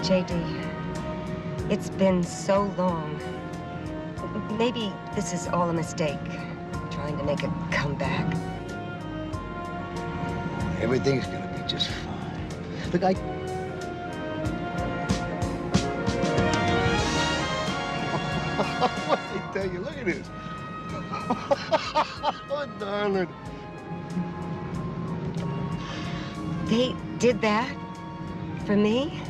JD, it's been so long. Maybe this is all a mistake, trying to make a comeback. Everything's gonna be just fine. Look, what did I tell you? Look at this. Oh, darling. They did that for me?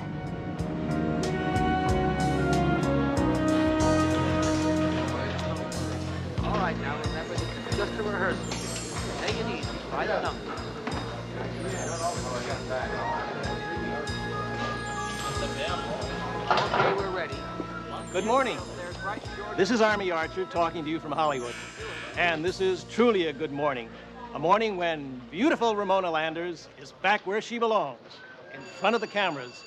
All right, now remember, this is just a rehearsal. Take it easy. Try the numbers. Okay, we're ready. Good morning. This is Army Archer talking to you from Hollywood. And this is truly a good morning. A morning when beautiful Ramona Landers is back where she belongs, in front of the cameras,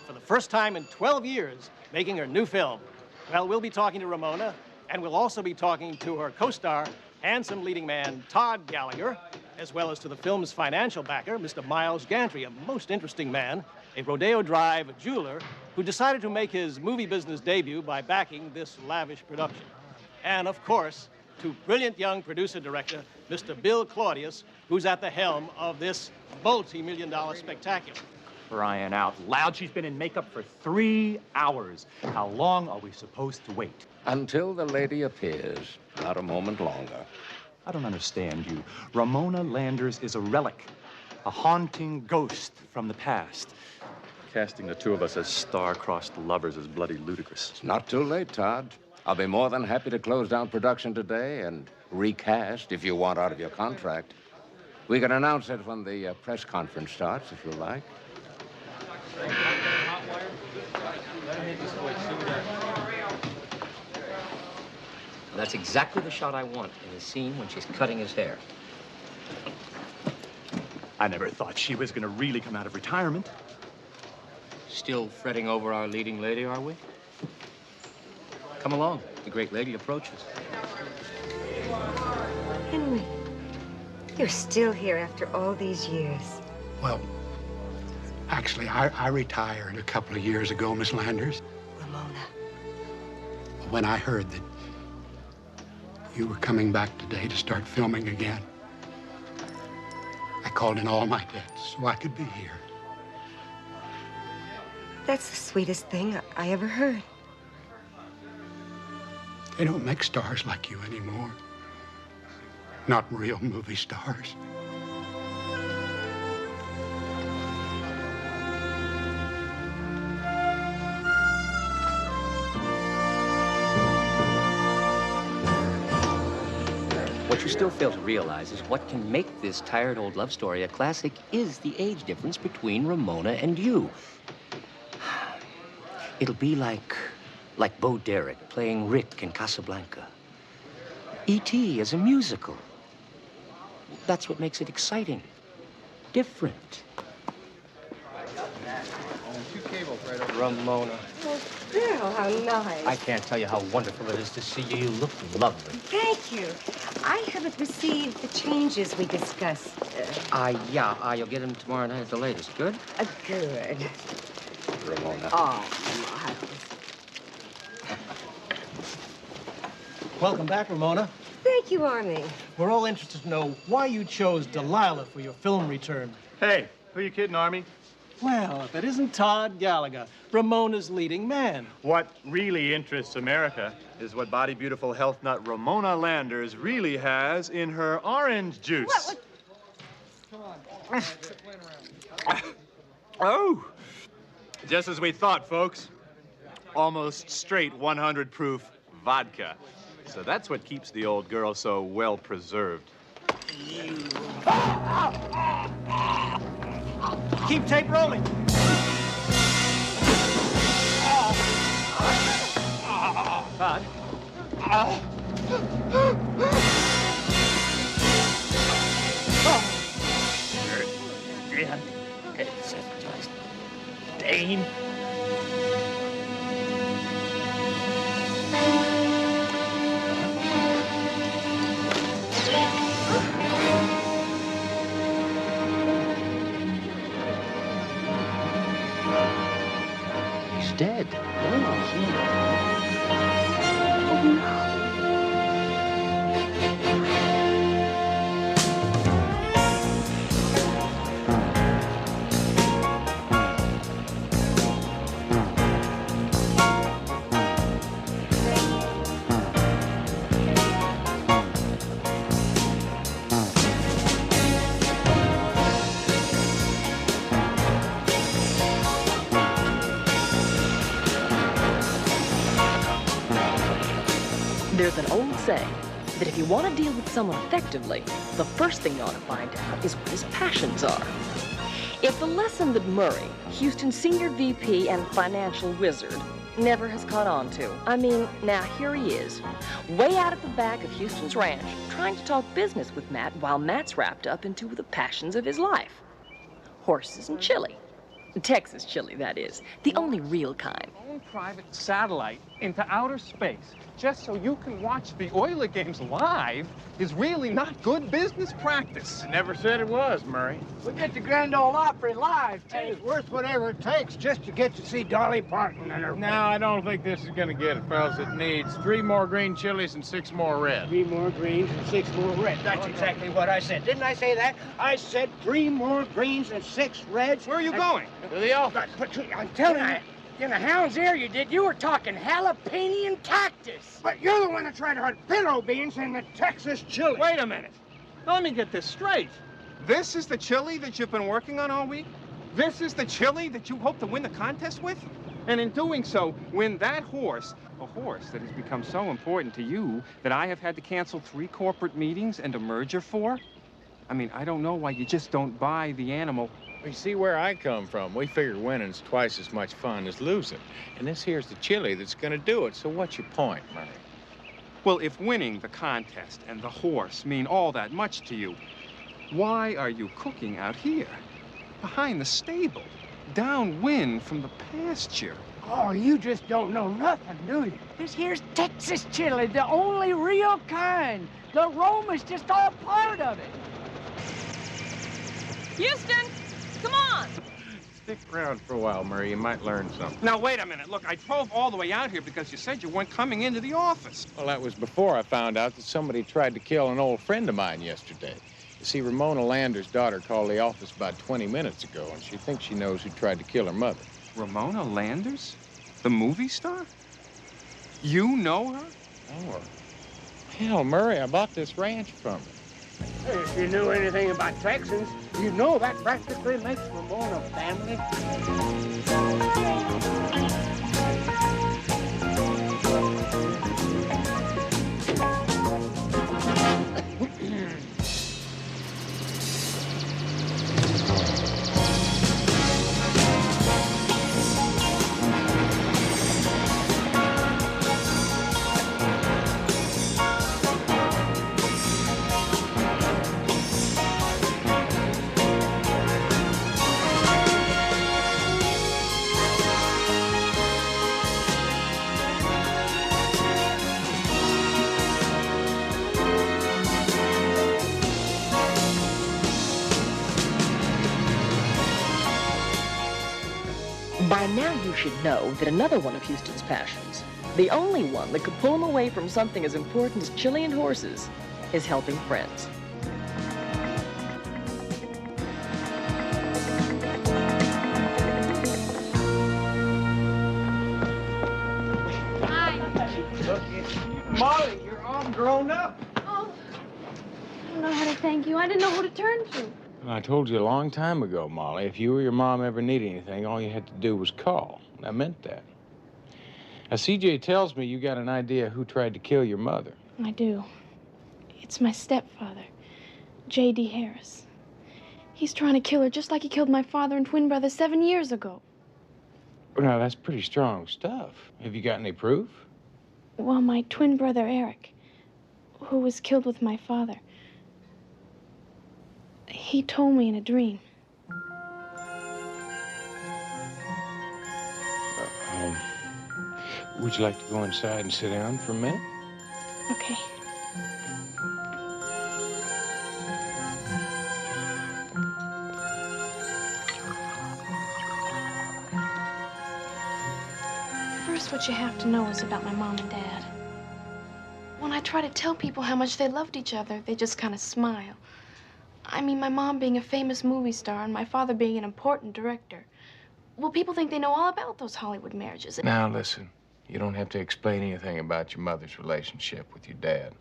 for the first time in 12 years, making her new film. Well, we'll be talking to Ramona, and we'll also be talking to her co-star, handsome leading man Todd Gallagher, as well as to the film's financial backer, Mr. Miles Gantry, a most interesting man, a Rodeo Drive jeweler who decided to make his movie business debut by backing this lavish production. And of course, to brilliant young producer-director, Mr. Bill Claudius, who's at the helm of this multi-million-dollar spectacular. Crying out loud, she's been in makeup for 3 hours. How long are we supposed to wait? Until the lady appears, not a moment longer. I don't understand you. Ramona Landers is a relic, a haunting ghost from the past. Casting the two of us as star-crossed lovers is bloody ludicrous. It's not too late, Todd. I'll be more than happy to close down production today and recast if you want out of your contract. We can announce it when the press conference starts, if you like. That's exactly the shot I want in the scene when she's cutting his hair. I never thought she was going to really come out of retirement. Still fretting over our leading lady, are we? Come along. The great lady approaches. Henry, you're still here after all these years. Well, actually, I retired a couple of years ago, Miss Landers. Ramona. When I heard that you were coming back today to start filming again, I called in all my debts so I could be here. That's the sweetest thing I ever heard. They don't make stars like you anymore. Not real movie stars. What you still fail to realize is what can make this tired old love story a classic is the age difference between Ramona and you. It'll be like Bo Derek playing Rick in Casablanca. E.T. as a musical. That's what makes it exciting. Different. Ramona. Oh, Bill, how nice. I can't tell you how wonderful it is to see you. You look lovely. Thank you. I haven't received the changes we discussed. Yeah, you'll get them tomorrow night at the latest. Good? Good. Ramona. Oh, Miles. Welcome back, Ramona. Thank you, Army. We're all interested to know why you chose Delilah for your film return. Hey, who you kidding, Army? Well, if it isn't Todd Gallagher, Ramona's leading man. What really interests America is what body beautiful health nut Ramona Landers really has in her orange juice. What? Come on. Oh, just as we thought, folks. Almost straight 100 proof vodka. So that's what keeps the old girl so well preserved. Keep tape rolling. Todd. It's just Dane. dead. Oh, no. There's an old saying that if you want to deal with someone effectively, the first thing you ought to find out is what his passions are. If the lesson that Murray, Houston's senior VP and financial wizard, never has caught on to, I mean, now here he is, way out at the back of Houston's ranch, trying to talk business with Matt while Matt's wrapped up into the passions of his life. Horses and chili. Texas chili, that is. The only real kind. Own private satellite into outer space just so you can watch the Oiler games live is really not good business practice. I never said it was, Murray. We get the Grand Ole Opry live, too. It's worth whatever it takes just to get to see Dolly Parton and her... No, I don't think this is going to get it, fellas. It needs 3 more green chilies and 6 more red. 3 more greens and 6 more red. That's exactly what I said. Didn't I say that? I said 3 more greens and 6 reds. Where are you going? To the office. But I'm telling you, in the hound's ear you did. You were talking jalapeno and cactus. But you're the one that tried to hunt pinto beans in the Texas chili. Wait a minute. Now, let me get this straight. This is the chili that you've been working on all week? This is the chili that you hope to win the contest with? And in doing so, win that horse, a horse that has become so important to you that I have had to cancel 3 corporate meetings and a merger for? I mean, I don't know why you just don't buy the animal. You see where I come from. We figure winning's twice as much fun as losing. And this here's the chili that's going to do it. So what's your point, Murray? Well, if winning the contest and the horse mean all that much to you, why are you cooking out here, behind the stable, downwind from the pasture? Oh, you just don't know nothing, do you? This here's Texas chili, the only real kind. The aroma's just all part of it. Houston, come on! Stick around for a while, Murray. You might learn something. Now, wait a minute. Look, I drove all the way out here because you said you weren't coming into the office. Well, that was before I found out that somebody tried to kill an old friend of mine yesterday. You see, Ramona Lander's daughter called the office about 20 minutes ago, and she thinks she knows who tried to kill her mother. Ramona Landers? The movie star? You know her? Oh, hell, Murray, I bought this ranch from her. If you knew anything about Texans, you know that practically makes Ramona family. By now you should know that another one of Houston's passions, the only one that could pull him away from something as important as chili and horses, is helping friends. Hi. Molly, you're all grown up. Oh, I don't know how to thank you. I didn't know who to turn to. I told you a long time ago, Molly, if you or your mom ever needed anything, all you had to do was call. And I meant that. Now, CJ tells me you got an idea who tried to kill your mother. I do. It's my stepfather, J.D. Harris. He's trying to kill her just like he killed my father and twin brother 7 years ago. Now, that's pretty strong stuff. Have you got any proof? Well, my twin brother, Eric, who was killed with my father, he told me in a dream. Would you like to go inside and sit down for a minute? Okay. First, what you have to know is about my mom and dad. When I try to tell people how much they loved each other, they just kind of smile. I mean, my mom being a famous movie star and my father being an important director. Well, people think they know all about those Hollywood marriages. Now, listen, you don't have to explain anything about your mother's relationship with your dad.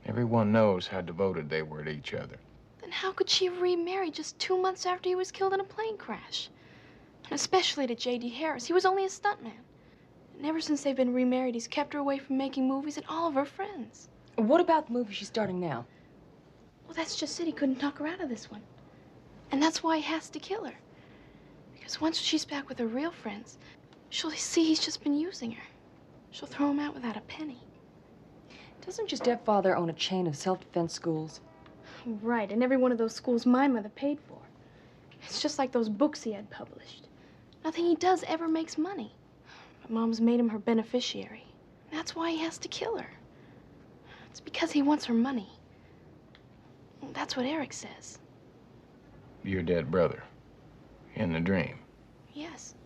Everyone knows how devoted they were to each other. Then how could she remarry just 2 months after he was killed in a plane crash? And especially to J.D. Harris. He was only a stuntman. And ever since they've been remarried, he's kept her away from making movies and all of her friends. What about the movie she's starting now? Well, that's just it. He couldn't talk her out of this one. And that's why he has to kill her. Because once she's back with her real friends, she'll see he's just been using her. She'll throw him out without a penny. Doesn't your stepfather own a chain of self-defense schools? Right, and every one of those schools my mother paid for. It's just like those books he had published. Nothing he does ever makes money. But Mom's made him her beneficiary. That's why he has to kill her. It's because he wants her money. That's what Eric says. Your dead brother. In the dream. Yes.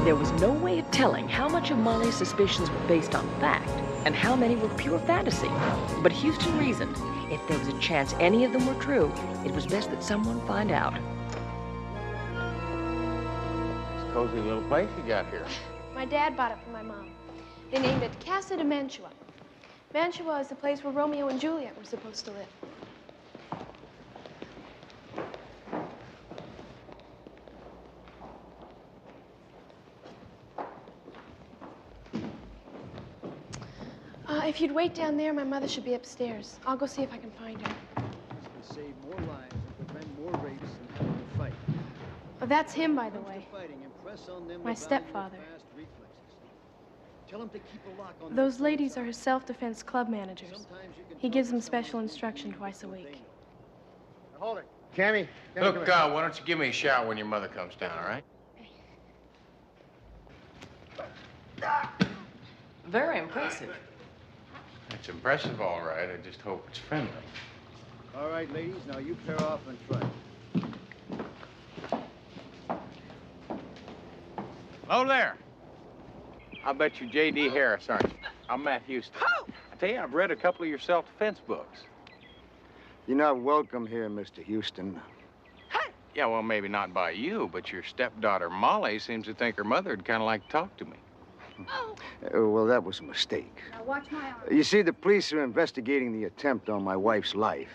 There was no way of telling how much of Molly's suspicions were based on fact and how many were pure fantasy. But Houston reasoned if there was a chance any of them were true, it was best that someone find out. It's a cozy little place you got here. My dad bought it for my mom. They named it Casa de Mantua. Mantua is the place where Romeo and Juliet were supposed to live. If you'd wait down there, my mother should be upstairs. I'll go see if I can find her. This could save more lives and prevent more rapes than having to fight. Oh, that's him, by the way. Fighting, impress on them My the value of stepfather. fast reflexes. Tell him to keep a lock on Those their ladies clothes. are his self-defense club managers. Sometimes you can He tell gives when them special someone's instruction using twice a you for week. danger. Now, hold it. Cammy. Look, why don't you give me a shout when your mother comes down, all right? Very impressive. It's impressive, all right. I just hope it's friendly. All right, ladies, now you pair off and try. Hello there. I'll bet you're J.D. Harris, aren't you? I'm Matt Houston. I tell you, I've read a couple of your self-defense books. You're not welcome here, Mr. Houston. Yeah, well, maybe not by you, but your stepdaughter, Molly, seems to think her mother'd kind of like to talk to me. Well, that was a mistake. Now watch my arm. You see, the police are investigating the attempt on my wife's life,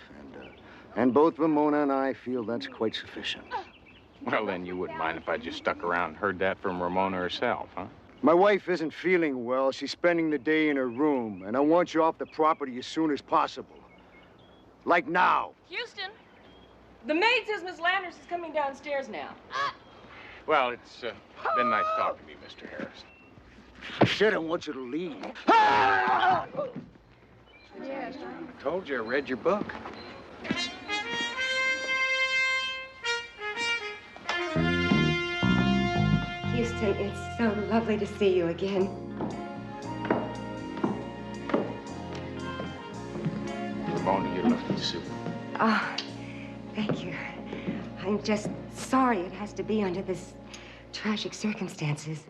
and both Ramona and I feel that's quite sufficient. Well, then you wouldn't mind if I just stuck around and heard that from Ramona herself, huh? My wife isn't feeling well. She's spending the day in her room, and I want you off the property as soon as possible. Like now. Houston, the maid says Miss Landers is coming downstairs now. Well, it's been nice talking to you, Mr. Harris. Shit, I want you to leave. I told you I read your book. Houston, it's so lovely to see you again. Ramona, you're looking super. Oh, thank you. I'm just sorry it has to be under this tragic circumstances.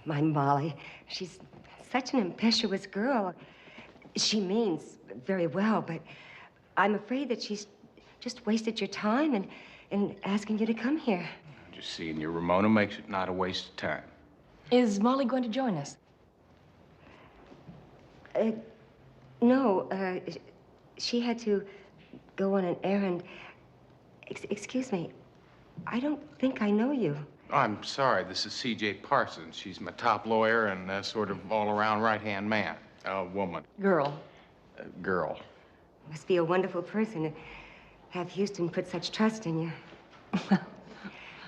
My Molly, she's such an impetuous girl. She means very well, but I'm afraid that she's just wasted your time in asking you to come here. Just seeing you, Ramona, makes it not a waste of time. Is Molly going to join us? No, she had to go on an errand. Excuse me, I don't think I know you. Oh, I'm sorry. This is C.J. Parsons. She's my top lawyer and sort of all-around right-hand man. Woman. Girl. Girl. Must be a wonderful person to have Houston put such trust in you.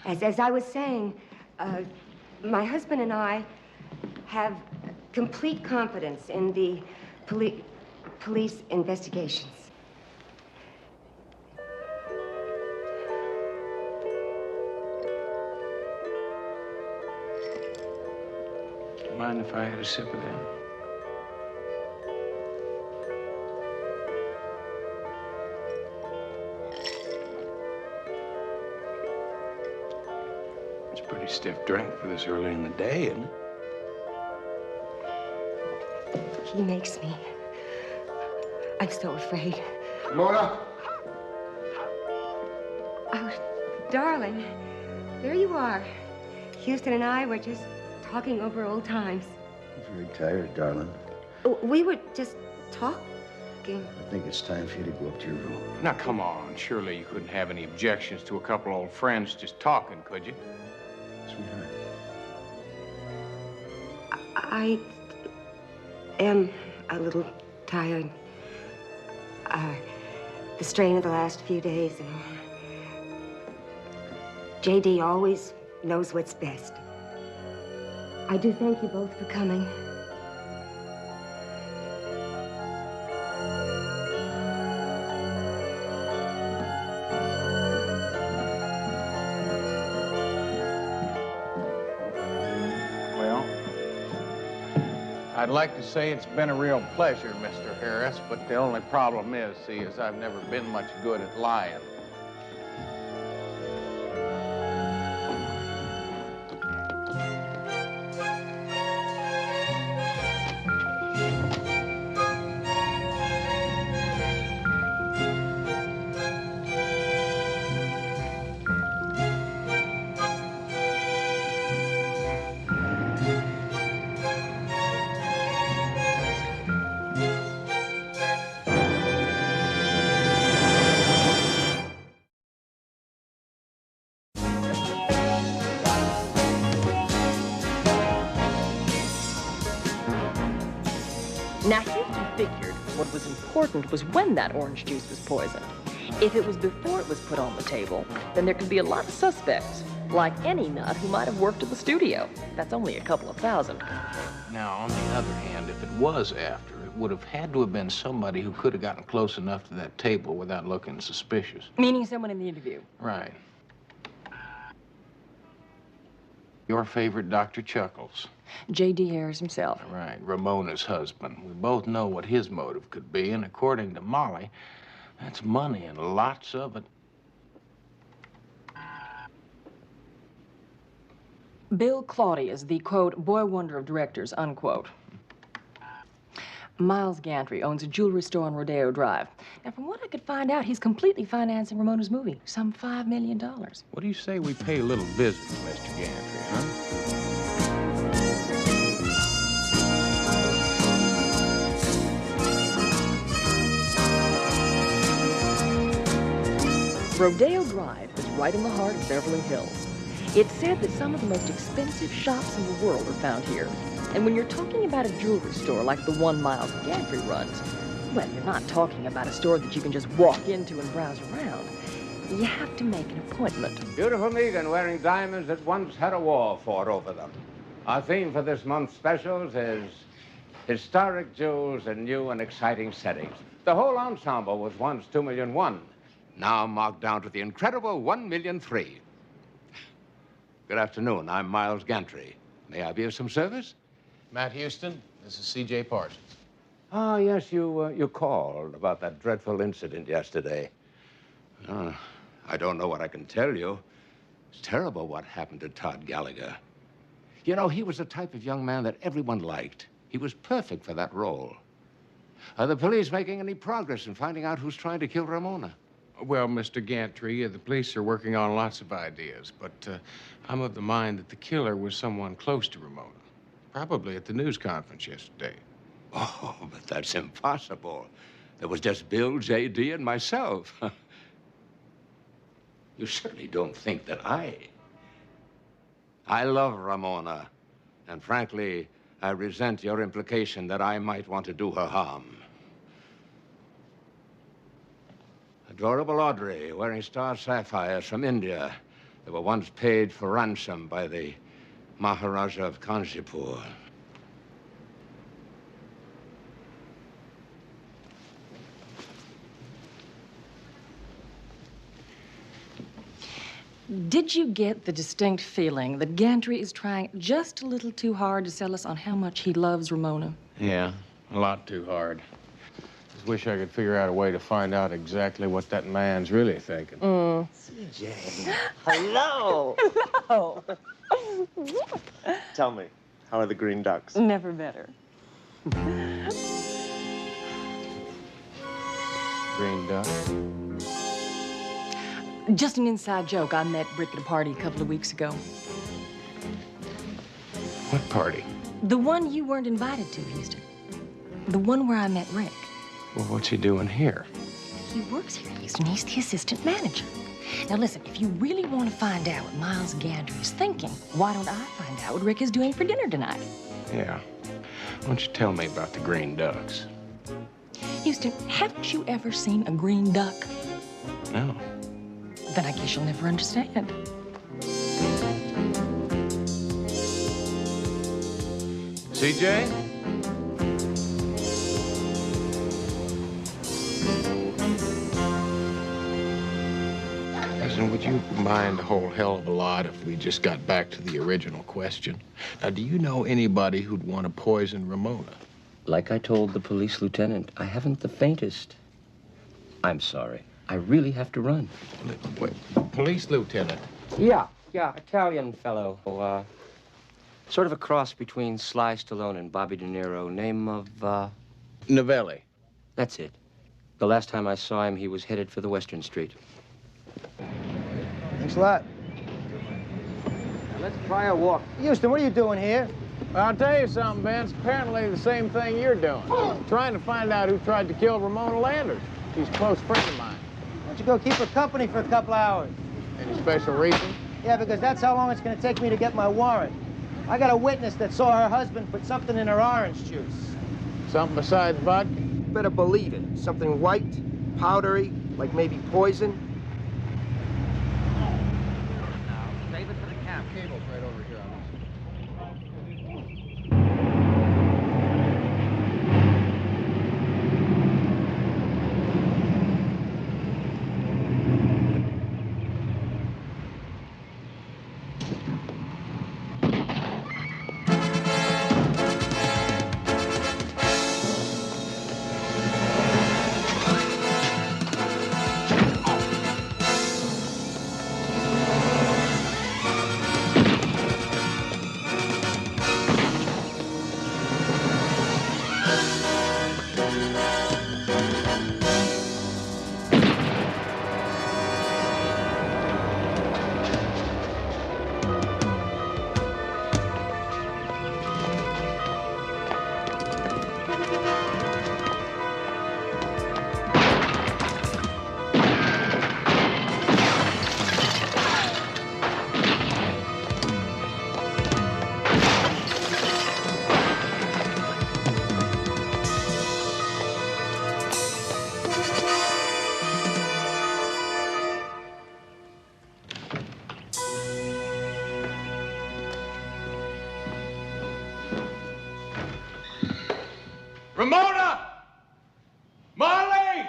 As I was saying, my husband and I have complete confidence in the police investigations. Mind if I had a sip of that? Pretty stiff drink for this early in the day, isn't it? He makes me. I'm so afraid. Ramona? Oh, darling. There you are. Houston and I were just talking over old times. Very tired, darling. We were just talking. I think it's time for you to go up to your room. Now, come on. Surely you couldn't have any objections to a couple old friends just talking, could you? Sweetheart. I am a little tired. The strain of the last few days and J.D. always knows what's best. I do thank you both for coming. Well, I'd like to say it's been a real pleasure, Mr. Harris, but the only problem is, I've never been much good at lying. Now, Houston figured what was important was when that orange juice was poisoned. If it was before it was put on the table, then there could be a lot of suspects, like any nut who might have worked at the studio. That's only a couple of thousand. Now, on the other hand, if it was after, it would have had to have been somebody who could have gotten close enough to that table without looking suspicious. Meaning someone in the interview. Right. Your favorite Dr. Chuckles. J.D. Harris himself. Right, Ramona's husband. We both know what his motive could be, and according to Molly, that's money and lots of it. Bill Claudius, the, quote, boy wonder of directors, unquote. Miles Gantry owns a jewelry store on Rodeo Drive. Now, from what I could find out, he's completely financing Ramona's movie, some $5 million. What do you say we pay a little visit to Mr. Gantry, huh? Rodeo Drive is right in the heart of Beverly Hills. It's said that some of the most expensive shops in the world are found here. And when you're talking about a jewelry store like the one Miles Gantry runs, well, you're not talking about a store that you can just walk into and browse around. You have to make an appointment. Beautiful Megan wearing diamonds that once had a war fought over them. Our theme for this month's specials is historic jewels in new and exciting settings. The whole ensemble was once $2.1 million, now marked down to the incredible $1.3 million. Good afternoon. I'm Miles Gantry. May I be of some service? Matt Houston, this is C.J. Parsons. Ah, yes, you called about that dreadful incident yesterday. I don't know what I can tell you. It's terrible what happened to Todd Gallagher. You know, he was the type of young man that everyone liked. He was perfect for that role. Are the police making any progress in finding out who's trying to kill Ramona? Well, Mr. Gantry, the police are working on lots of ideas, but I'm of the mind that the killer was someone close to Ramona, probably at the news conference yesterday. Oh, but that's impossible. There was just Bill, J.D., and myself. You certainly don't think that I love Ramona, and frankly, I resent your implication that I might want to do her harm. Adorable Audrey, wearing star sapphires from India that were once paid for ransom by the Maharaja of Kanchipur. Did you get the distinct feeling that Gantry is trying just a little too hard to sell us on how much he loves Ramona? Yeah, a lot too hard. As just wish I could figure out a way to find out exactly what that man's really thinking. CJ. Hello. Hello. Tell me, how are the green ducks? Never better. Green duck. Just an inside joke. I met Rick at a party a couple of weeks ago. What party? The one you weren't invited to, Houston. The one where I met Rick. Well, what's he doing here? He works here in Houston. He's the assistant manager. Now, listen, if you really want to find out what Miles Gandry is thinking, why don't I find out what Rick is doing for dinner tonight? Yeah. Why don't you tell me about the green ducks? Houston, haven't you ever seen a green duck? No. Then I guess you'll never understand. CJ? Listen, would you mind a whole hell of a lot if we just got back to the original question? Now, do you know anybody who'd want to poison Ramona? Like I told the police lieutenant, I haven't the faintest. I'm sorry. I really have to run. Wait, police lieutenant? Yeah, Italian fellow. Sort of a cross between Sly Stallone and Bobby De Niro. Name of, Novelli. That's it. The last time I saw him, he was headed for the Western Street. Thanks a lot. Let's try a walk. Houston, what are you doing here? Well, I'll tell you something, Vince. Apparently the same thing you're doing. Trying to find out who tried to kill Ramona Landers. She's a close friend of mine. Why don't you go keep her company for a couple hours? Any special reason? Yeah, because that's how long it's going to take me to get my warrant. I got a witness that saw her husband put something in her orange juice. Something besides vodka? Better believe it. Something white, powdery, like maybe poison. Save it for the camp. Cable's right over here. Ramona! Marley!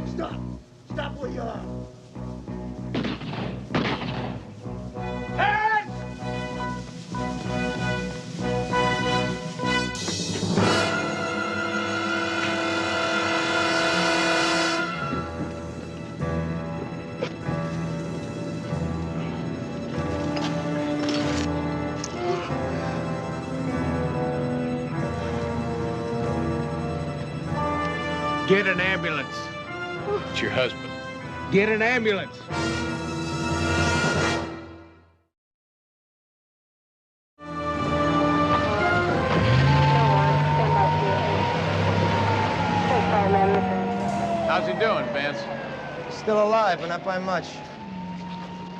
Stop! Stop where you are! Get an ambulance. It's your husband. Get an ambulance. How's he doing, Vince? Still alive, but not by much.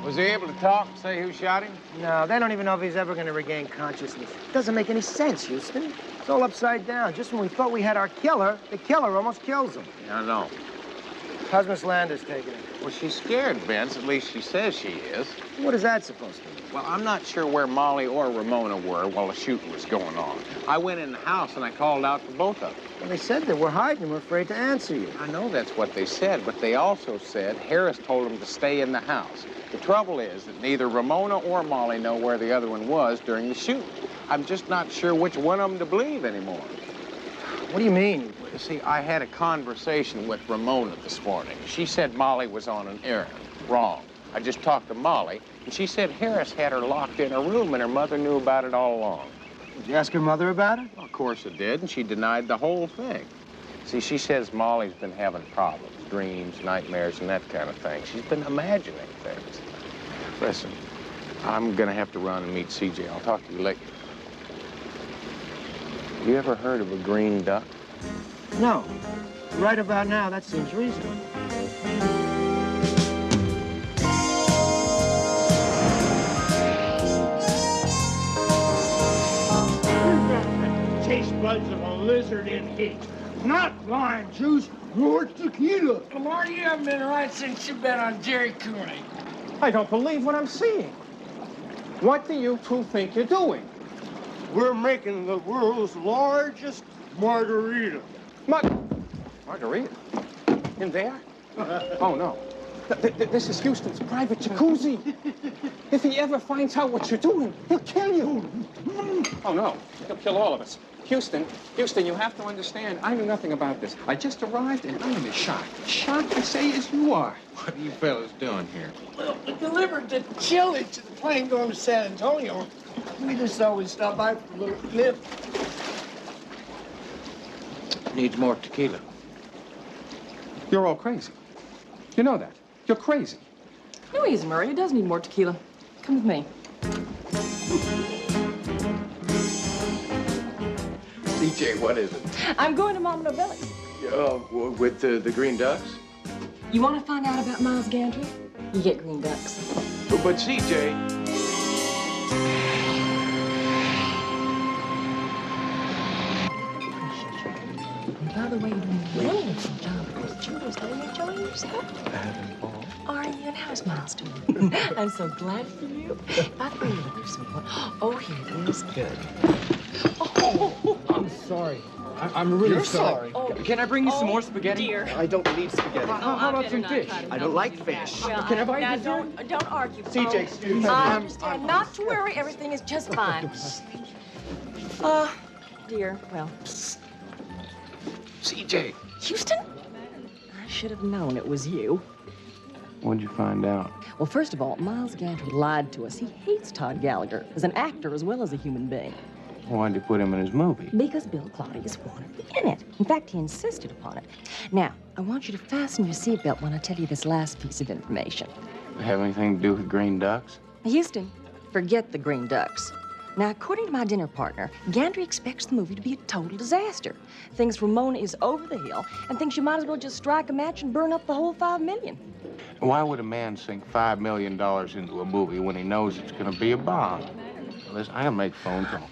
Was he able to talk, say who shot him? No, they don't even know if he's ever going to regain consciousness. It doesn't make any sense, Houston. It's all upside down. Just when we thought we had our killer, the killer almost kills him. Yeah, I know. How's Miss Landers taking it? Well, she's scared, Vince. At least she says she is. What is that supposed to mean? Well, I'm not sure where Molly or Ramona were while the shooting was going on. I went in the house and I called out for both of them. Well, they said they were hiding and were afraid to answer you. I know that's what they said, but they also said Harris told them to stay in the house. The trouble is that neither Ramona or Molly know where the other one was during the shooting. I'm just not sure which one of them to believe anymore. What do you mean? You see, I had a conversation with Ramona this morning. She said Molly was on an errand. Wrong. I just talked to Molly, and she said Harris had her locked in her room and her mother knew about it all along. Did you ask her mother about it? Well, of course I did, and she denied the whole thing. See, she says Molly's been having problems, dreams, nightmares, and that kind of thing. She's been imagining things. Listen, I'm gonna have to run and meet CJ. I'll talk to you later. You ever heard of a green duck? No. Right about now, that seems reasonable. Taste buds of a lizard in heat. Not lime juice, nor tequila. Lamar, you haven't been right since you've been on Jerry Cooney. I don't believe what I'm seeing. What do you two think you're doing? We're making the world's largest margarita. Margarita? In there? Oh, no. This is Houston's private jacuzzi. If he ever finds out what you're doing, he'll kill you. Oh, no. He'll kill all of us. Houston, you have to understand, I knew nothing about this. I just arrived and I am as shocked. Shocked, I say, as you are. What are you fellas doing here? Well, we delivered the chili to the plane going to San Antonio. We just always stop by for a little nip. Needs more tequila. You're all crazy. You know that. You're crazy. No, he isn't, Murray. He does need more tequila. Come with me. CJ, what is it? I'm going to Mama Novelli's. With the green ducks? You want to find out about Miles Gantry? You get green ducks. But CJ... By the way, you're doing a wonderful job with those jewels. Are you enjoying yourself? Are you? And how's Miles doing? I'm so glad for you. By the way, there's some more. Oh, here it is. Good. Oh. I'm sorry. I'm really sorry. Oh. Can I bring you some more spaghetti? Dear. I don't need spaghetti. How about some fish? I don't like fish. Well, Can I buy now you dessert? don't argue. CJ, excuse me. I understand. Not to worry. Everything is just fine. Dear, well. CJ. Houston? I should have known it was you. What'd you find out? Well, first of all, Miles Gantry lied to us. He hates Todd Gallagher as an actor as well as a human being. Why'd you put him in his movie? Because Bill Claudius wanted to be in it. In fact, he insisted upon it. Now, I want you to fasten your seatbelt when I tell you this last piece of information. Have anything to do with green ducks? Houston, forget the green ducks. Now, according to my dinner partner, Gantry expects the movie to be a total disaster. Thinks Ramona is over the hill and thinks you might as well just strike a match and burn up the whole $5 million. Why would a man sink $5 million into a movie when he knows it's going to be a bomb? Listen, I'll make phone calls.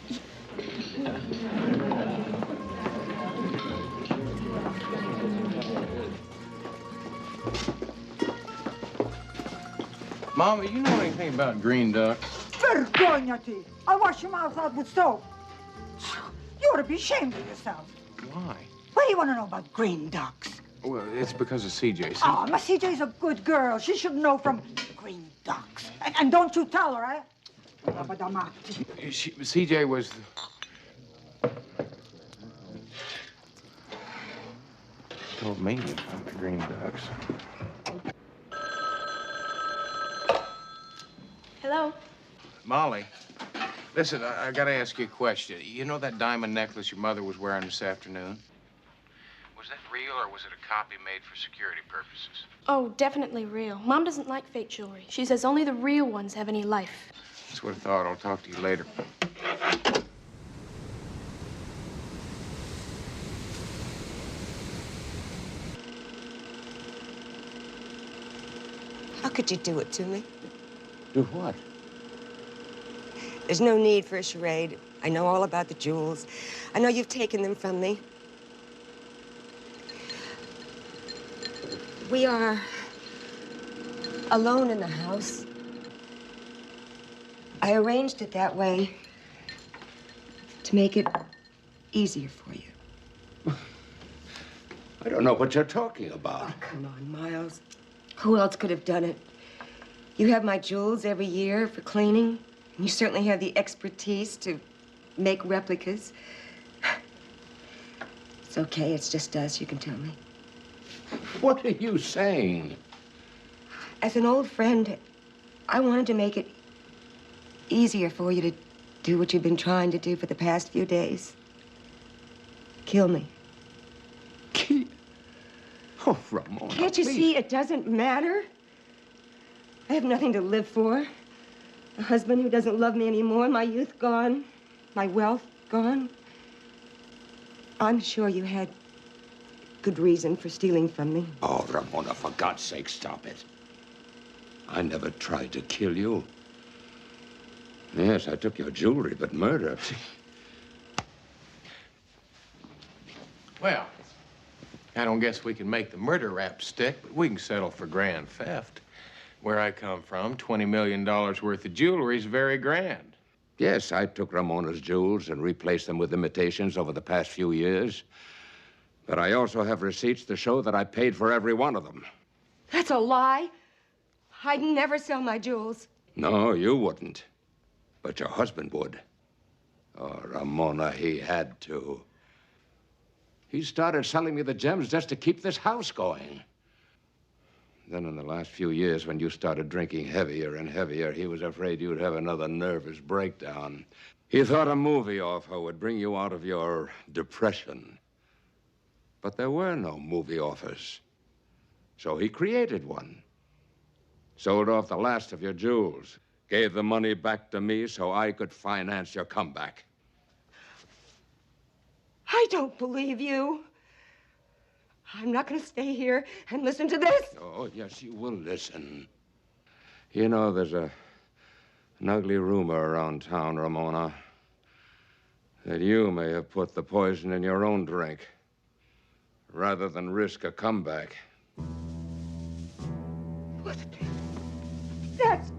Mama, you know anything about green ducks? Vergognati! I wash your mouth out with soap. You ought to be ashamed of yourself. Why? What do you want to know about green ducks? Well, it's because of CJ. Oh, my CJ's a good girl. She should know from green ducks. And don't you tell her, eh? CJ was... told me about the green ducks. Hello? Molly, listen, I gotta ask you a question. You know that diamond necklace your mother was wearing this afternoon? Was that real or was it a copy made for security purposes? Oh, definitely real. Mom doesn't like fake jewelry. She says only the real ones have any life. That's what I thought. I'll talk to you later. How could you do it to me? Do what? There's no need for a charade. I know all about the jewels. I know you've taken them from me. We are alone in the house. I arranged it that way to make it easier for you. I don't know what you're talking about. Oh, come on, Miles. Who else could have done it? You have my jewels every year for cleaning. And you certainly have the expertise to make replicas. It's okay, it's just us, you can tell me. What are you saying? As an old friend, I wanted to make it easier for you to do what you've been trying to do for the past few days. Kill me. Oh, Ramona, Can't you see it doesn't matter? I have nothing to live for. A husband who doesn't love me anymore, my youth gone, my wealth gone. I'm sure you had good reason for stealing from me. Oh, Ramona, for God's sake, stop it. I never tried to kill you. Yes, I took your jewelry, but murder. Well, I don't guess we can make the murder rap stick, but we can settle for grand theft. Where I come from, $20 million worth of jewelry is very grand. Yes, I took Ramona's jewels and replaced them with imitations over the past few years. But I also have receipts to show that I paid for every one of them. That's a lie. I'd never sell my jewels. No, you wouldn't. But your husband would. Oh, Ramona, he had to. He started selling me the gems just to keep this house going. Then in the last few years, when you started drinking heavier and heavier, he was afraid you'd have another nervous breakdown. He thought a movie offer would bring you out of your depression. But there were no movie offers. So he created one. Sold off the last of your jewels. Gave the money back to me so I could finance your comeback. I don't believe you. I'm not going to stay here and listen to this. Oh, yes, you will listen. You know, there's an ugly rumor around town, Ramona, that you may have put the poison in your own drink rather than risk a comeback. What? That's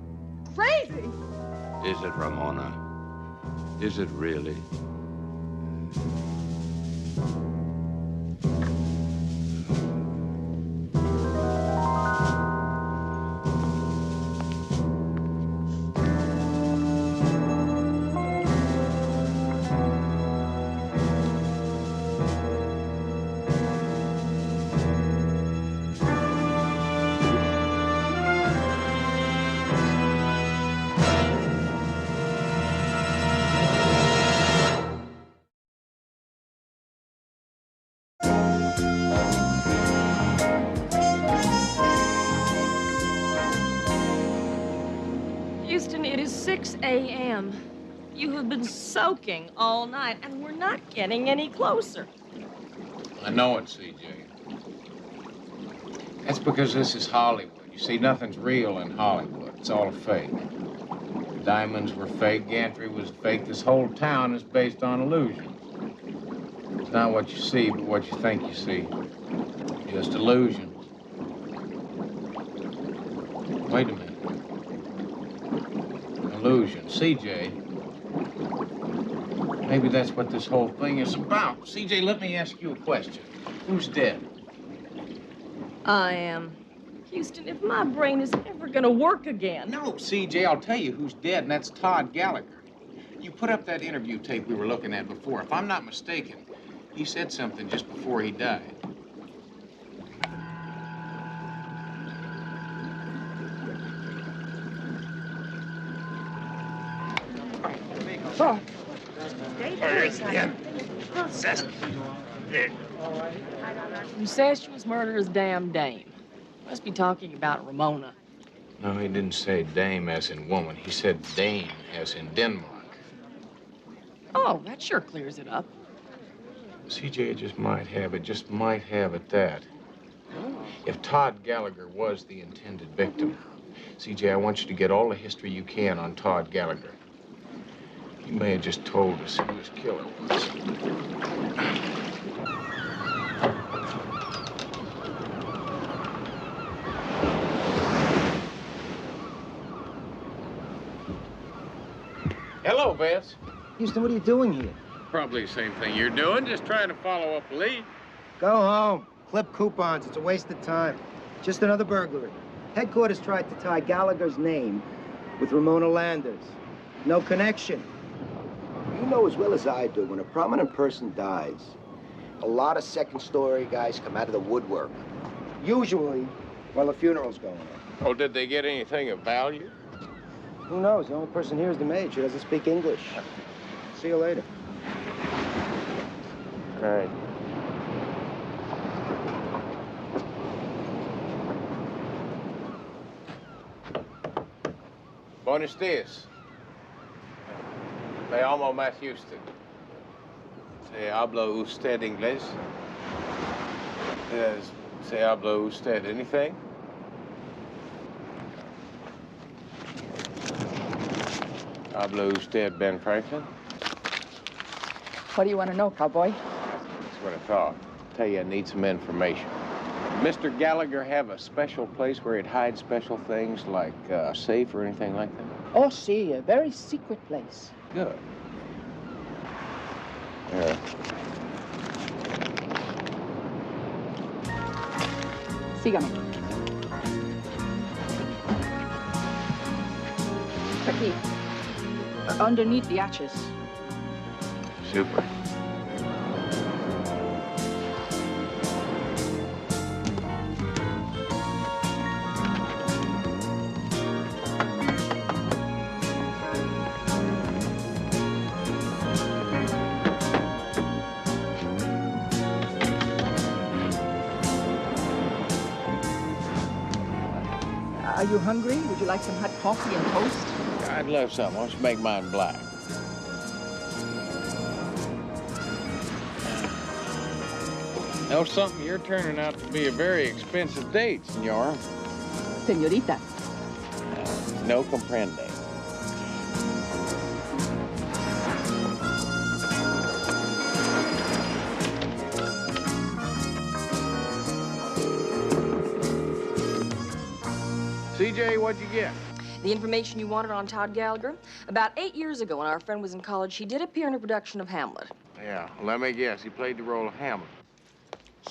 crazy. Is it, Ramona? Is it really? Houston, it is 6 a.m. You have been soaking all night, and we're not getting any closer. I know it, CJ. That's because this is Hollywood. You see, nothing's real in Hollywood. It's all fake. The diamonds were fake, Gantry was fake. This whole town is based on illusions. It's not what you see, but what you think you see. Just illusions. Wait a minute. Illusion. CJ, maybe that's what this whole thing is about. CJ, let me ask you a question. Who's dead? I am. Houston, if my brain is ever gonna work again. No, CJ, I'll tell you who's dead, and that's Todd Gallagher. You put up that interview tape we were looking at before. If I'm not mistaken, he said something just before he died. Oh. Incestuous murderous damn dame. Must be talking about Ramona. No, he didn't say dame as in woman. He said Dane as in Denmark. Oh, that sure clears it up. CJ just might have it that. If Todd Gallagher was the intended victim, CJ, I want you to get all the history you can on Todd Gallagher. He may have just told us who his killer was. Hello, Bess. Houston, what are you doing here? Probably the same thing you're doing, just trying to follow up a lead. Go home. Clip coupons. It's a waste of time. Just another burglary. Headquarters tried to tie Gallagher's name with Ramona Landers. No connection. You know as well as I do, when a prominent person dies, a lot of second-story guys come out of the woodwork. Usually, while the funeral's going on. Oh, did they get anything of value? Who knows? The only person here is the maid. She doesn't speak English. See you later. All right. Buenos dias. Me llamo Matt Houston. ¿Se habla usted inglés? ¿Se habla usted anything? ¿Habla usted Ben Franklin? What do you want to know, cowboy? That's what I thought. Tell you, I need some information. Mr. Gallagher have a special place where he'd hide special things like a safe or anything like that? Oh, see, a very secret place. Good. Yeah. Sígame. Aquí. Underneath the arches. Super. Are you hungry? Would you like some hot coffee and toast? I'd love some. Why don't you make mine black? Know something? You're turning out to be a very expensive date, senor. Señorita. No comprende. CJ, what'd you get? The information you wanted on Todd Gallagher? About 8 years ago, when our friend was in college, he did appear in a production of Hamlet. Yeah, let me guess. He played the role of Hamlet.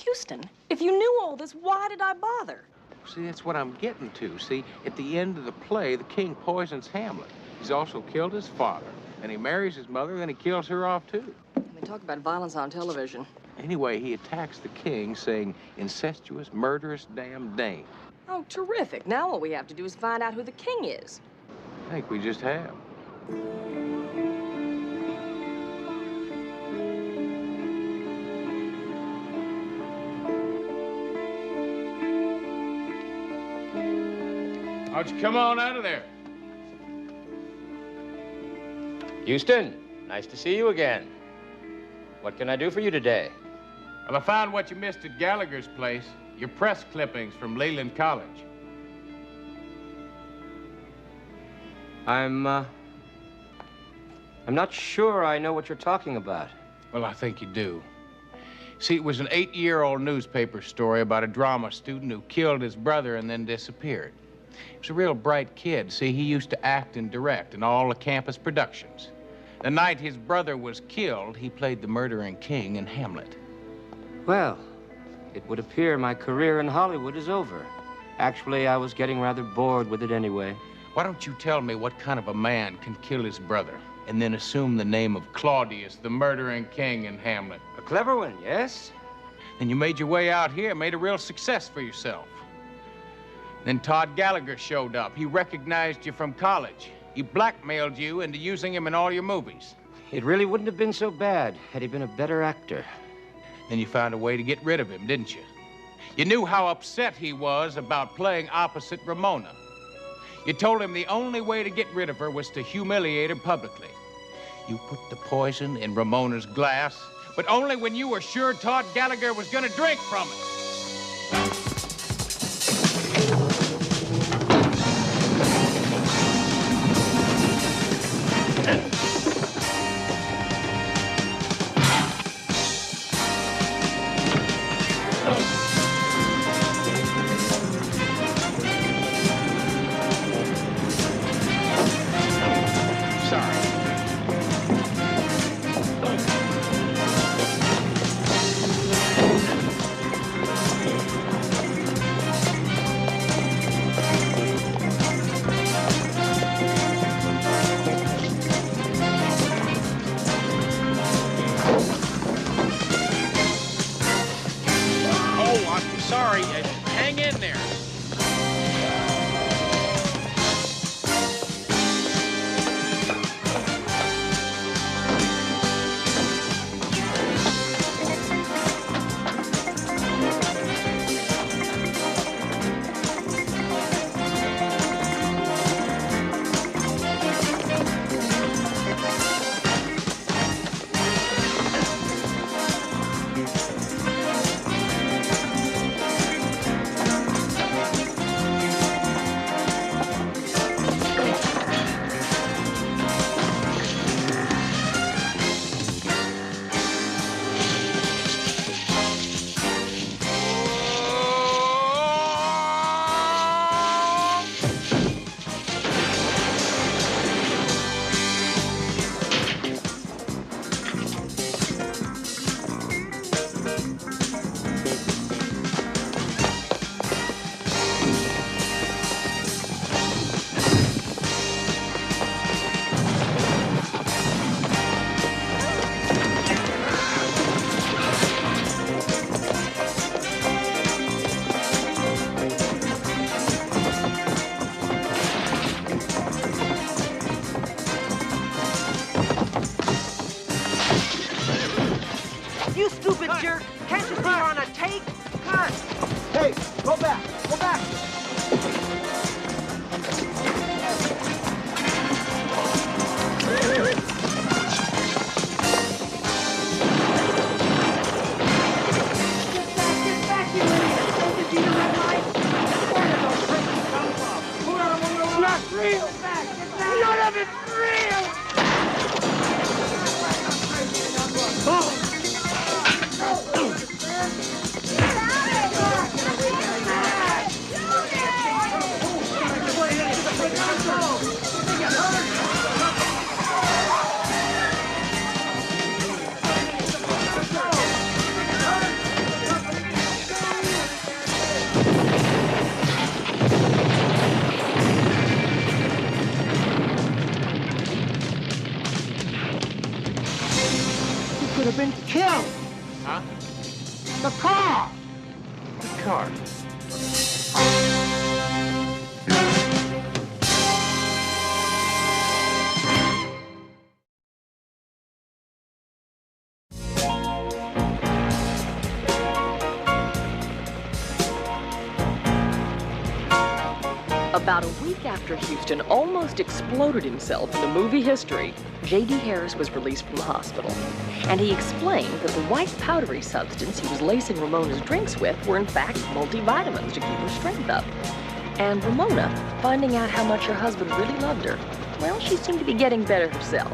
Houston, if you knew all this, why did I bother? See, that's what I'm getting to. See, at the end of the play, the king poisons Hamlet. He's also killed his father. And he marries his mother, then he kills her off, too. They talk about violence on television. Anyway, he attacks the king, saying, incestuous, murderous, damn dame. Oh, terrific. Now all we have to do is find out who the king is. I think we just have. Why don't you come on out of there? Houston, nice to see you again. What can I do for you today? Well, I found what you missed at Gallagher's place. Your press clippings from Leland College. I'm not sure I know what you're talking about. Well, I think you do. See, it was an 8-year-old newspaper story about a drama student who killed his brother and then disappeared. He was a real bright kid. See, he used to act and direct in all the campus productions. The night his brother was killed, he played the murdering king in Hamlet. Well, it would appear my career in Hollywood is over. Actually, I was getting rather bored with it anyway. Why don't you tell me what kind of a man can kill his brother and then assume the name of Claudius, the murdering king in Hamlet? A clever one, yes? Then you made your way out here, made a real success for yourself. Then Todd Gallagher showed up. He recognized you from college. He blackmailed you into using him in all your movies. It really wouldn't have been so bad had he been a better actor. Then you found a way to get rid of him, didn't you? You knew how upset he was about playing opposite Ramona. You told him the only way to get rid of her was to humiliate her publicly. You put the poison in Ramona's glass, but only when you were sure Todd Gallagher was gonna drink from it. real back. None of it's real. Could have been killed. Huh? The car. The car. About a week after Houston almost exploded himself in the movie history, J.D. Harris was released from the hospital. And he explained that the white powdery substance he was lacing Ramona's drinks with were in fact multivitamins to keep her strength up. And Ramona, finding out how much her husband really loved her, well, she seemed to be getting better herself.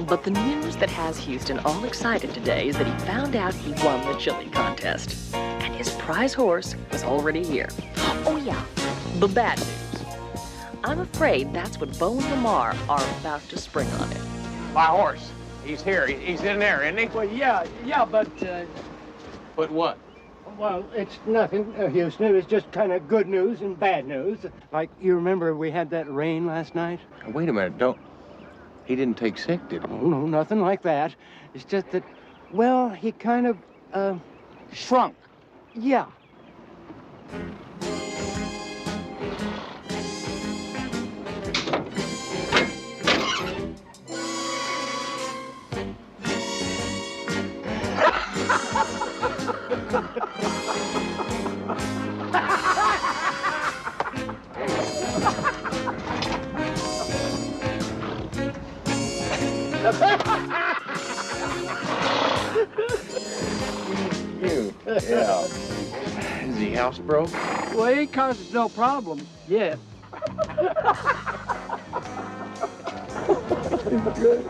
But the news that has Houston all excited today is that he found out he won the chili contest. And his prize horse was already here. Oh yeah, the bad news. I'm afraid that's what Bo and Lamar are about to spring on him. My horse. He's here. He's in there, isn't he? Well, yeah, but, But what? well, it's nothing, Houston. It was just kind of good news and bad news. Like, you remember we had that rain last night? Wait a minute. He didn't take sick, did he? Oh, no, nothing like that. It's just that, well, he kind of, shrunk. Yeah. You. Yeah. Is he housebroke? Well, he causes no problem yet. Good.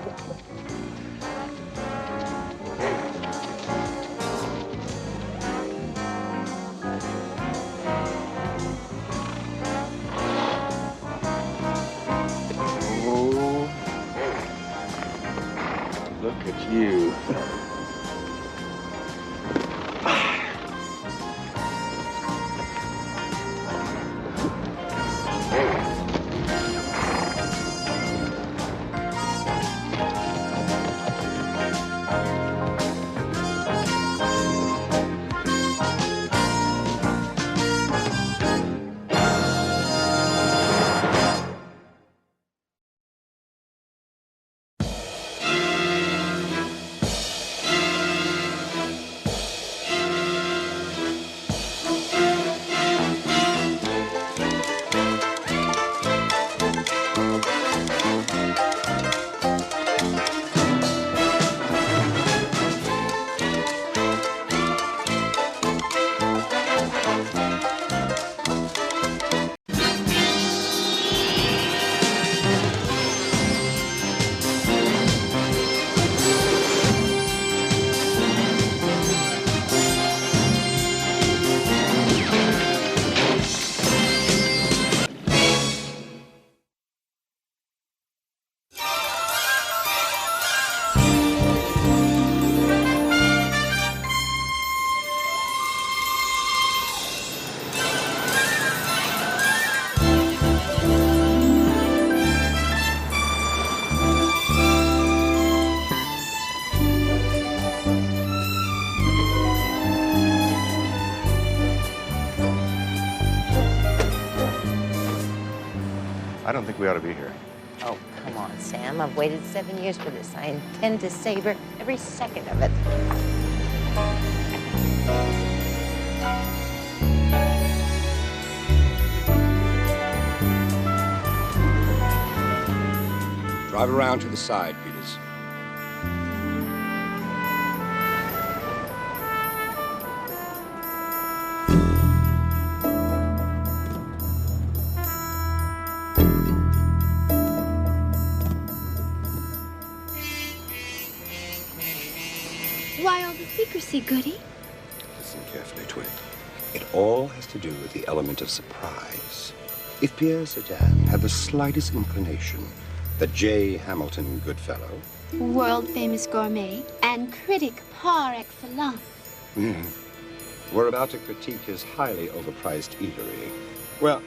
Oh. Look at you. I don't think we ought to be here. Oh, come on, Sam. I've waited 7 years for this. I intend to savor every second of it. Drive around to the side, Peters. secrecy, Goody. Listen carefully, Twin. It all has to do with the element of surprise. If Pierre Sedan had the slightest inclination that J. Hamilton Goodfellow... World-famous gourmet and critic par excellence. were about to critique his highly overpriced eatery. Well,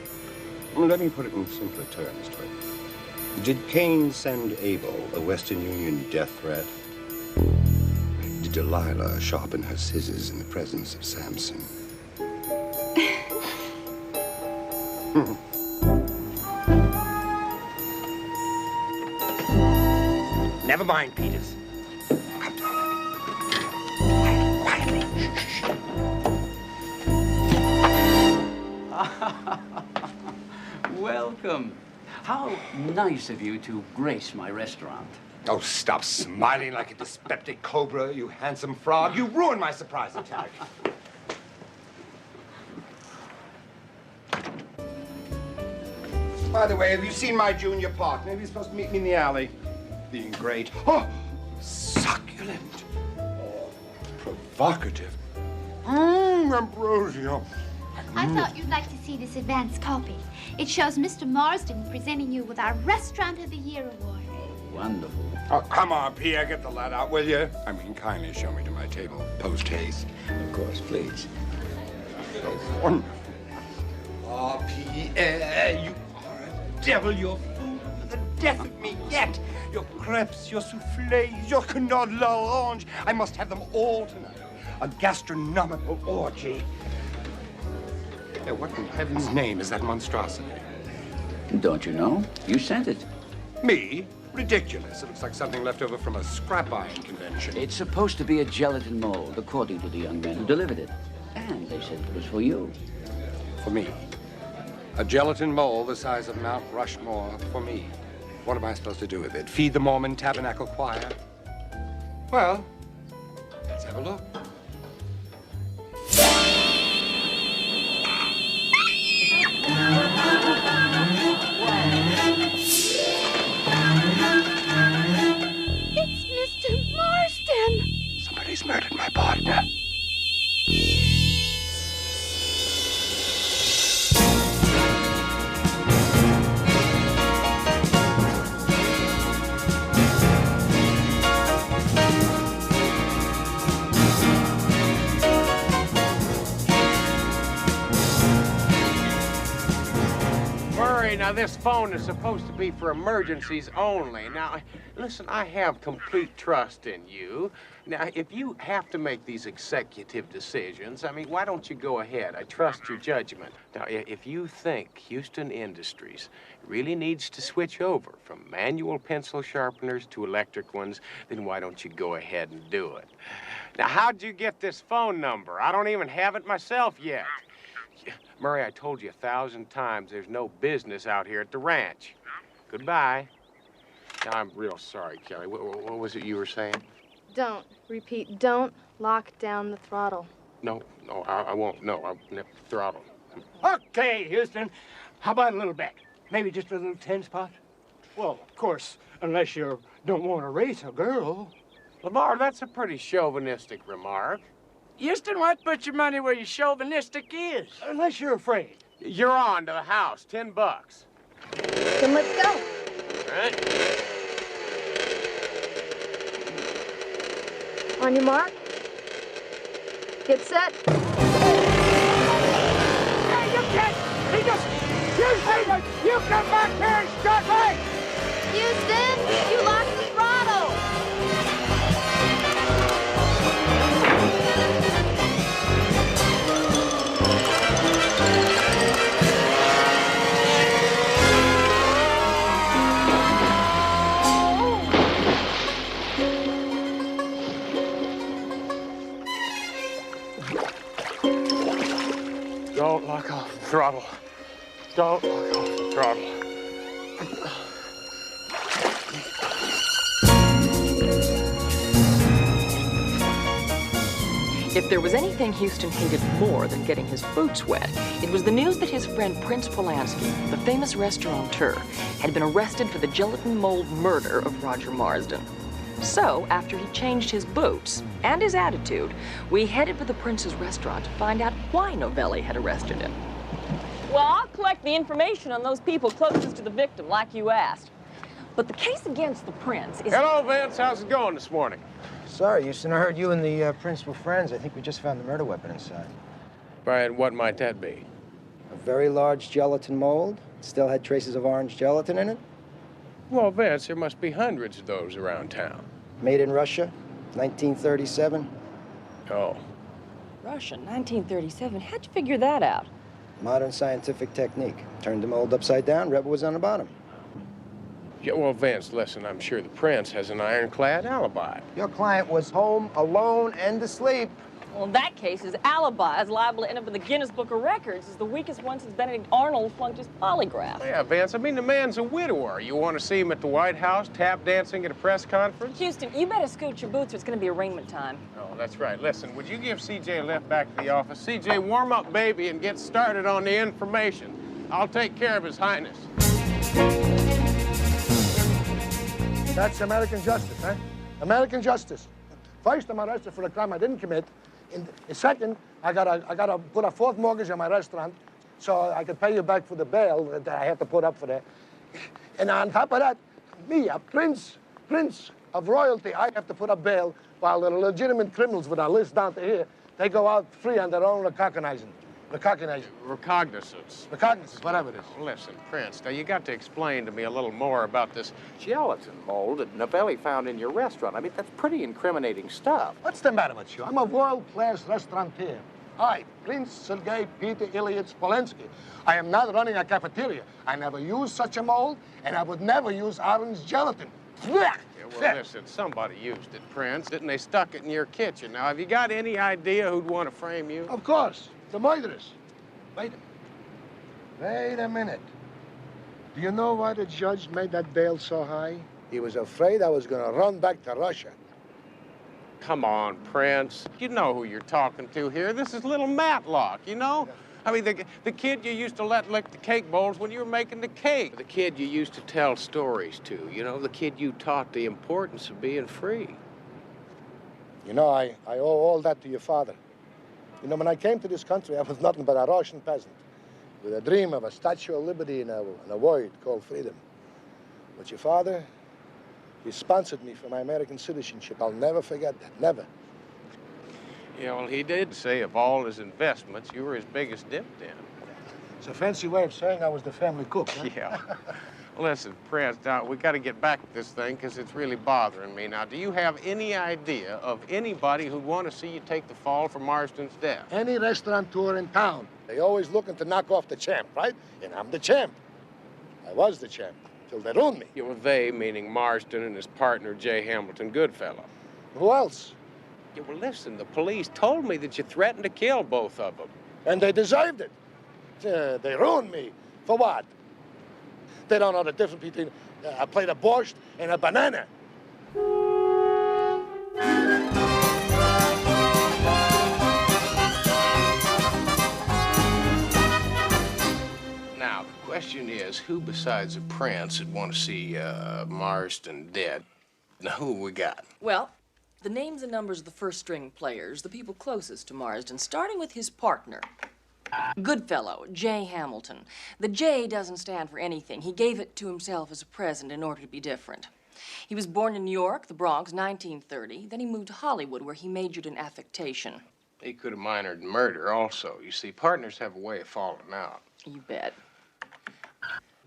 let me put it in simpler terms, Twin. Did Cain send Abel a Western Union death threat? Did Delilah sharpen her scissors in the presence of Samson? Never mind, Peters. Come down. Quietly. Welcome. How nice of you to grace my restaurant. Oh, stop smiling like a dyspeptic cobra, you handsome frog. You ruined my surprise attack. By the way, have you seen my junior partner? Maybe he's supposed to meet me in the alley. Being great. Oh, succulent. Oh, provocative. Ambrosia. I thought you'd like to see this advance copy. It shows Mr. Marsden presenting you with our Restaurant of the Year award. Wonderful. Oh, come on, Pierre, get the lad out, will you? I mean, kindly show me to my table, post-haste. Of course, please. Wonderful. Oh, Pierre, you are a devil. Your food is the death of me yet. Your crepes, your soufflés, your canard l'orange. I must have them all tonight. A gastronomical orgy. Now, what in heaven's name is that monstrosity? Don't you know? You sent it. Me? Ridiculous. It looks like something left over from a scrap iron convention. It's supposed to be a gelatin mold, according to the young men who delivered it. And they said it was for you. For me? A gelatin mold the size of Mount Rushmore for me. What am I supposed to do with it? Feed the Mormon Tabernacle Choir? Well, let's have a look. It's Mr. Marsden! Somebody's murdered my partner. Now, this phone is supposed to be for emergencies only. Now, listen, I have complete trust in you. Now, if you have to make these executive decisions, I mean, why don't you go ahead? I trust your judgment. Now, if you think Houston Industries really needs to switch over from manual pencil sharpeners to electric ones, then why don't you go ahead and do it? Now, how'd you get this phone number? I don't even have it myself yet. Murray, I told you 1,000 times there's no business out here at the ranch. Goodbye. Now, I'm real sorry, Kelly. What was it you were saying? Don't. Repeat, don't lock down the throttle. No, I won't. No, I'll nip the throttle. Okay, Houston. How about a little bet? Maybe just a little 10 spot? Well, of course, unless you don't want to race a girl. Lamar, that's a pretty chauvinistic remark. Houston, why put your money where your chauvinistic is? Unless you're afraid. You're on to the house. $10. Then let's go. All right. On your mark. Get set. Hey, you can't! Houston, you come back here and start right! Houston, you lost the throttle. Don't lock off the throttle. Don't lock off the throttle. If there was anything Houston hated more than getting his boots wet, it was the news that his friend Prince Pulaski, the famous restaurateur, had been arrested for the gelatin mold murder of Roger Marsden. So, after he changed his boots and his attitude, we headed for the Prince's restaurant to find out why Novelli had arrested him. Well, I'll collect the information on those people closest to the victim, like you asked. But the case against the Prince is... Hello, Vince. How's it going this morning? Sorry, Houston. I heard you and the Prince were friends. I think we just found the murder weapon inside. Brian, what might that be? A very large gelatin mold. Still had traces of orange gelatin in it. Well, Vince, there must be hundreds of those around town. Made in Russia, 1937. Oh. Russia, 1937. How'd you figure that out? Modern scientific technique. Turned the mold upside down, rubber was on the bottom. Yeah, well, Vince, listen, I'm sure the Prince has an ironclad alibi. Your client was home, alone, and asleep. Well, in that case, his alibi is liable to end up in the Guinness Book of Records as the weakest one since Benedict Arnold flunked his polygraph. Yeah, Vince, I mean, the man's a widower. You want to see him at the White House, tap dancing at a press conference? Houston, you better scoot your boots or it's going to be arraignment time. Oh, that's right. Listen, would you give C.J. a lift back to the office? C.J., warm up, baby, and get started on the information. I'll take care of His Highness. That's American justice, eh? American justice. First, I'm arrested for a crime I didn't commit. Second, I gotta put a fourth mortgage on my restaurant so I can pay you back for the bail that I have to put up for that. And on top of that, me, a prince of royalty, I have to put up bail while the legitimate criminals with our list down to here, they go out free on their own recognizance. Recognizance, whatever it is. Listen, Prince, now you got to explain to me a little more about this gelatin mold that Novelli found in your restaurant. I mean, that's pretty incriminating stuff. What's the matter with you? I'm a world-class restaurateur. I, Prince Sergei Peter Ilyich Polensky. I am not running a cafeteria. I never used such a mold, and I would never use orange gelatin. Yeah, well, listen, somebody used it, Prince. Didn't they stuck it in your kitchen? Now, have you got any idea who'd want to frame you? Of course. The murderers. Wait a minute. Do you know why the judge made that bail so high? He was afraid I was going to run back to Russia. Come on, Prince. You know who you're talking to here. This is little Matlock, you know? I mean, the kid you used to let lick the cake bowls when you were making the cake. The kid you used to tell stories to, you know? The kid you taught the importance of being free. You know, I owe all that to your father. You know, when I came to this country, I was nothing but a Russian peasant with a dream of a Statue of Liberty and a word called freedom. But your father, he sponsored me for my American citizenship. I'll never forget that, never. Yeah, well, he did say of all his investments, you were his biggest dividend. It's a fancy way of saying I was the family cook, huh? Yeah. Listen, Prince, now, we got to get back to this thing because it's really bothering me. Now, do you have any idea of anybody who'd want to see you take the fall for Marston's death? Any restaurateur in town. They always looking to knock off the champ, right? And I'm the champ. I was the champ, till they ruined me. Yeah, well, they, meaning Marston and his partner, J. Hamilton Goodfellow. Who else? Yeah, well, listen, the police told me that you threatened to kill both of them. And they deserved it. They ruined me. For what? They don't know the difference between a plate of borscht and a banana. Now, the question is, who besides the Prince would want to see Marston dead? Now, who we got? Well, the names and numbers of the first-string players, the people closest to Marsden, starting with his partner. Goodfellow, J. Hamilton. The J doesn't stand for anything. He gave it to himself as a present in order to be different. He was born in New York, the Bronx, 1930. Then he moved to Hollywood, where he majored in affectation. He could have minored in murder also. You see, partners have a way of falling out. You bet.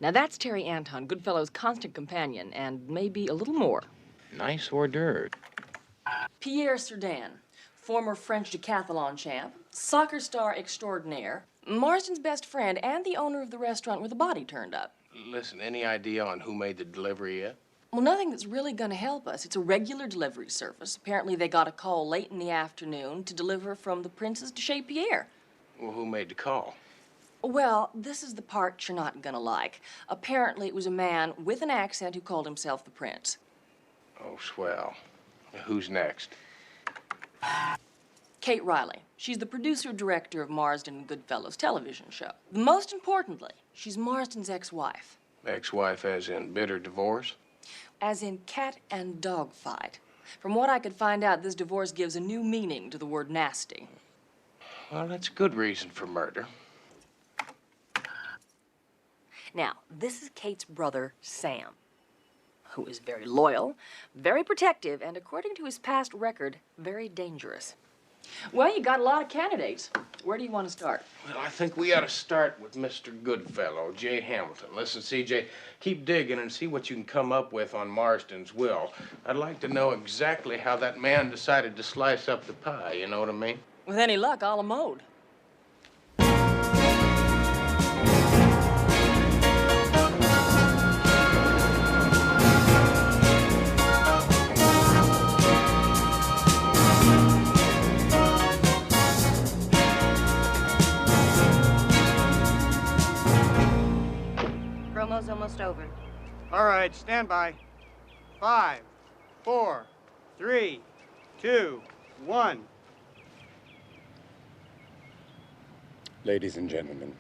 Now, that's Terry Anton, Goodfellow's constant companion, and maybe a little more. Nice hors d'oeuvre. Pierre Cerdan, former French decathlon champ, soccer star extraordinaire, Marston's best friend, and the owner of the restaurant where the body turned up. Listen, any idea on who made the delivery yet? Well, nothing that's really going to help us. It's a regular delivery service. Apparently, they got a call late in the afternoon to deliver from the Prince's to Chez Pierre. Well, who made the call? Well, this is the part you're not going to like. Apparently, it was a man with an accent who called himself the Prince. Oh, swell. Who's next? Kate Riley. She's the producer-director of Marsden and Goodfellow's television show. Most importantly, she's Marsden's ex-wife. Ex-wife as in bitter divorce? As in cat and dog fight. From what I could find out, this divorce gives a new meaning to the word nasty. Well, that's a good reason for murder. Now, this is Kate's brother, Sam, who is very loyal, very protective, and according to his past record, very dangerous. Well, you got a lot of candidates. Where do you want to start? Well, I think we ought to start with Mr. Goodfellow, J. Hamilton. Listen, CJ, keep digging and see what you can come up with on Marston's will. I'd like to know exactly how that man decided to slice up the pie, you know what I mean? With any luck, a la mode. Promo's almost over. All right, stand by. 5, 4, 3, 2, 1. Ladies and gentlemen,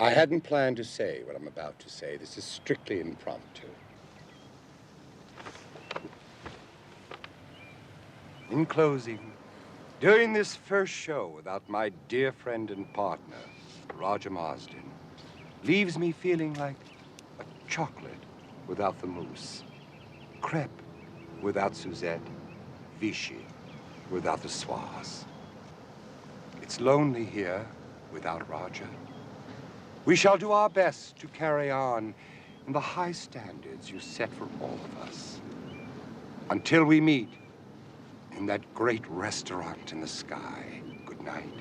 I hadn't planned to say what I'm about to say. This is strictly impromptu. In closing, during this first show without my dear friend and partner, Roger Marsden, leaves me feeling like a chocolate without the mousse, crepe without Suzette, Vichy without the Soise. It's lonely here without Roger. We shall do our best to carry on in the high standards you set for all of us. Until we meet in that great restaurant in the sky. Good night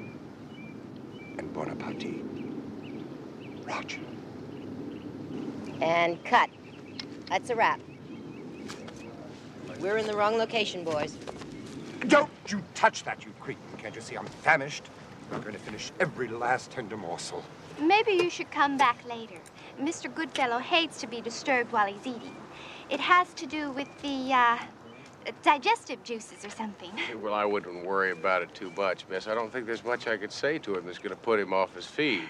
and bon appetit. Roger. And cut. That's a wrap. We're in the wrong location, boys. Don't you touch that, you cretin. Can't you see I'm famished? I'm going to finish every last tender morsel. Maybe you should come back later. Mr. Goodfellow hates to be disturbed while he's eating. It has to do with the, digestive juices or something. Well, I wouldn't worry about it too much, miss. I don't think there's much I could say to him that's going to put him off his feed.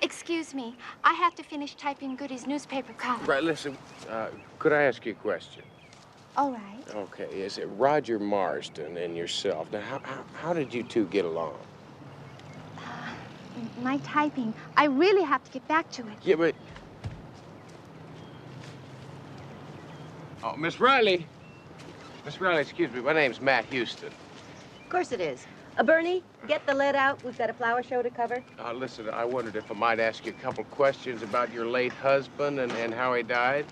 Excuse me. I have to finish typing Goody's newspaper column. Right, listen, could I ask you a question? All right. Okay, is it Roger Marsden and yourself? Now, how did you two get along? My typing. I really have to get back to it. Yeah, but... Oh, Miss Riley. Miss Riley, excuse me. My name's Matt Houston. Of course it is. Bernie, get the lead out. We've got a flower show to cover. Listen, I wondered if I might ask you a couple questions about your late husband and how he died.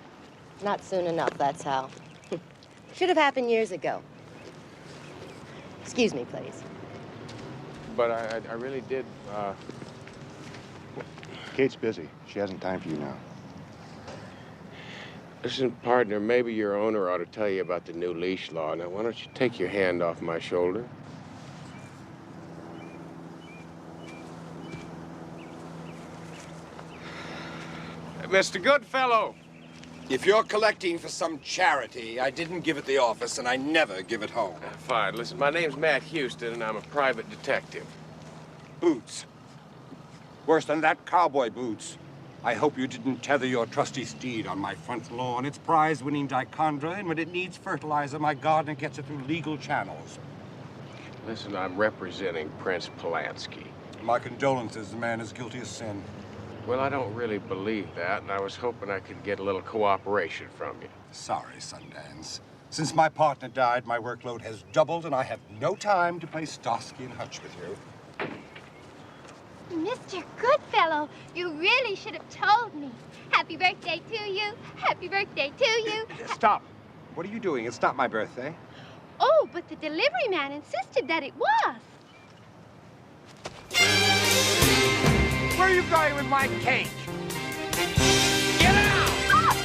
Not soon enough, that's how. Should have happened years ago. Excuse me, please. But I really did, Kate's busy. She hasn't time for you now. Listen, partner, maybe your owner ought to tell you about the new leash law. Now, why don't you take your hand off my shoulder? Mr. Goodfellow! If you're collecting for some charity, I didn't give it the office, and I never give it home. Fine. Listen, my name's Matt Houston, and I'm a private detective. Boots. Worse than that, cowboy boots. I hope you didn't tether your trusty steed on my front lawn. It's prize-winning dichondra, and when it needs fertilizer, my gardener gets it through legal channels. Listen, I'm representing Prince Polanski. My condolences. The man is guilty of sin. Well, I don't really believe that, and I was hoping I could get a little cooperation from you. Sorry, Sundance. Since my partner died, my workload has doubled, and I have no time to play Starsky and Hutch with you. Mr. Goodfellow, you really should have told me. Happy birthday to you. Happy birthday to you. Stop. What are you doing? It's not my birthday. Oh, but the delivery man insisted that it was. Where are you going with my cake? Get out!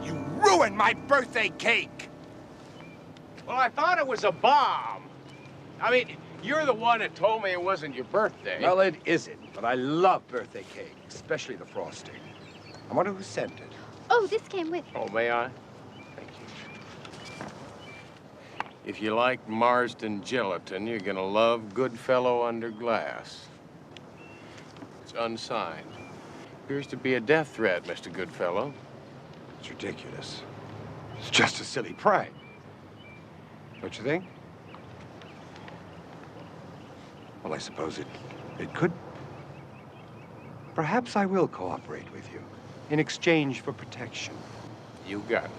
You ruined my birthday cake! Well, I thought it was a bomb. I mean, you're the one that told me it wasn't your birthday. Well, it isn't, but I love birthday cake, especially the frosting. I wonder who sent it. Oh, this came with it. Oh, may I? Thank you. If you like Marsden gelatin, you're gonna love Goodfellow Under Glass. It's unsigned. Appears to be a death threat, Mr. Goodfellow. It's ridiculous. It's just a silly prank. Don't you think? Well, I suppose it could. Perhaps I will cooperate with you in exchange for protection. You got it.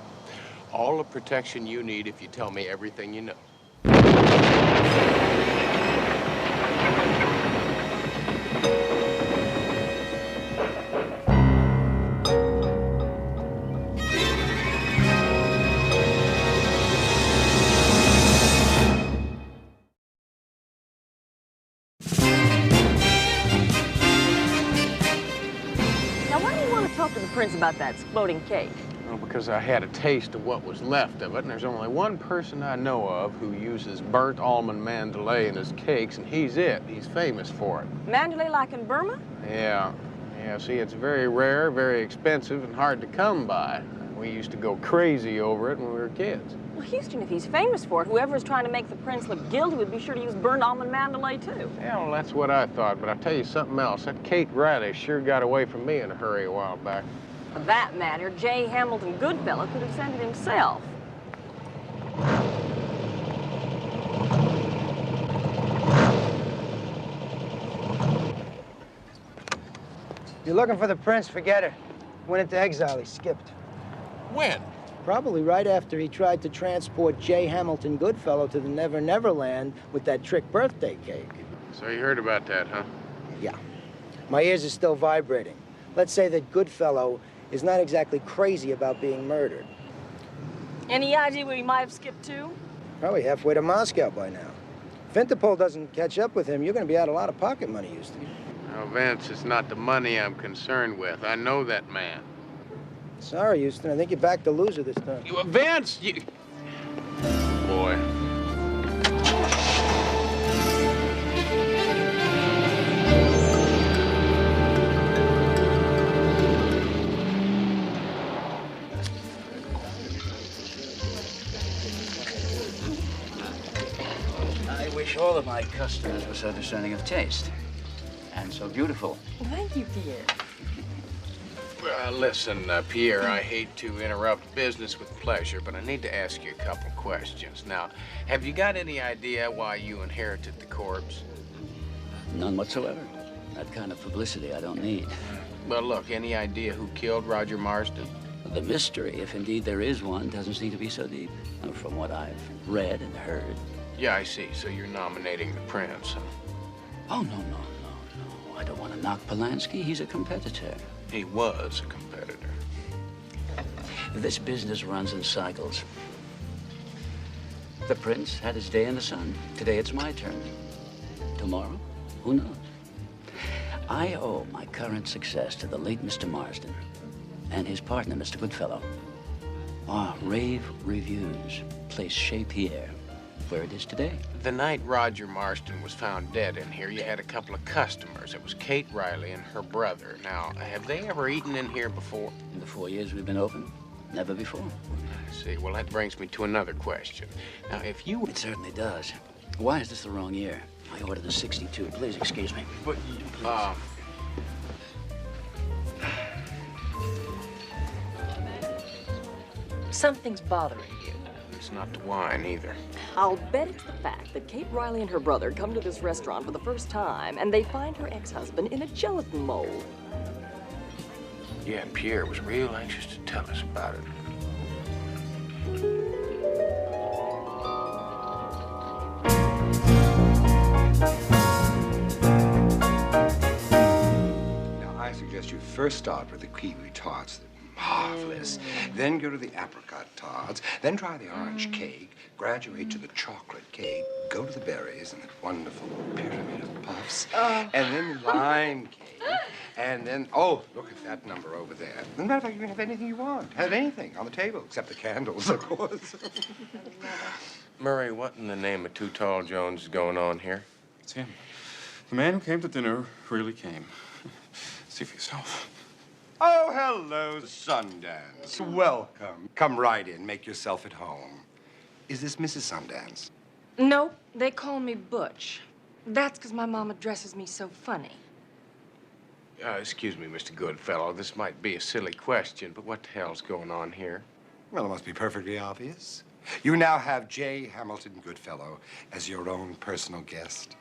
All the protection you need if you tell me everything you know. Now, why do you want to talk to the prince about that exploding cake? Well, because I had a taste of what was left of it, and there's only one person I know of who uses burnt almond mandalay in his cakes, and he's it. He's famous for it. Mandalay like in Burma? Yeah. Yeah, see, it's very rare, very expensive, and hard to come by. We used to go crazy over it when we were kids. Well, Houston, if he's famous for it, whoever is trying to make the prince look guilty would be sure to use burnt almond mandalay, too. Yeah, well, that's what I thought, but I'll tell you something else. That Kate Riley sure got away from me in a hurry a while back. For that matter, J. Hamilton Goodfellow could have sent it himself. You're looking for the prince, forget it. Went into exile, he skipped. When? Probably right after he tried to transport J. Hamilton Goodfellow to the Never Never Land with that trick birthday cake. So you heard about that, huh? Yeah. My ears are still vibrating. Let's say that Goodfellow is not exactly crazy about being murdered. Any idea where he might have skipped to? Probably halfway to Moscow by now. If Interpol doesn't catch up with him, you're going to be out a lot of pocket money, Houston. Now, Vince, it's not the money I'm concerned with. I know that man. Sorry, Houston. I think you're back to loser this time. Vince, you... Boy. I wish all of my customers were so discerning of taste and so beautiful. Thank you, Pierre. Listen, Pierre, I hate to interrupt business with pleasure, but I need to ask you a couple questions. Now, have you got any idea why you inherited the corpse? None whatsoever. That kind of publicity I don't need. Well, look, any idea who killed Roger Marsden? The mystery, if indeed there is one, doesn't seem to be so deep. From what I've read and heard. Yeah, I see. So you're nominating the prince, huh? Oh, no. I don't want to knock Polanski. He's a competitor. He was a competitor. This business runs in cycles. The prince had his day in the sun. Today it's my turn. Tomorrow, who knows? I owe my current success to the late Mr. Marsden and his partner, Mr. Goodfellow. Our rave reviews place Chez Pierre where it is today. The night Roger Marsden was found dead in here, you had a couple of customers. It was Kate Riley and her brother. Now, have they ever eaten in here before? In the 4 years we've been open, never before. I see. Well, that brings me to another question. Now, if you... It certainly does. Why is this the wrong year? I ordered the 62. Please excuse me. But, Something's bothering you. It's not the wine, either. I'll bet it's the fact that Kate Riley and her brother come to this restaurant for the first time, and they find her ex-husband in a gelatin mold. Yeah, Pierre was real anxious to tell us about it. Now, I suggest you first start with the kiwi tarts. Marvelous. Then go to the apricot tarts. Then try the orange cake. Graduate to the chocolate cake. Go to the berries and that wonderful pyramid of puffs. And then lime cake. And then, oh, look at that number over there. As a matter of fact, you can have anything you want. Have anything on the table, except the candles, of course. Murray, what in the name of Too Tall Jones is going on here? It's him. The man who came to dinner really came. See for yourself. Oh, hello, Sundance. Welcome. Come right in. Make yourself at home. Is this Mrs. Sundance? Nope, they call me Butch. That's because my mom addresses me so funny. Excuse me, Mr. Goodfellow. This might be a silly question, but what the hell's going on here? Well, it must be perfectly obvious. You now have J. Hamilton Goodfellow as your own personal guest.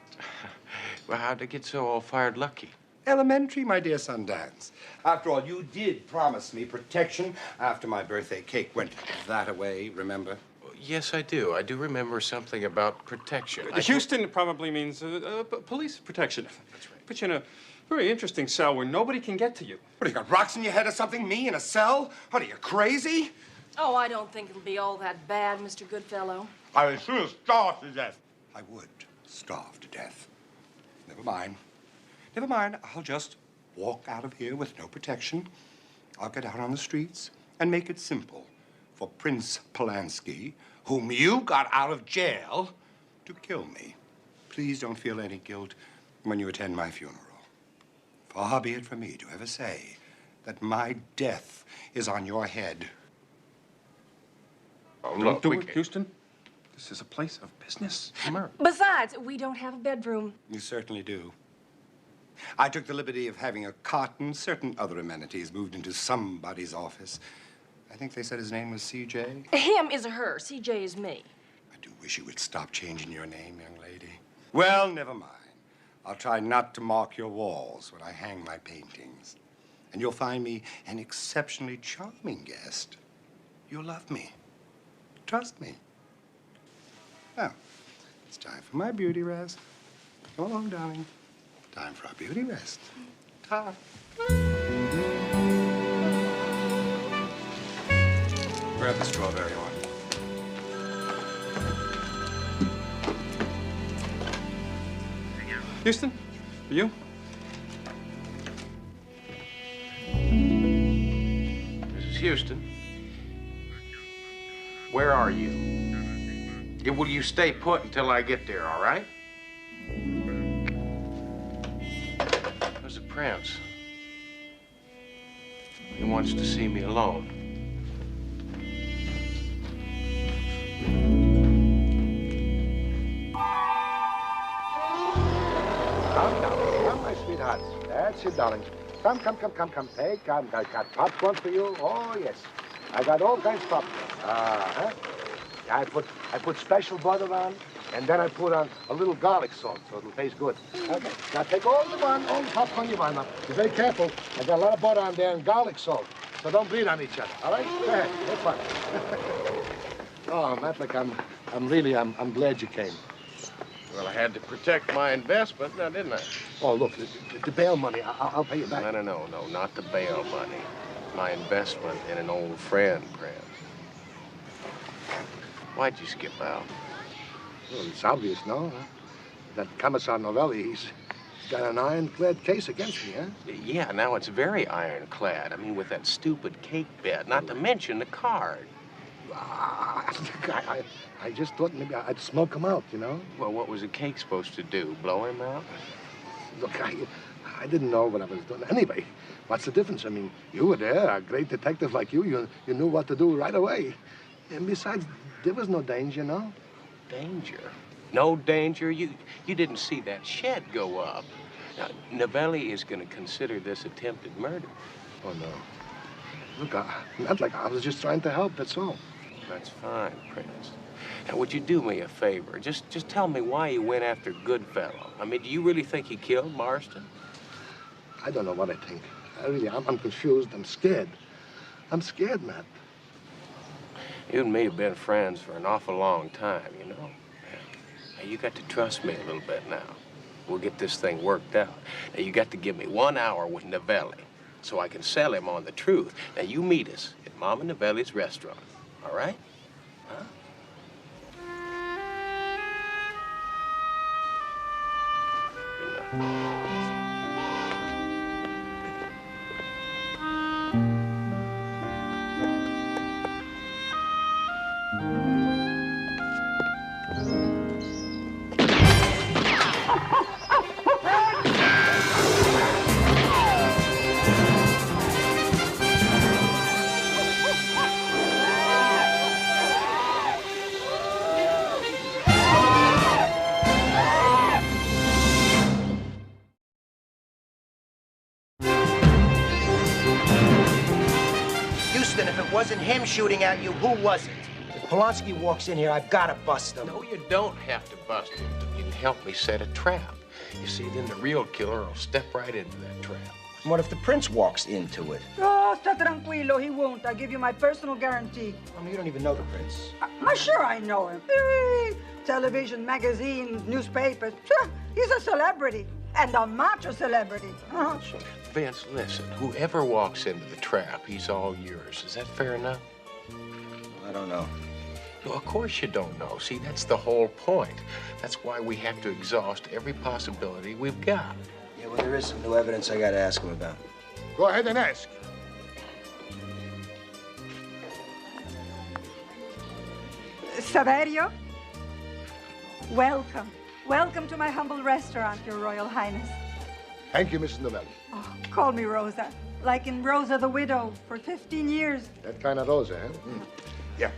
Well, how'd I get so all-fired lucky? Elementary, my dear Sundance. After all, you did promise me protection after my birthday cake went that-a-way, remember? Yes, I do. I do remember something about protection. Houston probably means police protection. That's right. Put you in a very interesting cell where nobody can get to you. What, you got rocks in your head or something? Me in a cell? What, are you crazy? Oh, I don't think it'll be all that bad, Mr. Goodfellow. I would soon starve to death. I would starve to death. Never mind. Never mind. I'll just walk out of here with no protection. I'll get out on the streets and make it simple for Prince Polanski, whom you got out of jail, to kill me. Please don't feel any guilt when you attend my funeral. Far be it from me to ever say that my death is on your head. Oh, Don't do it, Houston. This is a place of business. Besides, we don't have a bedroom. You certainly do. I took the liberty of having a cot and certain other amenities moved into somebody's office. I think they said his name was C.J. Him is a her. C.J. is me. I do wish you would stop changing your name, young lady. Well, never mind. I'll try not to mark your walls when I hang my paintings. And you'll find me an exceptionally charming guest. You'll love me. Trust me. Now, it's time for my beauty rest. Come along, darling. Time for our beauty rest. Ta. Grab the strawberry one. Houston, for you? Mrs. Houston, where are you? Will you stay put until I get there, all right? There's the prince. He wants to see me alone. Come, my sweetheart. That's it, darling. Come. Hey, come. I got popcorn for you. Oh, yes. I got all kinds of popcorn. I put special butter on, and then I put on a little garlic salt, so it'll taste good. Okay. Now take all the popcorn you want. Now, be very careful. I got a lot of butter on there and garlic salt, so don't bleed on each other. All right? Go ahead. Have fun. Oh, Matlick, I'm glad you came. Well, I had to protect my investment, now didn't I? Oh, look, the bail money, I'll pay you back. No, not the bail money. My investment in an old friend, Prince. Why'd you skip out? Well, it's obvious, no? Huh? That Commissar Novelli, he's got an ironclad case against me, huh? Yeah, now it's very ironclad. I mean, with that stupid cake bet, not to mention the card. I just thought maybe I'd smoke him out, you know? Well, what was the cake supposed to do? Blow him out? Look, I didn't know what I was doing. Anyway, what's the difference? I mean, you were there, a great detective like you knew what to do right away. And besides, there was no danger, no? Danger? No danger? You didn't see that shed go up. Now, Novelli is going to consider this attempted murder. Oh, no. Look, not like I was just trying to help, that's all. That's fine, Prince. Now, would you do me a favor? Just tell me why you went after Goodfellow. I mean, do you really think he killed Marston? I don't know what I think. I'm confused. I'm scared. I'm scared, Matt. You and me have been friends for an awful long time, you know? Now, you got to trust me a little bit now. We'll get this thing worked out. Now, you got to give me 1 hour with Novelli so I can sell him on the truth. Now, you meet us at Mama Novelli's restaurant, all right? Huh? Good night. Houston, if it wasn't him shooting at you, who was it? If Polanski walks in here, I've got to bust him. No, you don't have to bust him. You can help me set a trap. You see, then the real killer will step right into that trap. What if the prince walks into it? Oh, sta tranquilo, he won't. I give you my personal guarantee. I mean, you don't even know the prince. Sure I know him. Television, magazines, newspapers. He's a celebrity. And a macho celebrity. Vince, listen, whoever walks into the trap, he's all yours. Is that fair enough? I don't know. No, of course you don't know. See, that's the whole point. That's why we have to exhaust every possibility we've got. Yeah, well, there is some new evidence I got to ask him about. Go ahead and ask. Saverio? Welcome. Welcome to my humble restaurant, Your Royal Highness. Thank you, Mrs. Novelli. Oh, call me Rosa. Like in Rosa the Widow for 15 years. That kind of Rosa, huh? Yeah.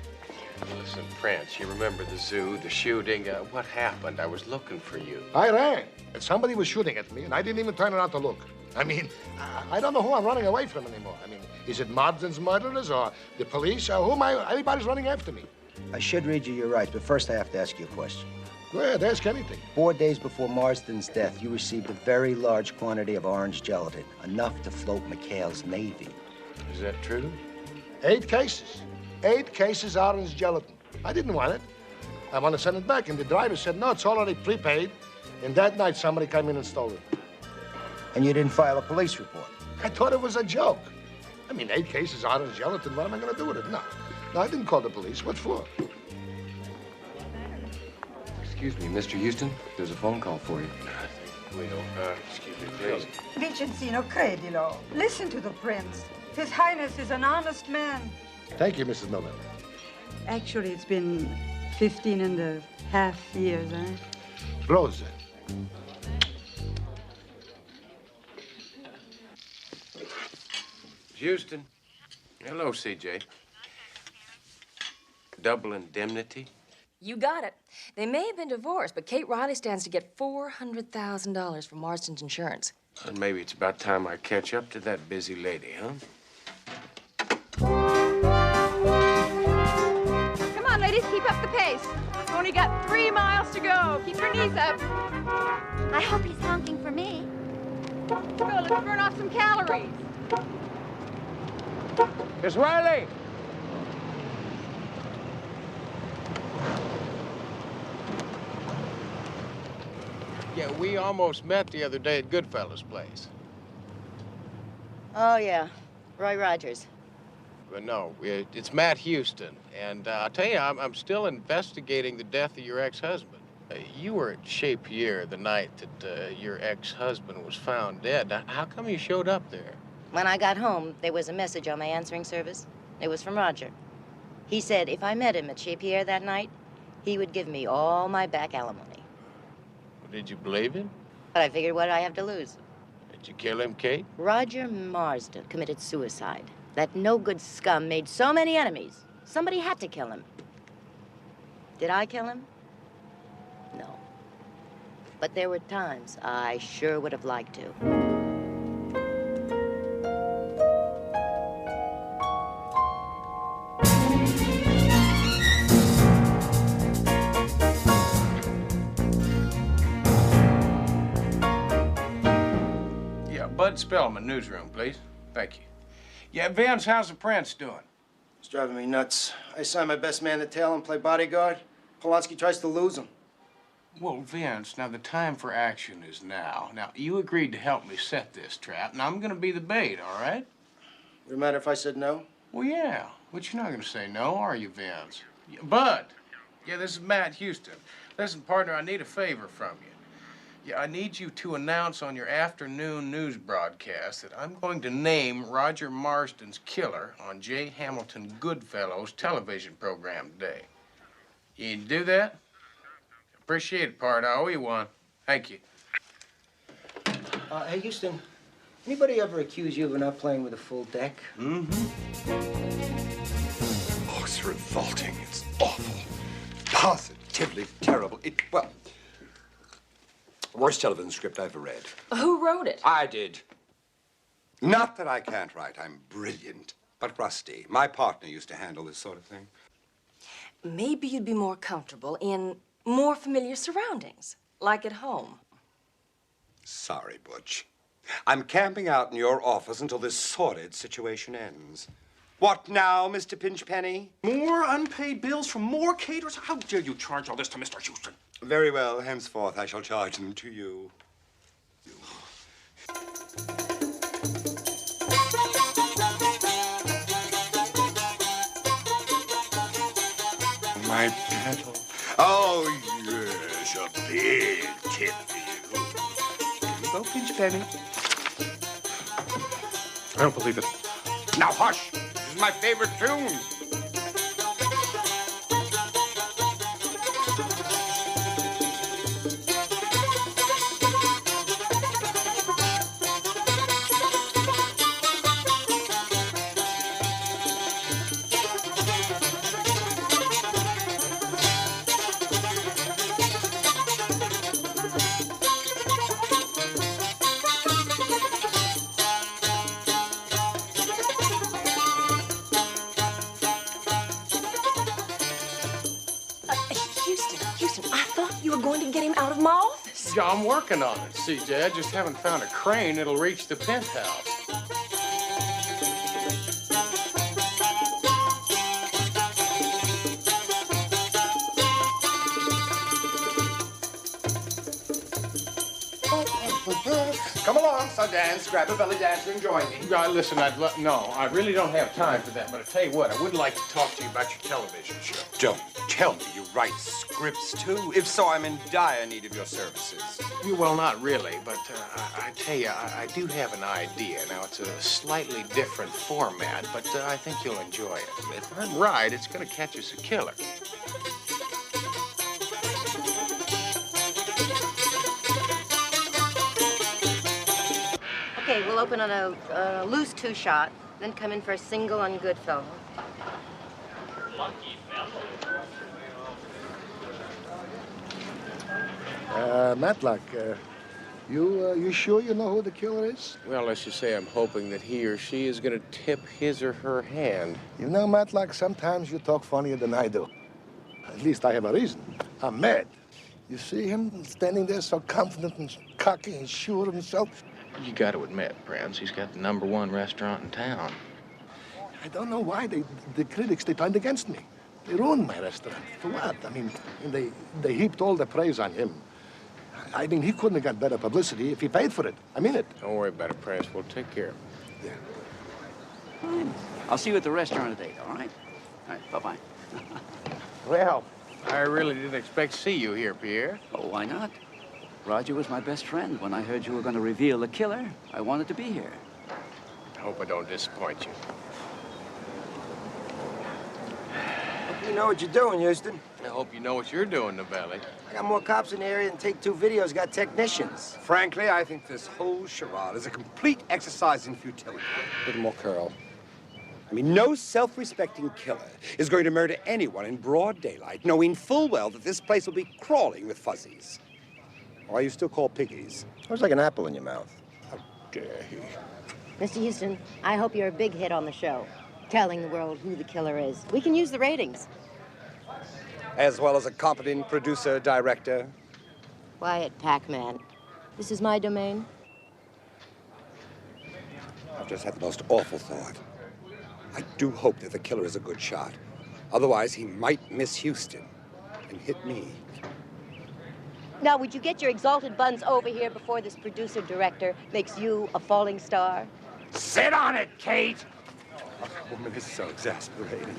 Listen, Prince, you remember the zoo, the shooting? What happened? I was looking for you. I ran, and somebody was shooting at me, and I didn't even turn around to look. I mean, I don't know who I'm running away from anymore. I mean, is it Marsden's murderers or the police? Or who am I? Everybody's running after me. I should read you your rights, but first I have to ask you a question. Go ahead, ask anything. 4 days before Marsden's death, you received a very large quantity of orange gelatin, enough to float McHale's Navy. Is that true? 8 cases. 8 cases orange gelatin. I didn't want it. I want to send it back, and the driver said, no, it's already prepaid. And that night, somebody came in and stole it. And you didn't file a police report? I thought it was a joke. I mean, 8 cases orange gelatin, what am I going to do with it? No, I didn't call the police. What for? Excuse me, Mr. Houston, there's a phone call for you. Excuse me, please. Vincenzino, credilo. Listen to the prince. His Highness is an honest man. Thank you, Mrs. Novelli. Actually, it's been 15.5 years, eh? Rosa. Houston. Hello, CJ. Double indemnity? You got it. They may have been divorced, but Kate Riley stands to get $400,000 from Marston's insurance. And maybe it's about time I catch up to that busy lady, huh? Come on, ladies, keep up the pace. We've only got 3 miles to go. Keep your knees up. I hope he's honking for me. Well, let's burn off some calories. Miss Riley! Yeah, we almost met the other day at Goodfellas' place. Oh, yeah. Roy Rogers. But no, it's Matt Houston. And I'll tell you, I'm still investigating the death of your ex-husband. You were at Chez Pierre the night that your ex-husband was found dead. Now, how come you showed up there? When I got home, there was a message on my answering service. It was from Roger. He said if I met him at Chez Pierre that night, he would give me all my back alimony. Did you believe him? But I figured, what do I have to lose? Did you kill him, Kate? Roger Marsden committed suicide. That no-good scum made so many enemies. Somebody had to kill him. Did I kill him? No. But there were times I sure would have liked to. Bud Spellman, newsroom, please. Thank you. Yeah, Vince, how's the prince doing? It's driving me nuts. I signed my best man to tail and play bodyguard. Polanski tries to lose him. Well, Vince, now the time for action is now. Now, you agreed to help me set this trap. Now, I'm going to be the bait, all right? Would it matter if I said no? Well, yeah. But you're not going to say no, are you, Vince? Yeah, Bud. Yeah, this is Matt Houston. Listen, partner, I need a favor from you. Yeah, I need you to announce on your afternoon news broadcast that I'm going to name Roger Marsden's killer on J. Hamilton Goodfellow's television program today. You do that? Appreciate it, Pard. I owe you one. Thank you. Hey, Houston, anybody ever accuse you of not playing with a full deck? Mm-hmm. Oh, it's revolting. It's awful. Positively terrible. Well, worst television script I ever read. Who wrote it? I did. Not that I can't write. I'm brilliant. But Rusty, my partner, used to handle this sort of thing. Maybe you'd be more comfortable in more familiar surroundings, like at home. Sorry, Butch. I'm camping out in your office until this sordid situation ends. What now, Mr. Pinchpenny? More unpaid bills from more caterers? How dare you charge all this to Mr. Houston? Very well. Henceforth, I shall charge them to you. My petal. Oh, yes, a big tip for you. Here you go, Pinchpenny. I don't believe it. Now, hush. This is my favorite tune. Houston, I thought you were going to get him out of my office. Yeah, I'm working on it, CJ. I just haven't found a crane that'll reach the penthouse. Come along, Sundance. Grab a belly dancer and join me. Listen, no, I really don't have time for that, but I tell you what, I would like to talk to you about your television show. Don't tell me you write scripts, too. If so, I'm in dire need of your services. Well, not really, but I tell you, I do have an idea. Now, it's a slightly different format, but I think you'll enjoy it. If I'm right, it's going to catch us a killer. Okay, we'll open on a loose two-shot, then come in for a single on Goodfellow. Matlock, you sure you know who the killer is? Well, let's just say I'm hoping that he or she is going to tip his or her hand. You know, Matlock, sometimes you talk funnier than I do. At least I have a reason. I'm mad. You see him standing there so confident and cocky and sure of himself? You got to admit, Prince, he's got the #1 restaurant in town. I don't know why the critics, they turned against me. They ruined my restaurant. For what? I mean, they heaped all the praise on him. I mean, he couldn't have got better publicity if he paid for it. I mean it. Don't worry about it, Prince. We'll take care of it. Yeah. Fine. I'll see you at the restaurant today, all right? All right, bye-bye. Well, I really didn't expect to see you here, Pierre. Oh, why not? Roger was my best friend. When I heard you were going to reveal the killer, I wanted to be here. I hope I don't disappoint you. You know what you're doing, Houston. I hope you know what you're doing, Novelli. I got more cops in the area than Take Two Video's got technicians. Frankly, I think this whole charade is a complete exercise in futility. A little more curl. I mean, no self-respecting killer is going to murder anyone in broad daylight, knowing full well that this place will be crawling with fuzzies. Or you still call piggies? It was like an apple in your mouth. How dare he? Mr. Houston, I hope you're a big hit on the show, telling the world who the killer is. We can use the ratings. As well as a competent producer, director. Quiet, Pac-Man. This is my domain. I've just had the most awful thought. I do hope that the killer is a good shot. Otherwise, he might miss Houston and hit me. Now, would you get your exalted buns over here before this producer-director makes you a falling star? Sit on it, Kate! Oh, that woman is so exasperating.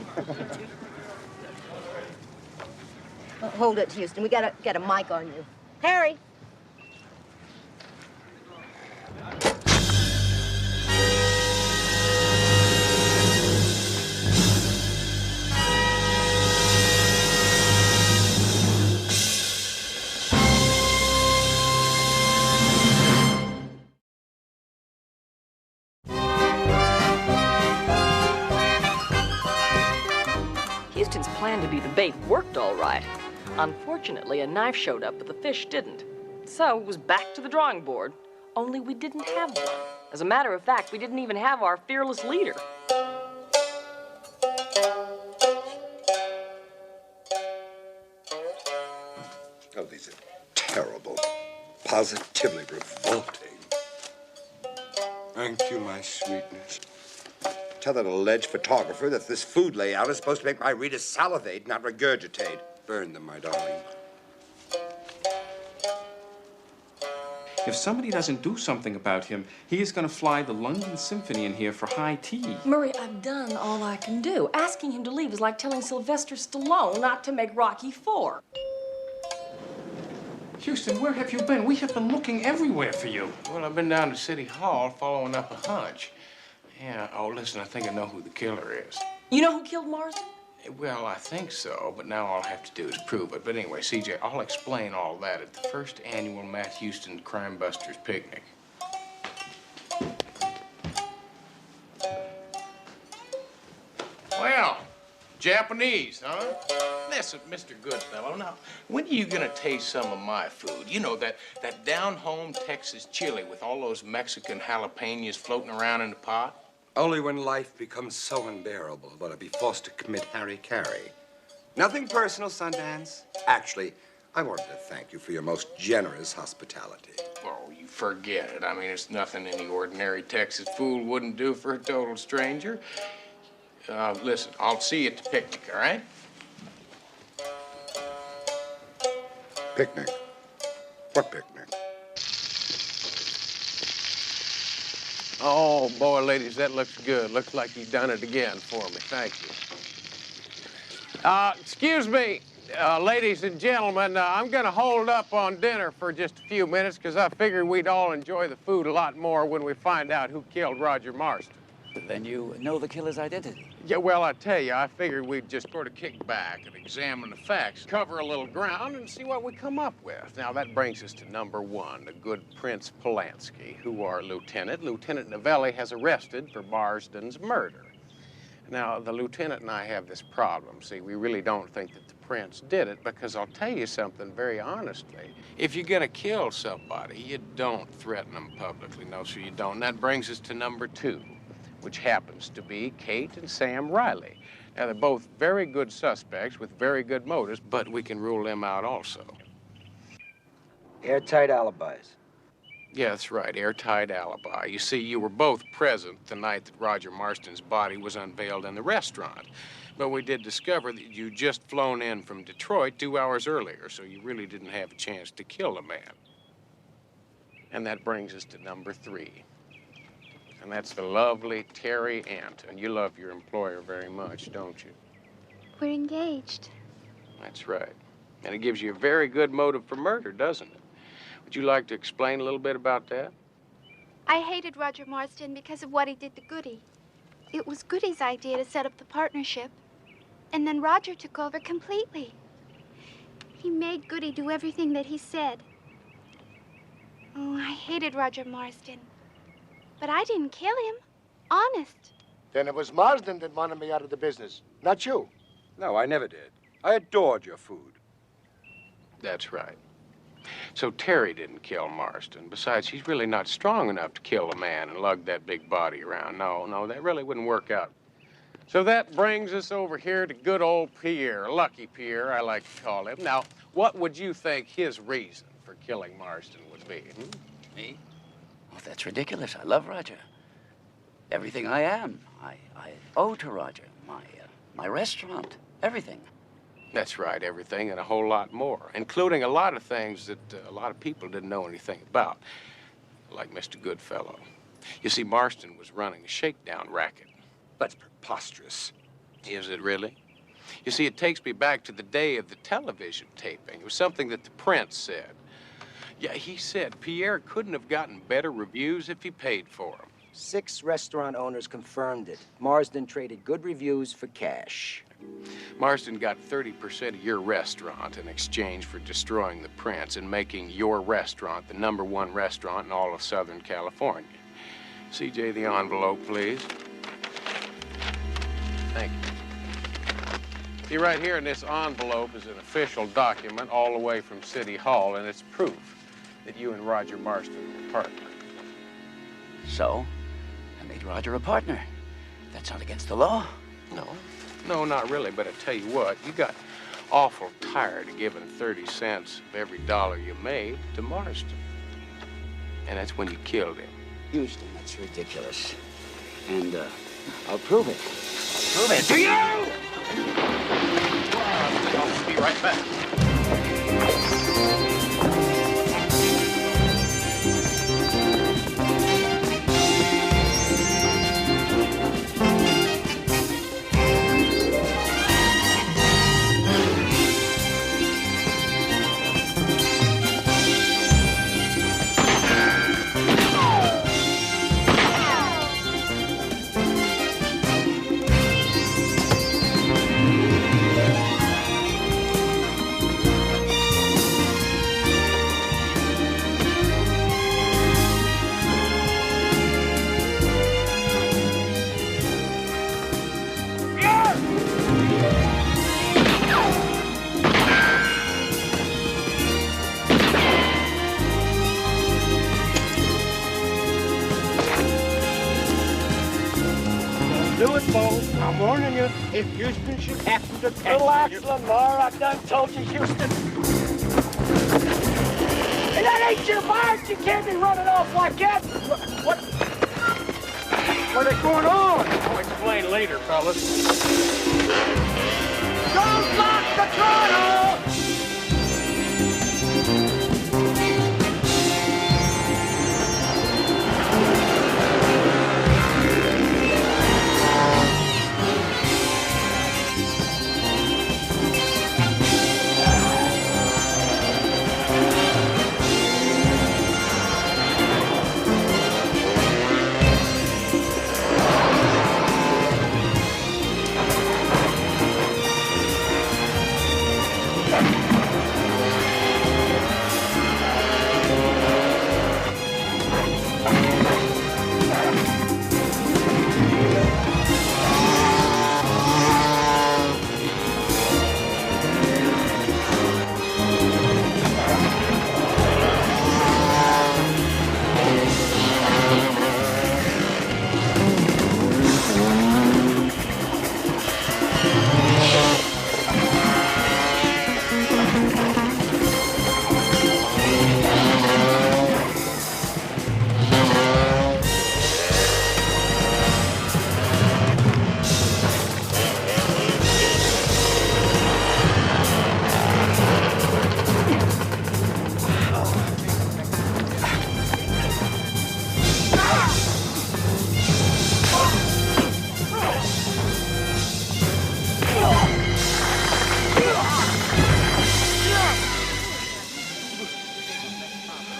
Hold it, Houston. We gotta get a mic on you. Harry! Houston's plan to be the bait worked all right. Unfortunately, a knife showed up, but the fish didn't. So it was back to the drawing board, only we didn't have one. As a matter of fact, we didn't even have our fearless leader. Positively revolting. Thank you, my sweetness. Tell that alleged photographer that this food layout is supposed to make my readers salivate, not regurgitate. Burn them, my darling. If somebody doesn't do something about him, he is going to fly the London Symphony in here for high tea. Murray, I've done all I can do. Asking him to leave is like telling Sylvester Stallone not to make Rocky IV. Houston, where have you been? We have been looking everywhere for you. Well, I've been down to City Hall following up a hunch. Yeah, oh, listen, I think I know who the killer is. You know who killed Marsden? Well, I think so, but now all I have to do is prove it. But anyway, CJ, I'll explain all that at the first annual Matt Houston Crime Busters picnic. Well, Japanese, huh? Listen, Mr. Goodfellow, now, when are you gonna taste some of my food? You know, that down-home Texas chili with all those Mexican jalapenos floating around in the pot? Only when life becomes so unbearable will I be forced to commit hara-kiri. Nothing personal, Sundance. Actually, I wanted to thank you for your most generous hospitality. Oh, you forget it. I mean, it's nothing any ordinary Texas fool wouldn't do for a total stranger. Listen, I'll see you at the picnic, all right? Picnic? What picnic? Oh, boy, ladies, that looks good. Looks like you've done it again for me. Thank you. Excuse me, ladies and gentlemen. I'm going to hold up on dinner for just a few minutes because I figured we'd all enjoy the food a lot more when we find out who killed Roger Marsden. Then you know the killer's identity? Yeah, well, I tell you, I figured we'd just sort of kick back and examine the facts, cover a little ground, and see what we come up with. Now, that brings us to number one, the good Prince Polanski, who our lieutenant, Lieutenant Novelli, has arrested for Marsden's murder. Now, the lieutenant and I have this problem. See, we really don't think that the prince did it because I'll tell you something very honestly. If you're going to kill somebody, you don't threaten them publicly. No, sir, you don't. And that brings us to number two, which happens to be Kate and Sam Riley. Now, they're both very good suspects with very good motives, but we can rule them out also. Airtight alibis. Yeah, that's right, airtight alibi. You see, you were both present the night that Roger Marsden's body was unveiled in the restaurant. But we did discover that you'd just flown in from Detroit 2 hours earlier, so you really didn't have a chance to kill the man. And that brings us to number three. And that's the lovely Terry Anton. You love your employer very much, don't you? We're engaged. That's right. And it gives you a very good motive for murder, doesn't it? Would you like to explain a little bit about that? I hated Roger Marsden because of what he did to Goody. It was Goody's idea to set up the partnership, and then Roger took over completely. He made Goody do everything that he said. Oh, I hated Roger Marsden. But I didn't kill him. Honest. Then it was Marsden that wanted me out of the business, not you. No, I never did. I adored your food. That's right. So Terry didn't kill Marsden. Besides, he's really not strong enough to kill a man and lug that big body around. No, that really wouldn't work out. So that brings us over here to good old Pierre, Lucky Pierre, I like to call him. Now, what would you think his reason for killing Marsden would be? Me? Oh, that's ridiculous. I love Roger. Everything I am, I owe to Roger. My restaurant, everything. That's right, everything and a whole lot more, including a lot of things that a lot of people didn't know anything about, like Mr. Goodfellow. You see, Marsden was running a shakedown racket. That's preposterous. Is it really? You see, it takes me back to the day of the television taping. It was something that the Prince said. Yeah, he said Pierre couldn't have gotten better reviews if he paid for them. 6 restaurant owners confirmed it. Marsden traded good reviews for cash. Marsden got 30% of your restaurant in exchange for destroying the Prince and making your restaurant the #1 restaurant in all of Southern California. CJ, the envelope, please. Thank you. See, right here in this envelope is an official document all the way from City Hall, and it's proof that you and Roger Marsden were partners. So, I made Roger a partner. That's not against the law. No, not really, but I tell you what, you got awful tired of giving 30 cents of every dollar you made to Marsden. And that's when you killed him. Houston, that's ridiculous. And I'll prove it. Prove it to you! I'll be right back. Do it, Bo. I'm warning you. If Houston should happen to catch Relax, you... Lamar. I done told you, Houston. And that ain't your march. You can't be running off like that. What? What is going on? I'll explain later, fellas. Don't lock the throttle!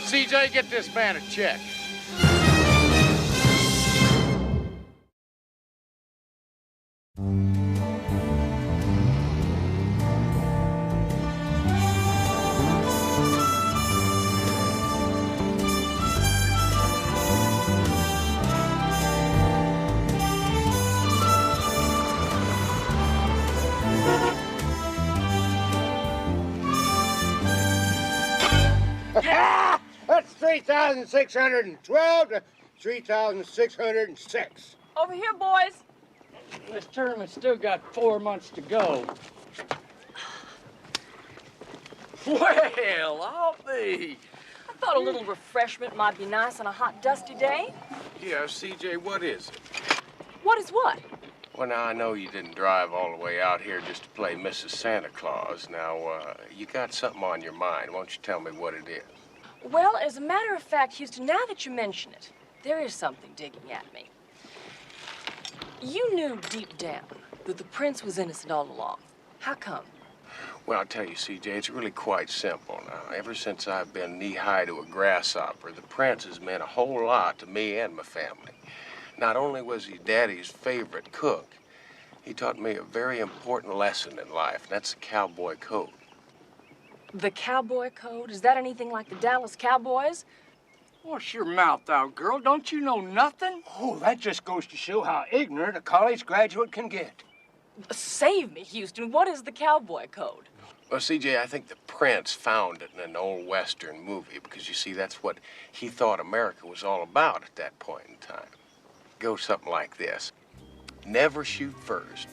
CJ, get this man a check. That's 3,612 to 3,606. Over here, boys. This tournament's still got 4 months to go. Well, I'll be. I thought a little refreshment might be nice on a hot, dusty day. Yeah, CJ, what is it? What is what? Well, now, I know you didn't drive all the way out here just to play Mrs. Santa Claus. Now, you got something on your mind. Why don't you tell me what it is? Well, as a matter of fact, Houston, now that you mention it, there is something digging at me. You knew deep down that the prince was innocent all along. How come? Well, I'll tell you, CJ, it's really quite simple now. Ever since I've been knee-high to a grasshopper, the prince has meant a whole lot to me and my family. Not only was he Daddy's favorite cook, he taught me a very important lesson in life, and that's the cowboy code. The cowboy code? Is that anything like the Dallas Cowboys? Wash your mouth out, girl. Don't you know nothing? Oh, that just goes to show how ignorant a college graduate can get. Save me, Houston. What is the cowboy code? Well, CJ, I think the prince found it in an old Western movie because, you see, that's what he thought America was all about at that point in time. It goes something like this. Never shoot first,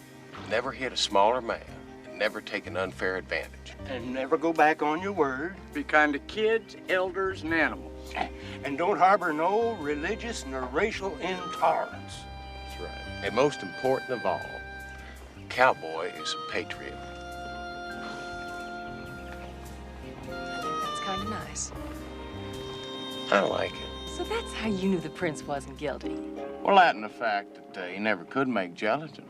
never hit a smaller man, and never take an unfair advantage. And never go back on your word. Be kind to kids, elders, and animals. And don't harbor no religious nor racial intolerance. That's right. And most important of all, Cowboy is a patriot. It's kind of nice. I like it. So that's how you knew the prince wasn't guilty. Well, that and the fact that he never could make gelatin.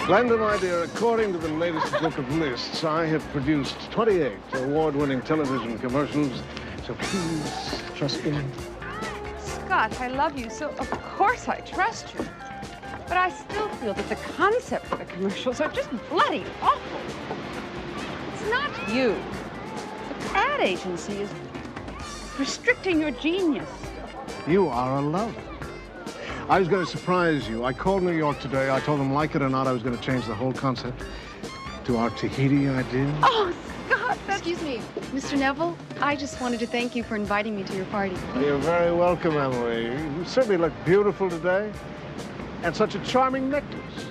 Glenda, my dear, according to the latest book of lists, I have produced 28 award-winning television commercials, so please trust me. Scott, I love you, so of course I trust you. But I still feel that the concept for the commercials are just bloody awful. It's not you. The ad agency is restricting your genius. You are a lover. I was going to surprise you. I called New York today. I told them, like it or not, I was going to change the whole concept to our Tahiti idea. Oh, Scott, Excuse me, Mr. Neville. I just wanted to thank you for inviting me to your party. You're very welcome, Emily. You certainly look beautiful today. And such a charming necklace.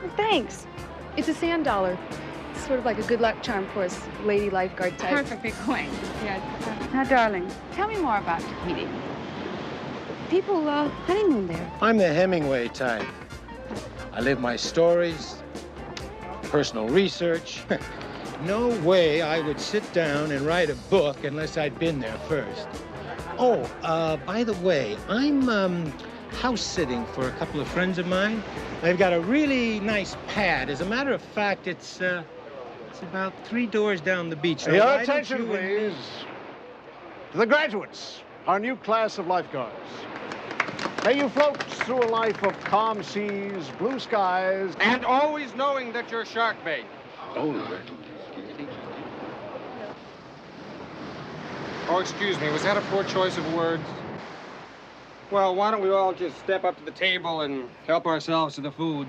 Well, thanks. It's a sand dollar. It's sort of like a good luck charm for us lady lifeguard type. Perfectly quaint. Yeah. Now, darling, tell me more about Tahiti. People honeymoon there. I'm the Hemingway type. I live my stories, personal research. No way I would sit down and write a book unless I'd been there first. Oh, by the way, I'm house sitting for a couple of friends of mine. They've got a really nice pad. As a matter of fact, it's about 3 doors down the beach. Now, Your attention, please. To the graduates, our new class of lifeguards. May you float through a life of calm seas, blue skies, and always knowing that you're shark bait. Oh, excuse me, was that a poor choice of words? Well, why don't we all just step up to the table and help ourselves to the food?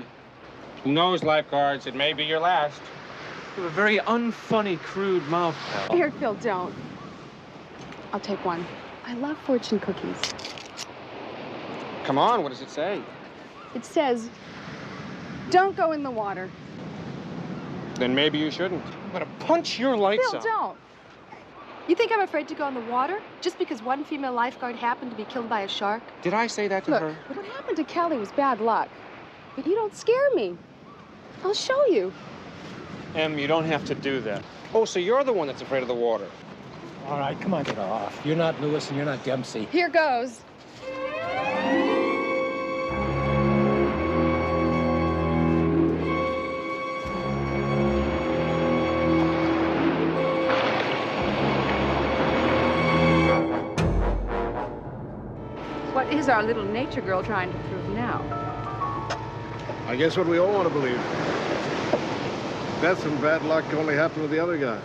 Who knows, lifeguards, it may be your last. You have a very unfunny, crude mouth, pal. Here, Phil, don't. I'll take one. I love fortune cookies. Come on, what does it say? It says, don't go in the water. Then maybe you shouldn't. I'm gonna punch your lights Phil, out. don't. You think I'm afraid to go in the water just because one female lifeguard happened to be killed by a shark? Did I say that to her? Look, what happened to Kelly was bad luck. But you don't scare me. I'll show you. Em, you don't have to do that. Oh, so you're the one that's afraid of the water. All right, come on, get off. You're not Lewis and you're not Dempsey. Here goes. is our little nature girl trying to prove now? I guess what we all want to believe. Death and bad luck only happen to the other guy.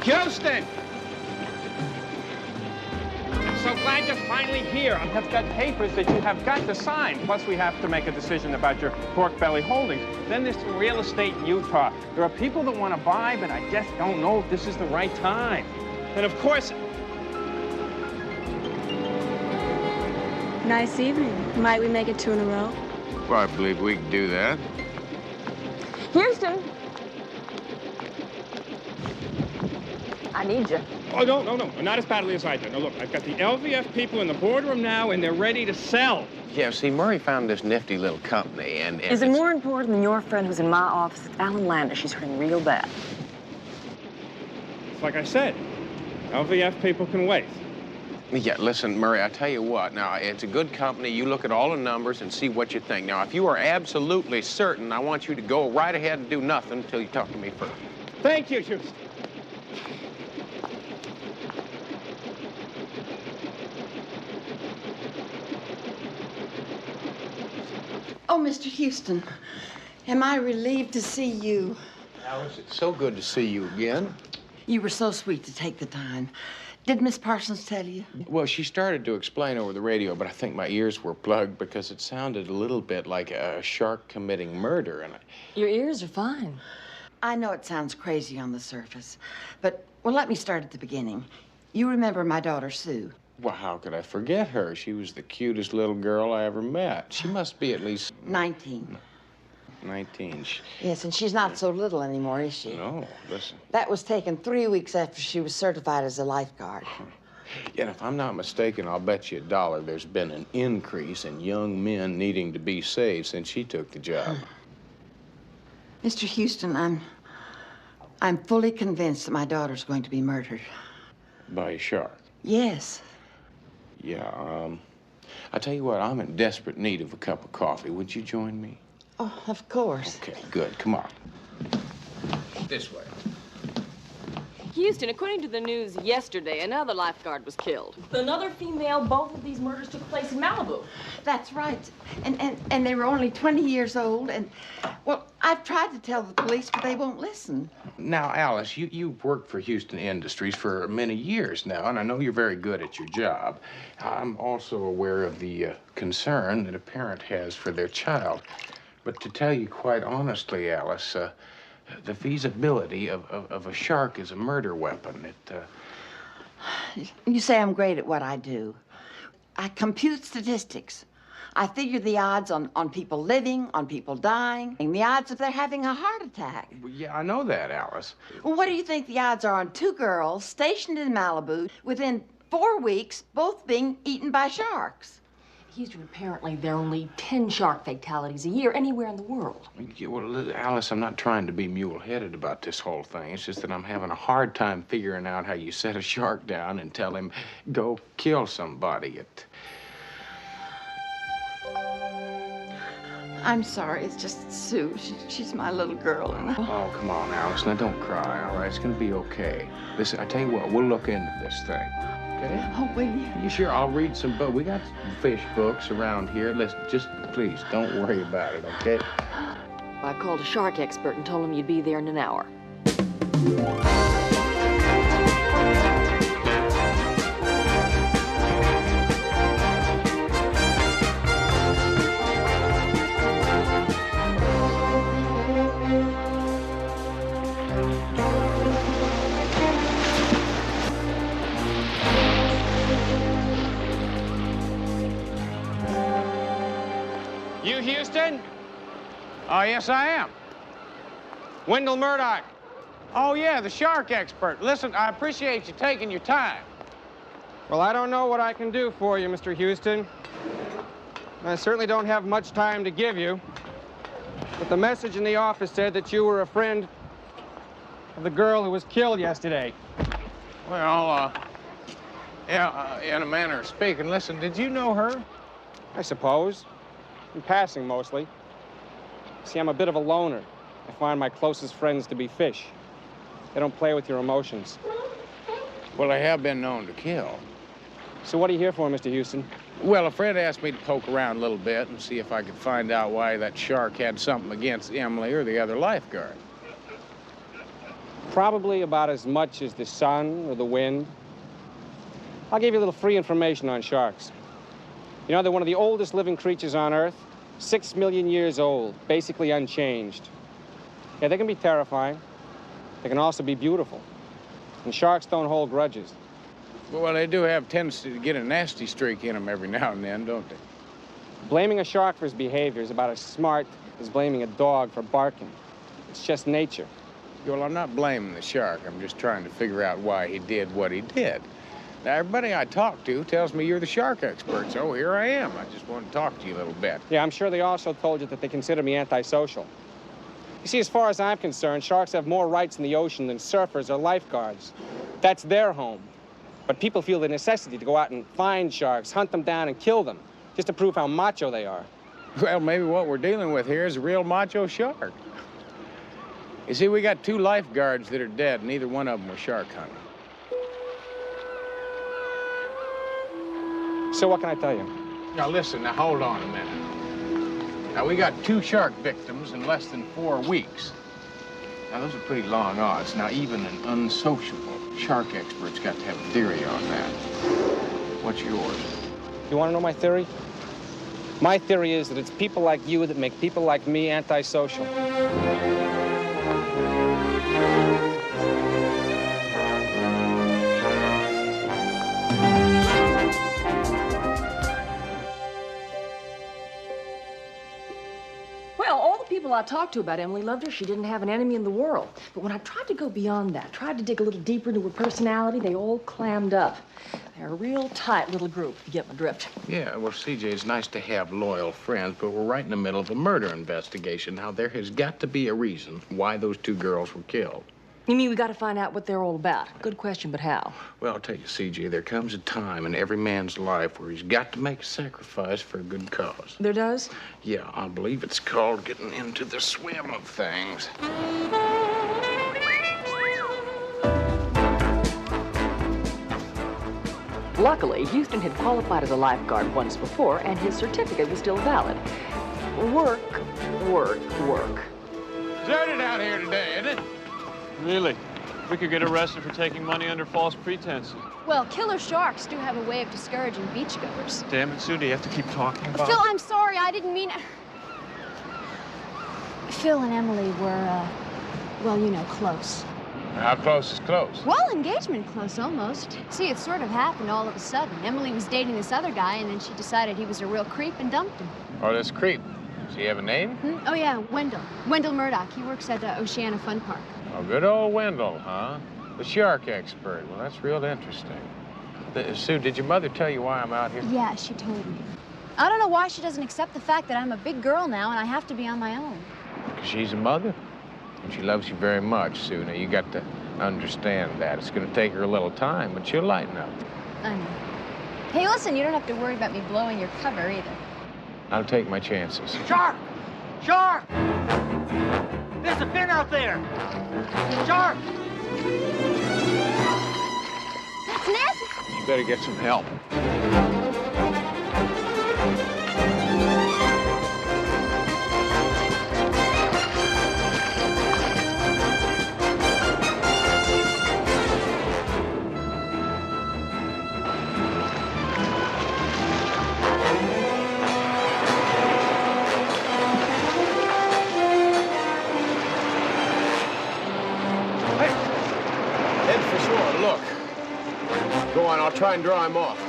Houston! I'm so glad you're finally here. I have got papers that you have got to sign. Plus, we have to make a decision about your pork belly holdings. Then there's some real estate in Utah. There are people that want to buy, but I just don't know if this is the right time. And of course... Nice evening. Might we make it 2 in a row? Well, I believe we can do that. Houston! I need you. Oh, no, not as badly as I did. No, look, I've got the LVF people in the boardroom now, and they're ready to sell. Yeah, see, Murray found this nifty little company, and Is it more important than your friend who's in my office? It's Alan Landis. She's hurting real bad. It's like I said, LVF people can wait. Yeah, listen, Murray, I tell you what. Now, it's a good company. You look at all the numbers and see what you think. Now, if you are absolutely certain, I want you to go right ahead and do nothing until you talk to me first. Thank you, Houston. Oh, Mr. Houston, am I relieved to see you? Alice, it's so good to see you again. You were so sweet to take the time. Did Miss Parsons tell you? Well, she started to explain over the radio, but I think my ears were plugged because it sounded a little bit like a shark committing murder. And Your ears are fine. I know it sounds crazy on the surface, but, well, let me start at the beginning. You remember my daughter, Sue? Well, how could I forget her? She was the cutest little girl I ever met. She must be at least... 19. 19. Yes, and she's not so little anymore, is she? No, listen. That was taken 3 weeks after she was certified as a lifeguard. And if I'm not mistaken, I'll bet you $1 there's been an increase in young men needing to be saved since she took the job. Mr. Houston, I'm fully convinced that my daughter's going to be murdered. By a shark? Yes. Yeah, I tell you what, I'm in desperate need of a cup of coffee. Would you join me? Oh, of course. Okay, good. Come on. This way. Houston, according to the news yesterday, another lifeguard was killed. Another female, both of these murders took place in Malibu. That's right. And they were only 20 years old, and, well, I've tried to tell the police, but they won't listen. Now, Alice, you've worked for Houston Industries for many years now, and I know you're very good at your job. I'm also aware of the concern that a parent has for their child. But to tell you quite honestly, Alice, the feasibility of a shark as a murder weapon, You say I'm great at what I do. I compute statistics. I figure the odds on people living, on people dying, and the odds of their having a heart attack. Well, yeah, I know that, Alice. Well, what do you think the odds are on 2 girls stationed in Malibu within 4 weeks, both being eaten by sharks? Houston, apparently there are only 10 shark fatalities a year anywhere in the world. Yeah, well, Alice, I'm not trying to be mule-headed about this whole thing. It's just that I'm having a hard time figuring out how you set a shark down and tell him, go kill somebody. I'm sorry, it's just Sue. She's my little girl. Oh, come on, Alice. Now, don't cry, all right? It's gonna be okay. Listen, I tell you what, we'll look into this thing, okay? Oh, will you? You sure? I'll read some books. We got fish books around here. Listen, just please, don't worry about it, okay? I called a shark expert and told him you'd be there in an hour. You Houston? Oh, yes, I am. Wendell Murdoch. Oh, yeah, the shark expert. Listen, I appreciate you taking your time. Well, I don't know what I can do for you, Mr. Houston. I certainly don't have much time to give you. But the message in the office said that you were a friend of the girl who was killed yesterday. Well, yeah, in a manner of speaking. Listen, did you know her? I suppose. In passing, mostly. See, I'm a bit of a loner. I find my closest friends to be fish. They don't play with your emotions. Well, I have been known to kill. So what are you here for, Mr. Houston? Well, a friend asked me to poke around a little bit and see if I could find out why that shark had something against Emily or the other lifeguard. Probably about as much as the sun or the wind. I'll give you a little free information on sharks. You know, they're one of the oldest living creatures on Earth. 6 million years old, basically unchanged. Yeah, they can be terrifying. They can also be beautiful. And sharks don't hold grudges. Well, they do have tendency to get a nasty streak in them every now and then, don't they? Blaming a shark for his behavior is about as smart as blaming a dog for barking. It's just nature. Well, I'm not blaming the shark. I'm just trying to figure out why he did what he did. Now, everybody I talk to tells me you're the shark expert, so here I am. I just want to talk to you a little bit. Yeah, I'm sure they also told you that they consider me antisocial. You see, as far as I'm concerned, sharks have more rights in the ocean than surfers or lifeguards. That's their home. But people feel the necessity to go out and find sharks, hunt them down, and kill them, just to prove how macho they are. Well, maybe what we're dealing with here is a real macho shark. You see, we got 2 lifeguards that are dead, and neither one of them were shark hunting. So what can I tell you? Now, listen, now hold on a minute. Now, we got 2 shark victims in less than 4 weeks. Now, those are pretty long odds. Now, even an unsociable shark expert's got to have a theory on that. What's yours? You want to know my theory? My theory is that it's people like you that make people like me antisocial. Well, all the people I talked to about Emily loved her. She didn't have an enemy in the world. But when I tried to go beyond that, tried to dig a little deeper into her personality, they all clammed up. They're a real tight little group, if you get my drift. Yeah, well, CJ, it's nice to have loyal friends, but we're right in the middle of a murder investigation. Now, there has got to be a reason why those 2 girls were killed. You mean we got to find out what they're all about? Good question, but how? Well, I'll tell you, CJ, there comes a time in every man's life where he's got to make a sacrifice for a good cause. There does? Yeah, I believe it's called getting into the swim of things. Luckily, Houston had qualified as a lifeguard once before, and his certificate was still valid. Work, work, work. Deserted out here today, isn't it? Really? We could get arrested for taking money under false pretenses. Well, killer sharks do have a way of discouraging beachgoers. Damn it, Sue, do you have to keep talking about Phil, I'm sorry. I didn't mean... Phil and Emily were, well, you know, close. How close is close? Well, engagement close, almost. See, it sort of happened all of a sudden. Emily was dating this other guy, and then she decided he was a real creep and dumped him. Oh, this creep. Does he have a name? Oh, yeah, Wendell. Wendell Murdoch. He works at Oceana Fun Park. Oh, good old Wendell, huh? The shark expert. Well, that's real interesting. Sue, did your mother tell you why I'm out here? Yeah, she told me. I don't know why she doesn't accept the fact that I'm a big girl now and I have to be on my own. Because she's a mother. And she loves you very much, Sue. Now, you got to understand that. It's going to take her a little time, but she'll lighten up. I know. Hey, listen, you don't have to worry about me blowing your cover either. I'll take my chances. Shark! Shark! There's a fin out there! Shark! That's Ned! You better get some help. go on. I'll try and draw him off.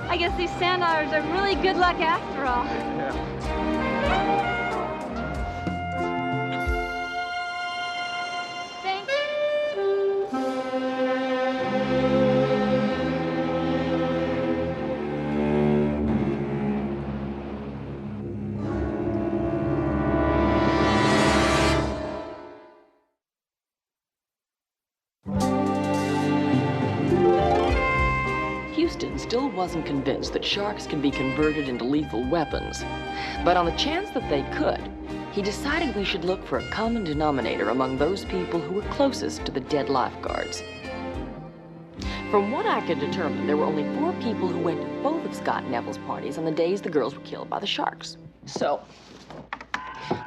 I guess these sand otters are really good luck after all. Thank Houston still wasn't convinced that sharks can be converted into lethal weapons. But on the chance that they could, he decided we should look for a common denominator among those people who were closest to the dead lifeguards. From what I could determine, there were only 4 people who went to both of Scott Neville's parties on the days the girls were killed by the sharks. So,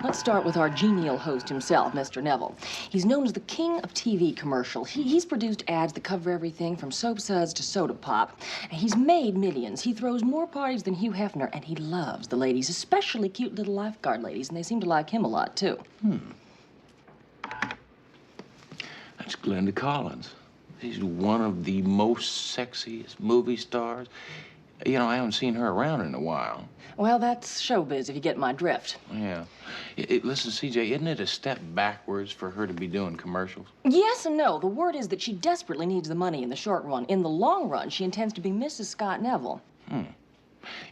let's start with our genial host himself, Mr. Neville. He's known as the king of TV commercials. He's produced ads that cover everything from soap suds to soda pop. And he's made millions. He throws more parties than Hugh Hefner, and he loves the ladies, especially cute little lifeguard ladies, and they seem to like him a lot, too. That's Glenda Collins. She's one of the most sexiest movie stars. You know, I haven't seen her around in a while. Well, that's showbiz, if you get my drift. Yeah. Listen, CJ, isn't it a step backwards for her to be doing commercials? Yes and no. The word is that she desperately needs the money in the short run. In the long run, she intends to be Mrs. Scott Neville. Yeah,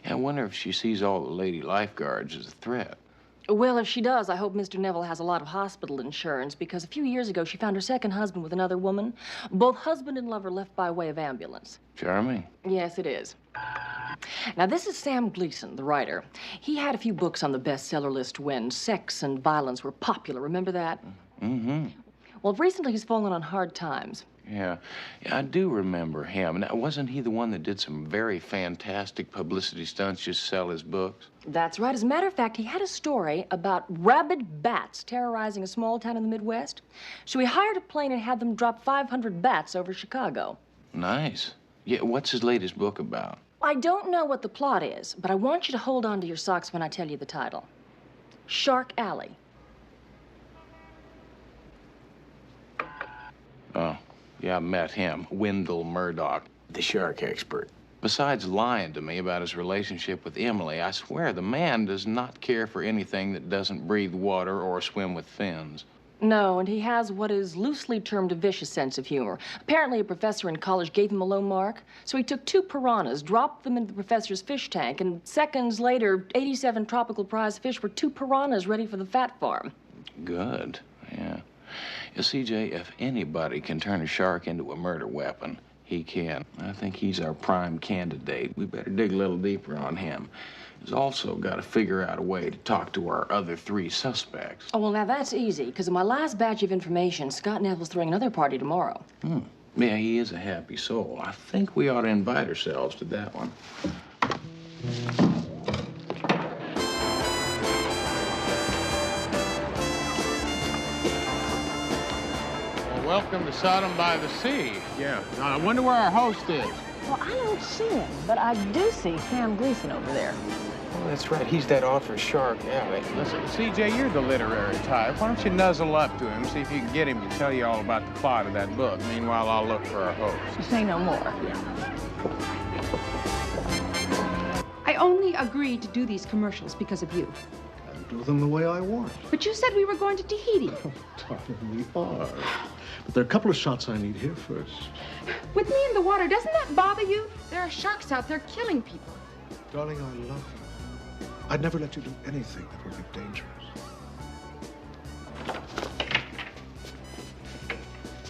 I wonder if she sees all the lady lifeguards as a threat. Well, if she does, I hope Mr. Neville has a lot of hospital insurance, because a few years ago, she found her second husband with another woman. Both husband and lover left by way of ambulance. Charming. Yes, it is. Now, this is Sam Gleason, the writer. He had a few books on the bestseller list when sex and violence were popular. Remember that? Mm-hmm. Well, recently he's fallen on hard times. Yeah, I do remember him. Now, wasn't he the one that did some very fantastic publicity stunts just to sell his books? That's right. As a matter of fact, he had a story about rabid bats terrorizing a small town in the Midwest. So he hired a plane and had them drop 500 bats over Chicago. Nice. Yeah, what's his latest book about? I don't know what the plot is, but I want you to hold on to your socks when I tell you the title. Shark Alley. Oh, yeah, I met him. Wendell Murdoch, the shark expert. Besides lying to me about his relationship with Emily, I swear the man does not care for anything that doesn't breathe water or swim with fins. No, and he has what is loosely termed a vicious sense of humor. Apparently, a professor in college gave him a low mark, so he took 2 piranhas, dropped them into the professor's fish tank, and seconds later, 87 tropical prize fish were 2 piranhas ready for the fat farm. Good, yeah. CJ, if anybody can turn a shark into a murder weapon, he can. I think he's our prime candidate. We better dig a little deeper on him. He's also got to figure out a way to talk to our other 3 suspects. Oh, well, now that's easy, because in my last batch of information, Scott Neville's throwing another party tomorrow. Yeah, he is a happy soul. I think we ought to invite ourselves to that one. Welcome to Sodom by the Sea. Yeah. I wonder where our host is. Well, I don't see him, but I do see Sam Gleason over there. Oh, that's right. He's that author, Shark Alley. Listen, CJ, you're the literary type. Why don't you nuzzle up to him, see if you can get him to tell you all about the plot of that book. Meanwhile, I'll look for our host. Say no more. I only agreed to do these commercials because of you. do them the way I want. But you said we were going to Tahiti. Oh, darling, we are. But there are a couple of shots I need here first. With me in the water, doesn't that bother you? There are sharks out there killing people. Darling, I love you. I'd never let you do anything that would be dangerous.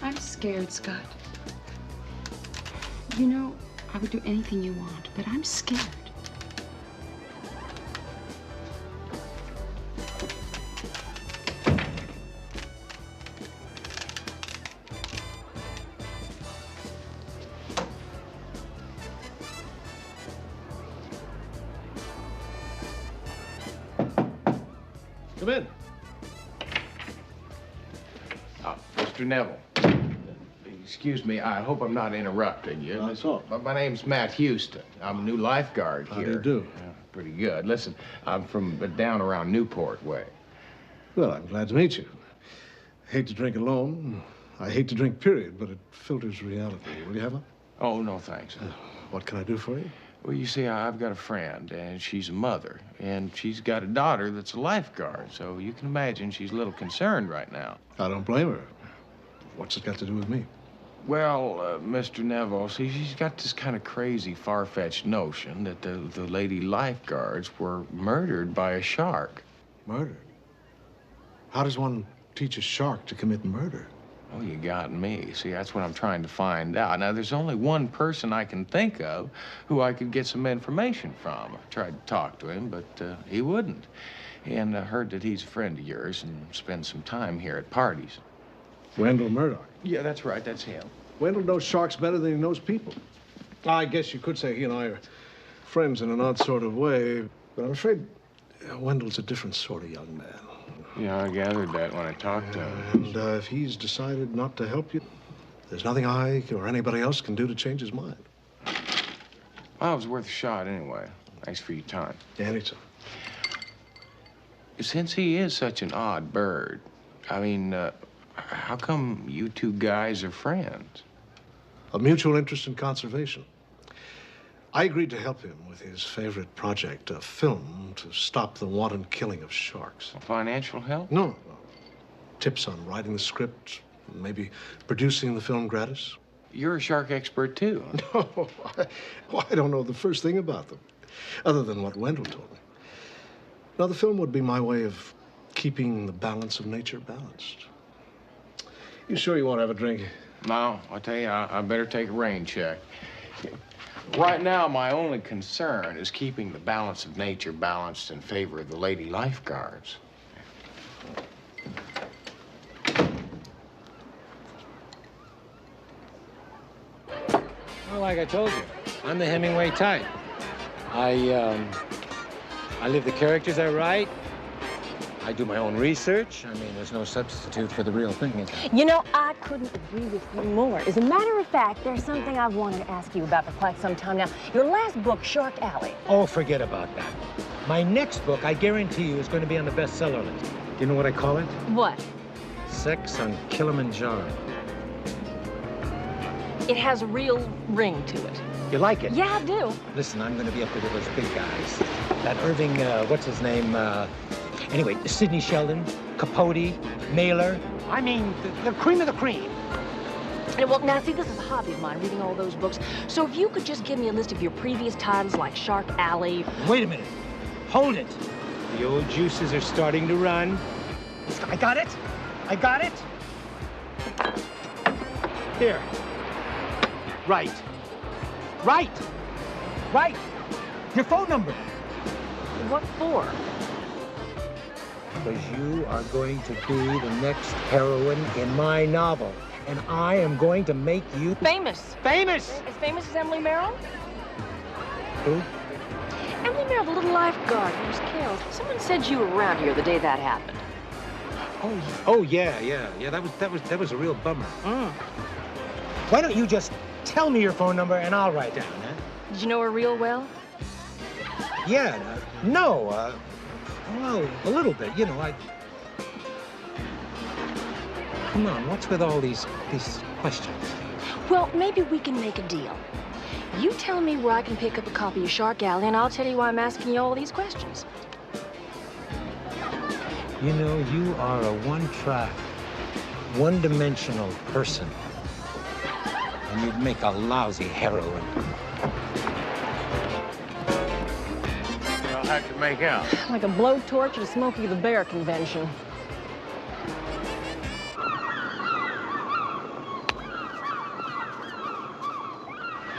I'm scared, Scott. You know, I would do anything you want, but I'm scared. Come in. Mr. Neville. Excuse me, I hope I'm not interrupting you. Not at all. My name's Matt Houston. I'm a new lifeguard here. How do you do? Pretty good. Listen, I'm from down around Newport way. Well, I'm glad to meet you. I hate to drink alone. I hate to drink, period, but it filters reality. Will you have one? Oh, no, thanks. What can I do for you? Well, you see, I've got a friend, and she's a mother, and she's got a daughter that's a lifeguard, so you can imagine she's a little concerned right now. I don't blame her. What's it got to do with me? Well, Mr. Neville, see, she's got this kind of crazy, far-fetched notion that the lady lifeguards were murdered by a shark. Murdered? How does one teach a shark to commit murder? Oh, you got me. See, that's what I'm trying to find out. Now, there's only one person I can think of who I could get some information from. I tried to talk to him, but he wouldn't. And I heard that he's a friend of yours and spends some time here at parties. Wendell Murdoch. Yeah, that's right. That's him. Wendell knows sharks better than he knows people. I guess you could say he and I are friends in an odd sort of way, but I'm afraid Wendell's a different sort of young man. Yeah, I gathered that when I talked to him. And if he's decided not to help you, there's nothing I or anybody else can do to change his mind. Well, it was worth a shot anyway. Thanks for your time. Anytime. Since he is such an odd bird, I mean, how come you two guys are friends? A mutual interest in conservation. I agreed to help him with his favorite project, a film to stop the wanton killing of sharks. Financial help? No. Tips on writing the script, maybe producing the film gratis. You're a shark expert, too. No, I don't know the first thing about them, other than what Wendell told me. Now, the film would be my way of keeping the balance of nature balanced. You sure you won't have a drink? No, I'll tell you, I better take a rain check. Right now, my only concern is keeping the balance of nature balanced in favor of the lady lifeguards. Well, like I told you, I'm the Hemingway type. I live the characters I write. I do my own research. I mean, there's no substitute for the real thing, is there? You know, I couldn't agree with you more. As a matter of fact, there's something I've wanted to ask you about for quite some time now. Your last book, Shark Alley. Oh, forget about that. My next book, I guarantee you, is going to be on the bestseller list. Do you know what I call it? What? Sex on Kilimanjaro. It has a real ring to it. You like it? Yeah, I do. Listen, I'm going to be up there with those big guys. That Irving, what's his name? Anyway, Sidney Sheldon, Capote, Mailer. I mean, the cream of the cream. And well, now, see, this is a hobby of mine, reading all those books. So if you could just give me a list of your previous titles, like Shark Alley. Wait a minute. Hold it. The old juices are starting to run. I got it. I got it. Here. Right. Right. Right. Your phone number. What for? Because you are going to be the next heroine in my novel. And I am going to make you... Famous. Famous! As famous as Emily Merrill? Who? Emily Merrill, the little lifeguard who was killed. Someone said you were around here the day that happened. Oh, yeah. That was a real bummer. Why don't you just tell me your phone number and I'll write down, huh? Did you know her real well? Yeah, no, well, a little bit, you know, Come on, what's with all these questions? Well, maybe we can make a deal. You tell me where I can pick up a copy of Shark Alley, and I'll tell you why I'm asking you all these questions. You know, you are a one-track, one-dimensional person. And you'd make a lousy heroine. Well, how'd you make out? Like a blowtorch at a Smokey the Bear convention.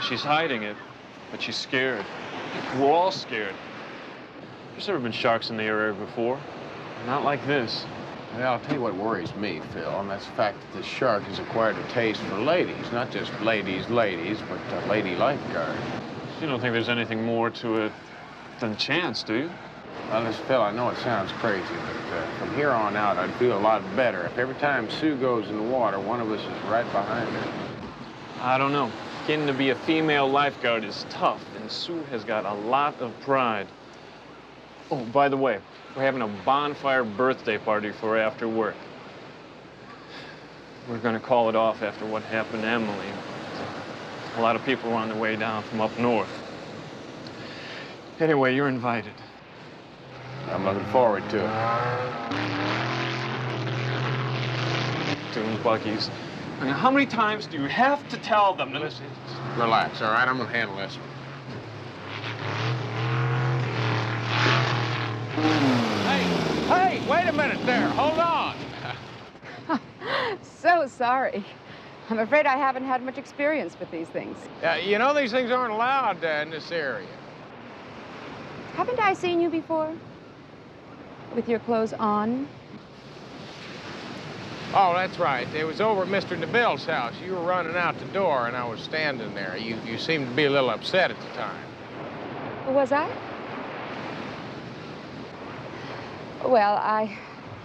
She's hiding it, but she's scared. We're all scared. There's never been sharks in the area before. Not like this. Well, I'll tell you what worries me, Phil, and that's the fact that this shark has acquired a taste for ladies. Not just ladies, but lady lifeguard. You don't think there's anything more to it than chance, do you? Well, listen, Phil, I know it sounds crazy, but from here on out, I'd feel a lot better if every time Sue goes in the water, one of us is right behind her. I don't know. Getting to be a female lifeguard is tough, and Sue has got a lot of pride. Oh, by the way, we're having a bonfire birthday party for after work. We're going to call it off after what happened to Emily. A lot of people were on their way down from up north. Anyway, you're invited. I'm looking forward to it. Doing buggies. I mean, how many times do you have to tell them? Listen, relax, all right? I'm going to handle this. Hey, wait a minute there. Hold on. So sorry. I'm afraid I haven't had much experience with these things. You know these things aren't allowed in this area. Haven't I seen you before? With your clothes on? Oh, that's right. It was over at Mr. DeBille's house. You were running out the door, and I was standing there. You seemed to be a little upset at the time. Was I? Well, I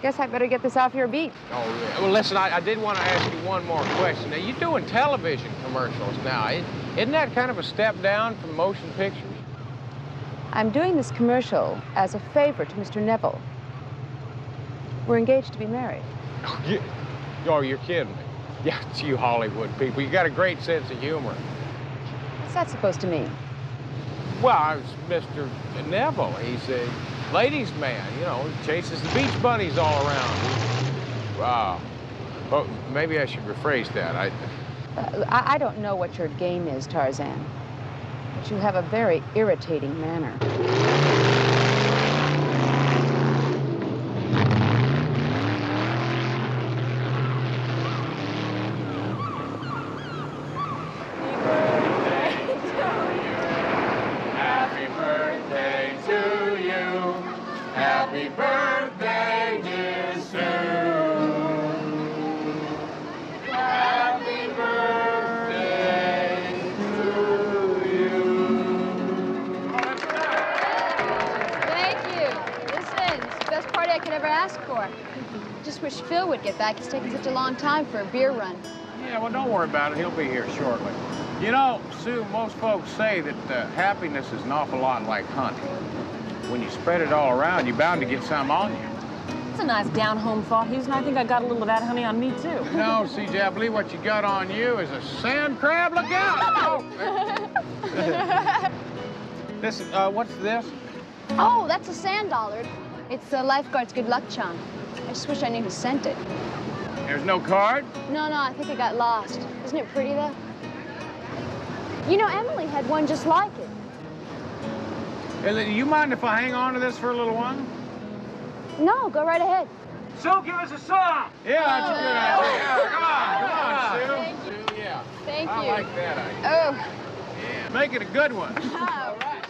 guess I better get this off your beat. Oh, yeah. Well, listen, I did want to ask you one more question. Now, you're doing television commercials now. Isn't that kind of a step down from motion pictures? I'm doing this commercial as a favor to Mr. Neville. We're engaged to be married. Oh, you're kidding me. Yeah, it's you Hollywood people. You got a great sense of humor. What's that supposed to mean? Well, I was Mr. Neville. He's a ladies' man, you know, he chases the beach bunnies all around. Wow. Well, maybe I should rephrase that. I don't know what your game is, Tarzan, but you have a very irritating manner. Happy birthday, dear Sue. Happy birthday to you. Thank you. Listen, it's the best party I could ever ask for. Just wish Phil would get back. He's taking such a long time for a beer run. Yeah, well, don't worry about it. He'll be here shortly. You know, Sue, most folks say that happiness is an awful lot like hunting. When you spread it all around, you're bound to get some on you. That's a nice down-home thought, Houston. I think I got a little of that honey on me, too. No, CJ, I believe what you got on you is a sand crab. Look out! Oh. This, what's this? Oh, that's a sand dollard. It's the lifeguard's good luck charm. I just wish I knew who sent it. There's no card? No, I think it got lost. Isn't it pretty, though? You know, Emily had one just like it. Hey, do you mind if I hang on to this for a little while? No, go right ahead. So give us a song. Yeah, that's a good idea. Come on, Thank Sue. Yeah. Thank I you. like that idea. Oh. Yeah, make it a good one. All right.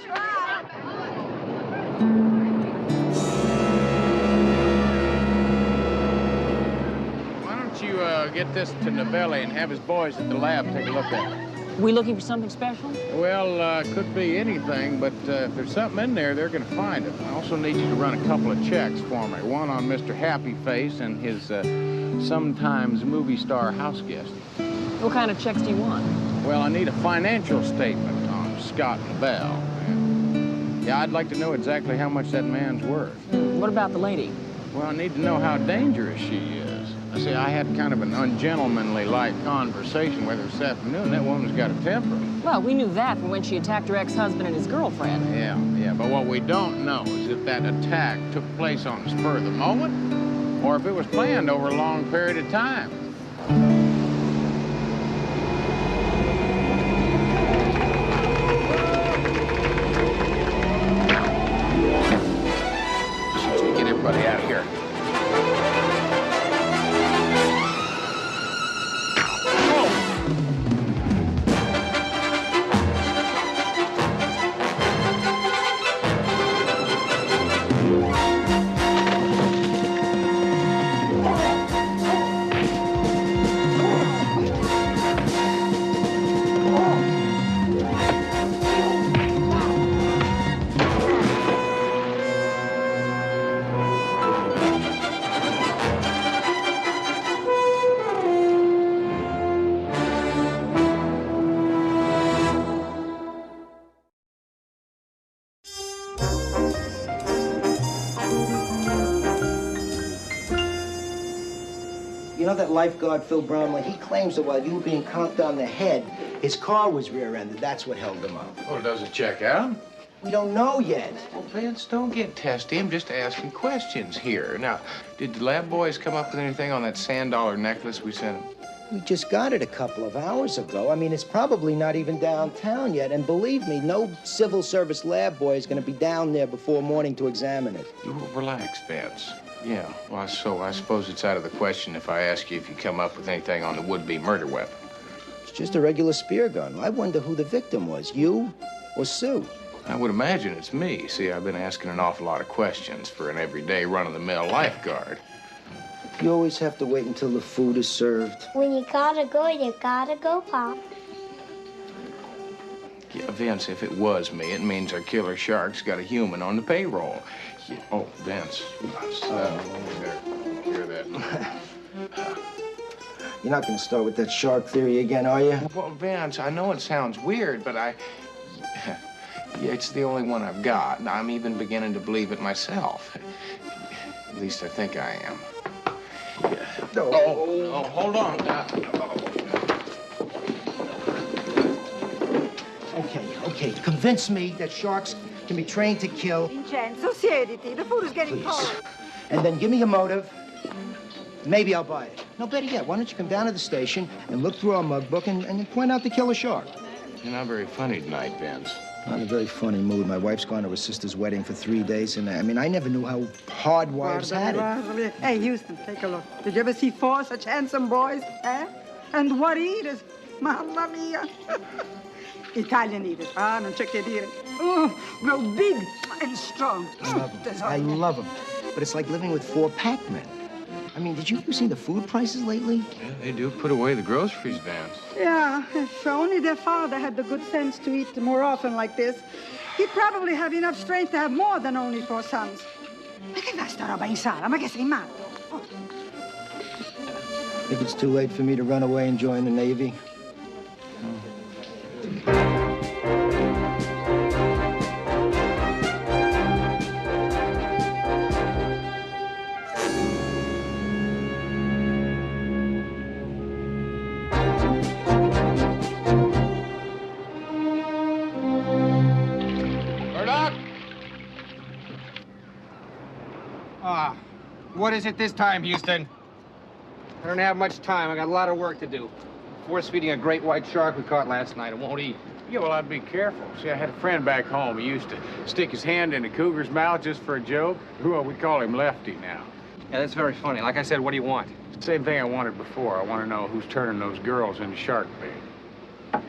Why don't you get this to Novelli and have his boys at the lab take a look at it? We looking for something special? Well, could be anything, but if there's something in there, they're going to find it. I also need you to run a couple of checks for me. One on Mr. Happy Face and his sometimes movie star house guest. What kind of checks do you want? Well, I need a financial statement on Scott and Bell. Yeah, I'd like to know exactly how much that man's worth. What about the lady? Well, I need to know how dangerous she is. I say, I had kind of an ungentlemanly-like conversation with her this afternoon. That woman's got a temper. Well, we knew that from when she attacked her ex-husband and his girlfriend. Yeah, but what we don't know is if that attack took place on the spur of the moment or if it was planned over a long period of time. Get everybody out of here. You know that lifeguard, Phil Bromley, he claims that while you were being conked on the head, his car was rear-ended. That's what held him up. Well, does it check out? We don't know yet. Well, Vince, don't get testy. I'm just asking questions here. Now, did the lab boys come up with anything on that sand dollar necklace we sent them? We just got it a couple of hours ago. I mean, it's probably not even downtown yet. And believe me, no civil service lab boy is going to be down there before morning to examine it. You relax, Vince. Yeah, well, so I suppose it's out of the question if I ask you if you come up with anything on the would-be murder weapon. It's just a regular spear gun. I wonder who the victim was, you or Sue? I would imagine it's me. See, I've been asking an awful lot of questions for an everyday run-of-the-mill lifeguard. You always have to wait until the food is served. When you gotta go, Pop. Yeah, Vince, if it was me, it means our killer shark's got a human on the payroll. Yeah. Oh, Vince. Hear that? You're not going to start with that shark theory again, are you? Well, Vince, I know it sounds weird, but yeah, it's the only one I've got. I'm even beginning to believe it myself. At least I think I am. Yeah. Oh, hold on. Okay, convince me that sharks can be trained to kill. Vincenzo, siediti. The food is getting cold. And then give me a motive. Maybe I'll buy it. No, better yet, why don't you come down to the station and look through our mug book and point out the killer shark? You're not very funny tonight, Vince. I'm in a very funny mood. My wife's gone to her sister's wedding for 3 days, and I mean, I never knew how hard wives had it. Hey, Houston, take a look. Did you ever see 4 such handsome boys? Eh? And what eaters? Mamma mia. Italian eaters. Ah, non c'è che dire. Grow big and strong. I love them. But it's like living with 4 packmen. I mean, did you ever see the food prices lately? Yeah, they do put away the groceries, Vance. Yeah, if only their father had the good sense to eat more often like this, he'd probably have enough strength to have more than only 4 sons. Ma che fai sta roba in sala? Ma che sei matto? Oh. Think it's too late for me to run away and join the Navy? What is it this time, Houston? I don't have much time. I got a lot of work to do. Force feeding a great white shark we caught last night. It won't eat. Yeah, well, I'd be careful. See, I had a friend back home. He used to stick his hand in a cougar's mouth just for a joke. Well, we call him Lefty now. Yeah, that's very funny. Like I said, what do you want? Same thing I wanted before. I want to know who's turning those girls into shark bait.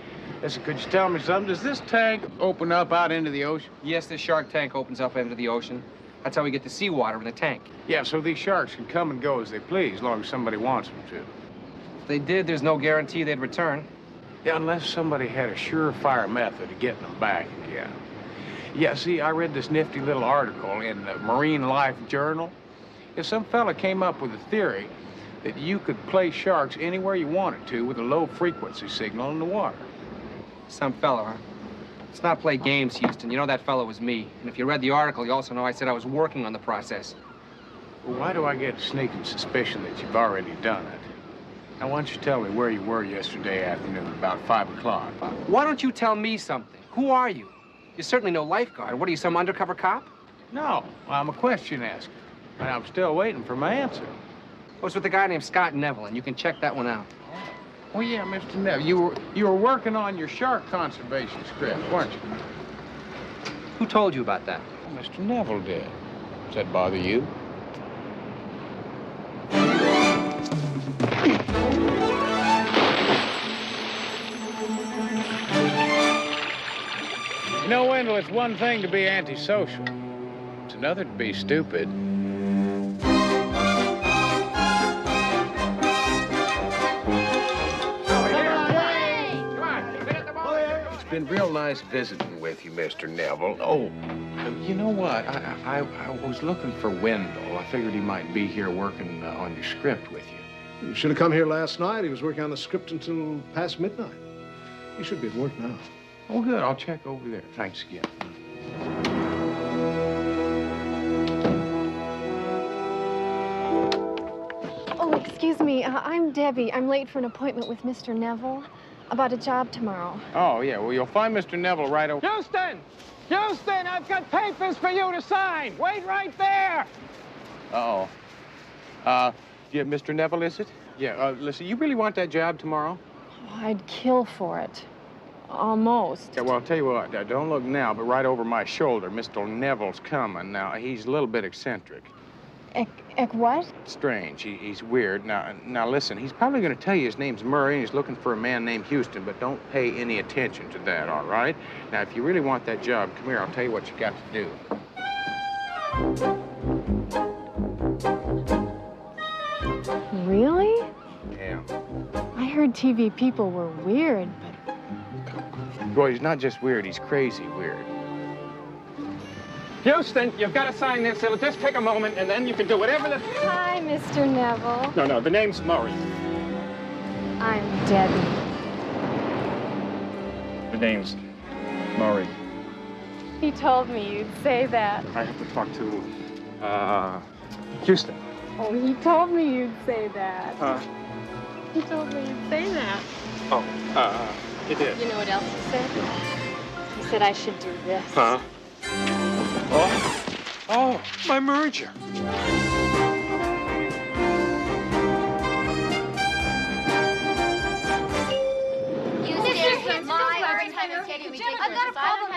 Listen, could you tell me something? Does this tank open up out into the ocean? Yes, this shark tank opens up into the ocean. That's how we get the seawater in the tank. Yeah, so these sharks can come and go as they please, as long as somebody wants them to. If they did, there's no guarantee they'd return. Yeah, unless somebody had a surefire method of getting them back again. Yeah, see, I read this nifty little article in the Marine Life Journal. Yeah, some fella came up with a theory that you could play sharks anywhere you wanted to with a low-frequency signal in the water. Some fella, huh? Let's not play games, Houston. You know that fellow was me. And if you read the article, you also know I said I was working on the process. Well, why do I get a sneaking suspicion that you've already done it? Now, why don't you tell me where you were yesterday afternoon, about 5 o'clock? Why don't you tell me something? Who are you? You're certainly no lifeguard. What are you, some undercover cop? No, I'm a question asker, and I'm still waiting for my answer. I was with a guy named Scott Neville, and you can check that one out. Oh, yeah, Mr. Neville, you were working on your shark conservation script, weren't you? Who told you about that? Well, Mr. Neville did. Does that bother you? You know, Wendell, it's one thing to be antisocial. It's another to be stupid. It's been real nice visiting with you, Mr. Neville. Oh, you know what? I was looking for Wendell. I figured he might be here working on your script with you. You should have come here last night. He was working on the script until past midnight. He should be at work now. Oh, good. I'll check over there. Thanks again. Oh, excuse me. I'm Debbie. I'm late for an appointment with Mr. Neville about a job tomorrow. Oh, yeah. Well, you'll find Mr. Neville right over... Houston! Houston, I've got papers for you to sign. Wait right there. Uh-oh. Yeah, Mr. Neville, is it? Yeah, listen, you really want that job tomorrow? Oh, I'd kill for it. Almost. Yeah, well, I'll tell you what, don't look now, but right over my shoulder, Mr. Neville's coming. Now, he's a little bit eccentric. What? Strange. He's weird. Now, listen, he's probably going to tell you his name's Murray and he's looking for a man named Houston, but don't pay any attention to that, all right? Now, if you really want that job, come here, I'll tell you what you got to do. Really? Yeah. I heard TV people were weird, but... Boy, he's not just weird, he's crazy weird. Houston, you've got to sign this. It'll just take a moment, and then you can do whatever the... Hi, Mr. Neville. No, the name's Murray. I'm Debbie. The name's Murray. He told me you'd say that. I have to talk to, Houston. Oh, he told me you'd say that. He told me you'd say that. Oh, he did. You know what else he said? He said I should do this. Huh? Oh, my merger. I've got a problem.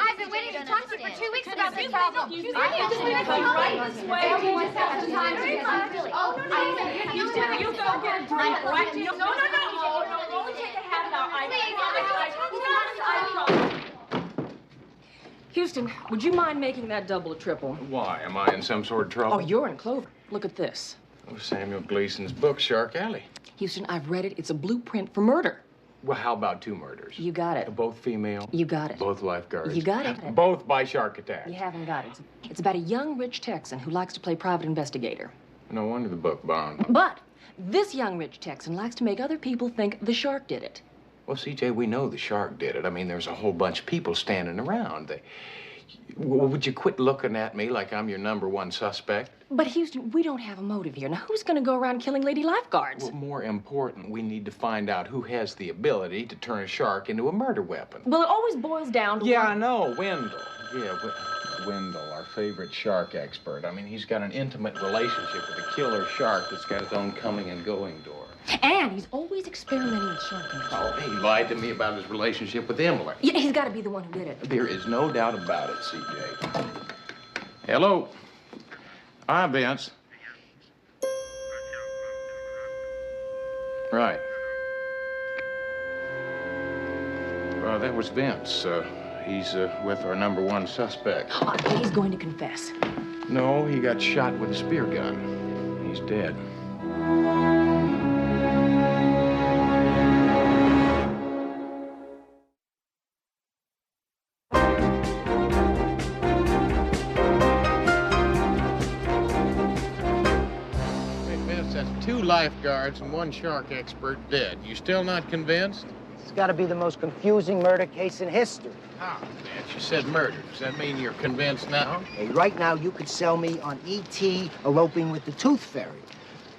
I've been waiting to talk to you for 2 weeks about this problem. Houston, would you mind making that double or triple? Why? Am I in some sort of trouble? Oh, you're in clover. Look at this. Oh, Samuel Gleason's book, Shark Alley. Houston, I've read it. It's a blueprint for murder. Well, how about 2 murders? You got it. Both female? You got it. Both lifeguards? You got it. Both by shark attack? You haven't got it. It's about a young, rich Texan who likes to play private investigator. No wonder the book bombed. But this young, rich Texan likes to make other people think the shark did it. Well, CJ, we know the shark did it. I mean, there's a whole bunch of people standing around. Would you quit looking at me like I'm your #1 suspect? But, Houston, we don't have a motive here. Now, who's going to go around killing lady lifeguards? Well, more important, we need to find out who has the ability to turn a shark into a murder weapon. Well, it always boils down to... Yeah, I know, Wendell. Yeah, Wendell, our favorite shark expert. I mean, he's got an intimate relationship with a killer shark that's got his own coming and going door. And he's always experimenting with shark control. Oh, he lied to me about his relationship with Emily. Yeah, he's got to be the one who did it. There is no doubt about it, CJ. Hello. Hi, Vince. Right. Well, that was Vince. He's with our #1 suspect. He's going to confess. No, he got shot with a spear gun. He's dead. Hey, Vince, that's 2 lifeguards and 1 shark expert dead. You still not convinced? It's got to be the most confusing murder case in history. How, Vance? You said murder. Does that mean you're convinced now? Hey, right now, you could sell me on E.T. eloping with the Tooth Fairy.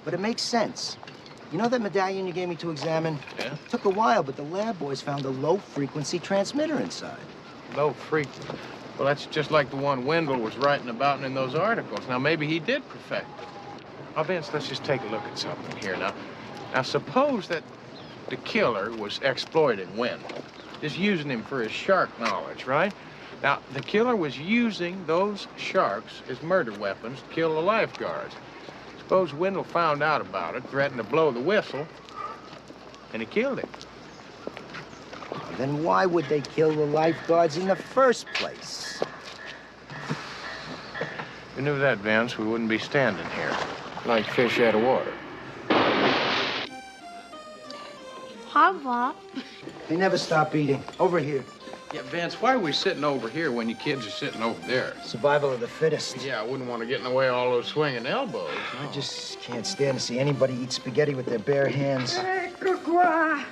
But it makes sense. You know that medallion you gave me to examine? Yeah? Took a while, but the lab boys found a low-frequency transmitter inside. Low frequency. Well, that's just like the one Wendell was writing about in those articles. Now, maybe he did perfect it. Now, Vince, let's just take a look at something here. Now, suppose that the killer was exploiting Wendell, just using him for his shark knowledge, right? Now, the killer was using those sharks as murder weapons to kill the lifeguards. Suppose Wendell found out about it, threatened to blow the whistle, and he killed him. Then why would they kill the lifeguards in the first place? If we knew that, Vince, we wouldn't be standing here like fish out of water. Hi, Bob. They never stop eating. Over here. Yeah, Vince, why are we sitting over here when you kids are sitting over there? Survival of the fittest. Yeah, I wouldn't want to get in the way of all those swinging elbows. No. I just can't stand to see anybody eat spaghetti with their bare hands. Ecco qua.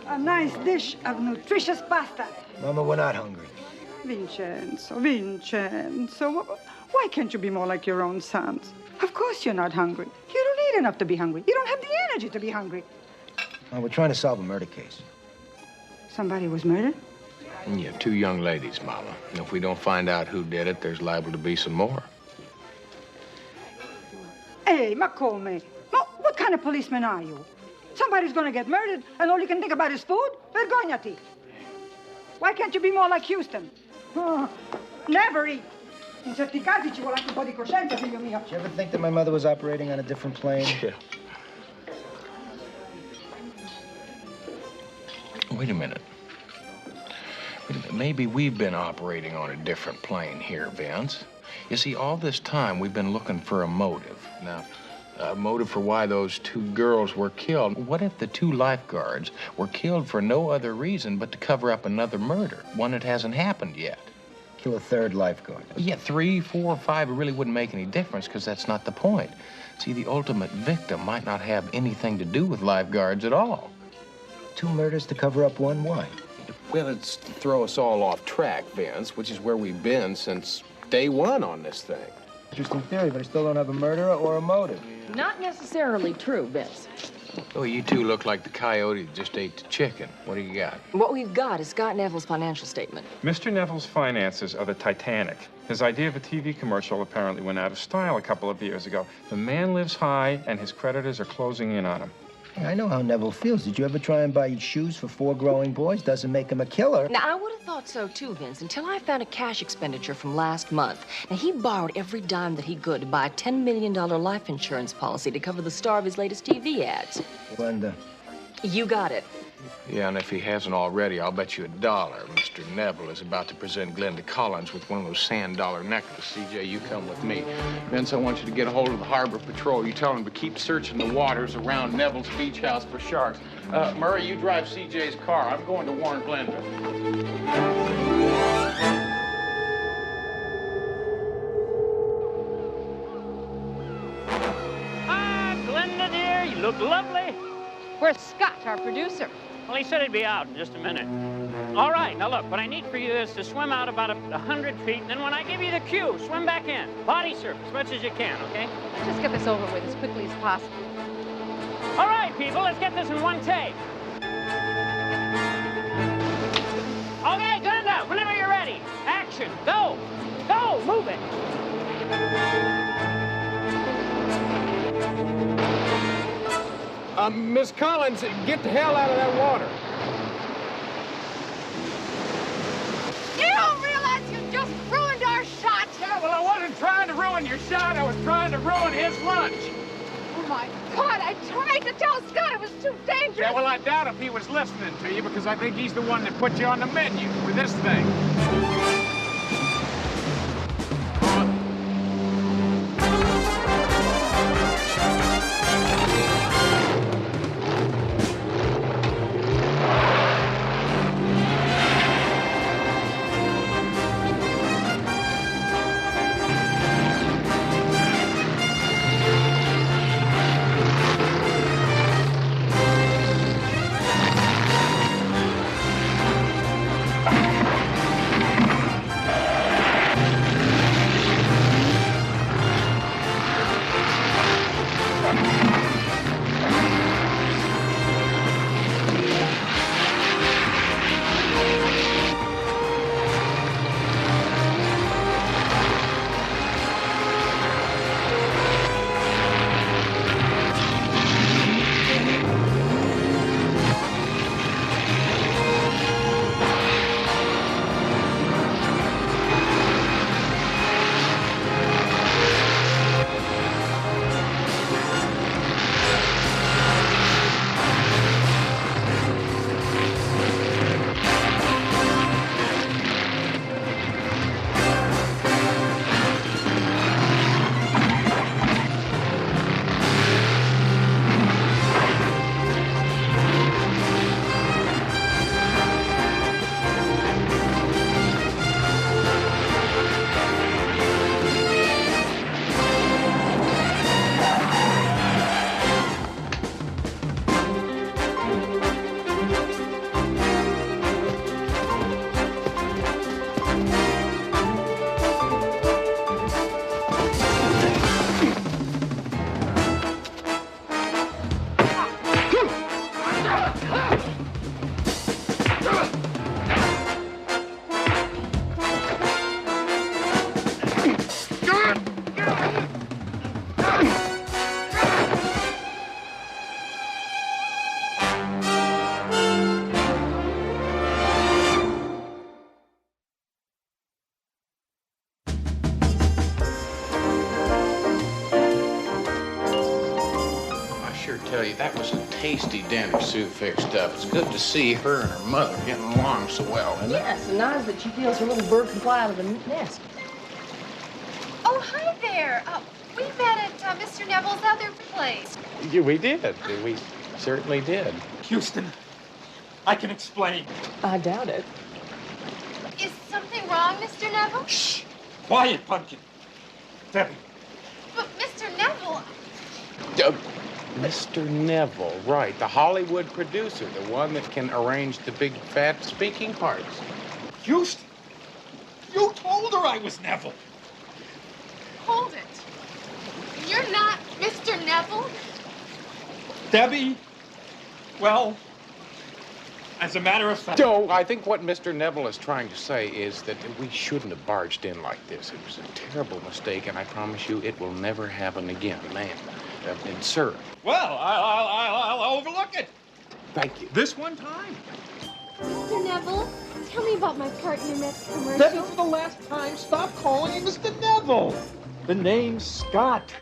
A nice dish of nutritious pasta. Mama, we're not hungry. Vincenzo, why can't you be more like your own sons? Of course you're not hungry. You don't eat enough to be hungry. You don't have the energy to be hungry. We're trying to solve a murder case. Somebody was murdered? Yeah, 2 young ladies, Mama. And if we don't find out who did it, there's liable to be some more. Hey, ma come? Ma what kind of policeman are you? Somebody's gonna get murdered and all you can think about is food? Vergognati. Why can't you be more like Houston? Oh, never eat. In certi casi ci vuole anche un po' di coscienza, figlio mio. Did you ever think that my mother was operating on a different plane? Yeah. Wait a minute. Maybe we've been operating on a different plane here, Vince. You see, all this time we've been looking for a motive. Now, a motive for why those 2 girls were killed. What if the 2 lifeguards were killed for no other reason but to cover up another murder, one that hasn't happened yet? Kill a 3rd lifeguard. Yeah, 3, 4, 5, it really wouldn't make any difference because that's not the point. See, the ultimate victim might not have anything to do with lifeguards at all. 2 murders to cover up one? Why? Well, it's to throw us all off track, Vince, which is where we've been since day 1 on this thing. Interesting theory, but I still don't have a murderer or a motive. Not necessarily true, Vince. Oh, you 2 look like the coyote that just ate the chicken. What do you got? What we've got is Scott Neville's financial statement. Mr. Neville's finances are the Titanic. His idea of a TV commercial apparently went out of style a couple of years ago. The man lives high, and his creditors are closing in on him. I know how Neville feels. Did you ever try and buy shoes for 4 growing boys? Doesn't make him a killer. Now, I would have thought so too, Vince, until I found a cash expenditure from last month. Now, he borrowed every dime that he could to buy a $10 million life insurance policy to cover the star of his latest TV ads. Glenda. You got it. Yeah, and if he hasn't already, I'll bet you $1 Mr. Neville is about to present Glenda Collins with one of those sand dollar necklaces. CJ, you come with me. Vince, I want you to get a hold of the Harbor Patrol. You tell them to keep searching the waters around Neville's beach house for sharks. Murray, you drive CJ's car. I'm going to warn Glenda. Glenda, dear, you look lovely. Where's Scott, our producer? Well, he said he'd be out in just a minute. All right, now look, what I need for you is to swim out about 100 feet, and then when I give you the cue, swim back in. Body surf as much as you can, okay? Let's just get this over with as quickly as possible. All right, people, let's get this in one take. Okay, Glenda, whenever you're ready. Action, go. Go, move it. Miss Collins, get the hell out of that water. You don't realize you just ruined our shot? Yeah, well, I wasn't trying to ruin your shot. I was trying to ruin his lunch. Oh, my God, I tried to tell Scott it was too dangerous. Yeah, well, I doubt if he was listening to you because I think he's the one that put you on the menu with this thing. tell you, that was a tasty dinner Sue fixed up. It's good to see her and her mother getting along so well, isn't it? Yes, and nice that she feels her little bird can fly out of the nest. Oh, hi there. We met at Mr. Neville's other place. Yeah, we did. We certainly did. Houston, I can explain. I doubt it. Is something wrong, Mr. Neville? Shh! Quiet, Pumpkin. Debbie. But Mr. Neville... Mr. Neville, right. The Hollywood producer, the one that can arrange the big, fat speaking parts. Houston, you told her I was Neville. Hold it. You're not Mr. Neville? Debbie, well, as a matter of fact... No, I think what Mr. Neville is trying to say is that we shouldn't have barged in like this. It was a terrible mistake, and I promise you it will never happen again, ma'am. And sir. Well, I'll overlook it. Thank you. This one time. Mr. Neville, tell me about my part in your next commercial. Debbie, for the last time, stop calling me Mr. Neville. The name's Scott.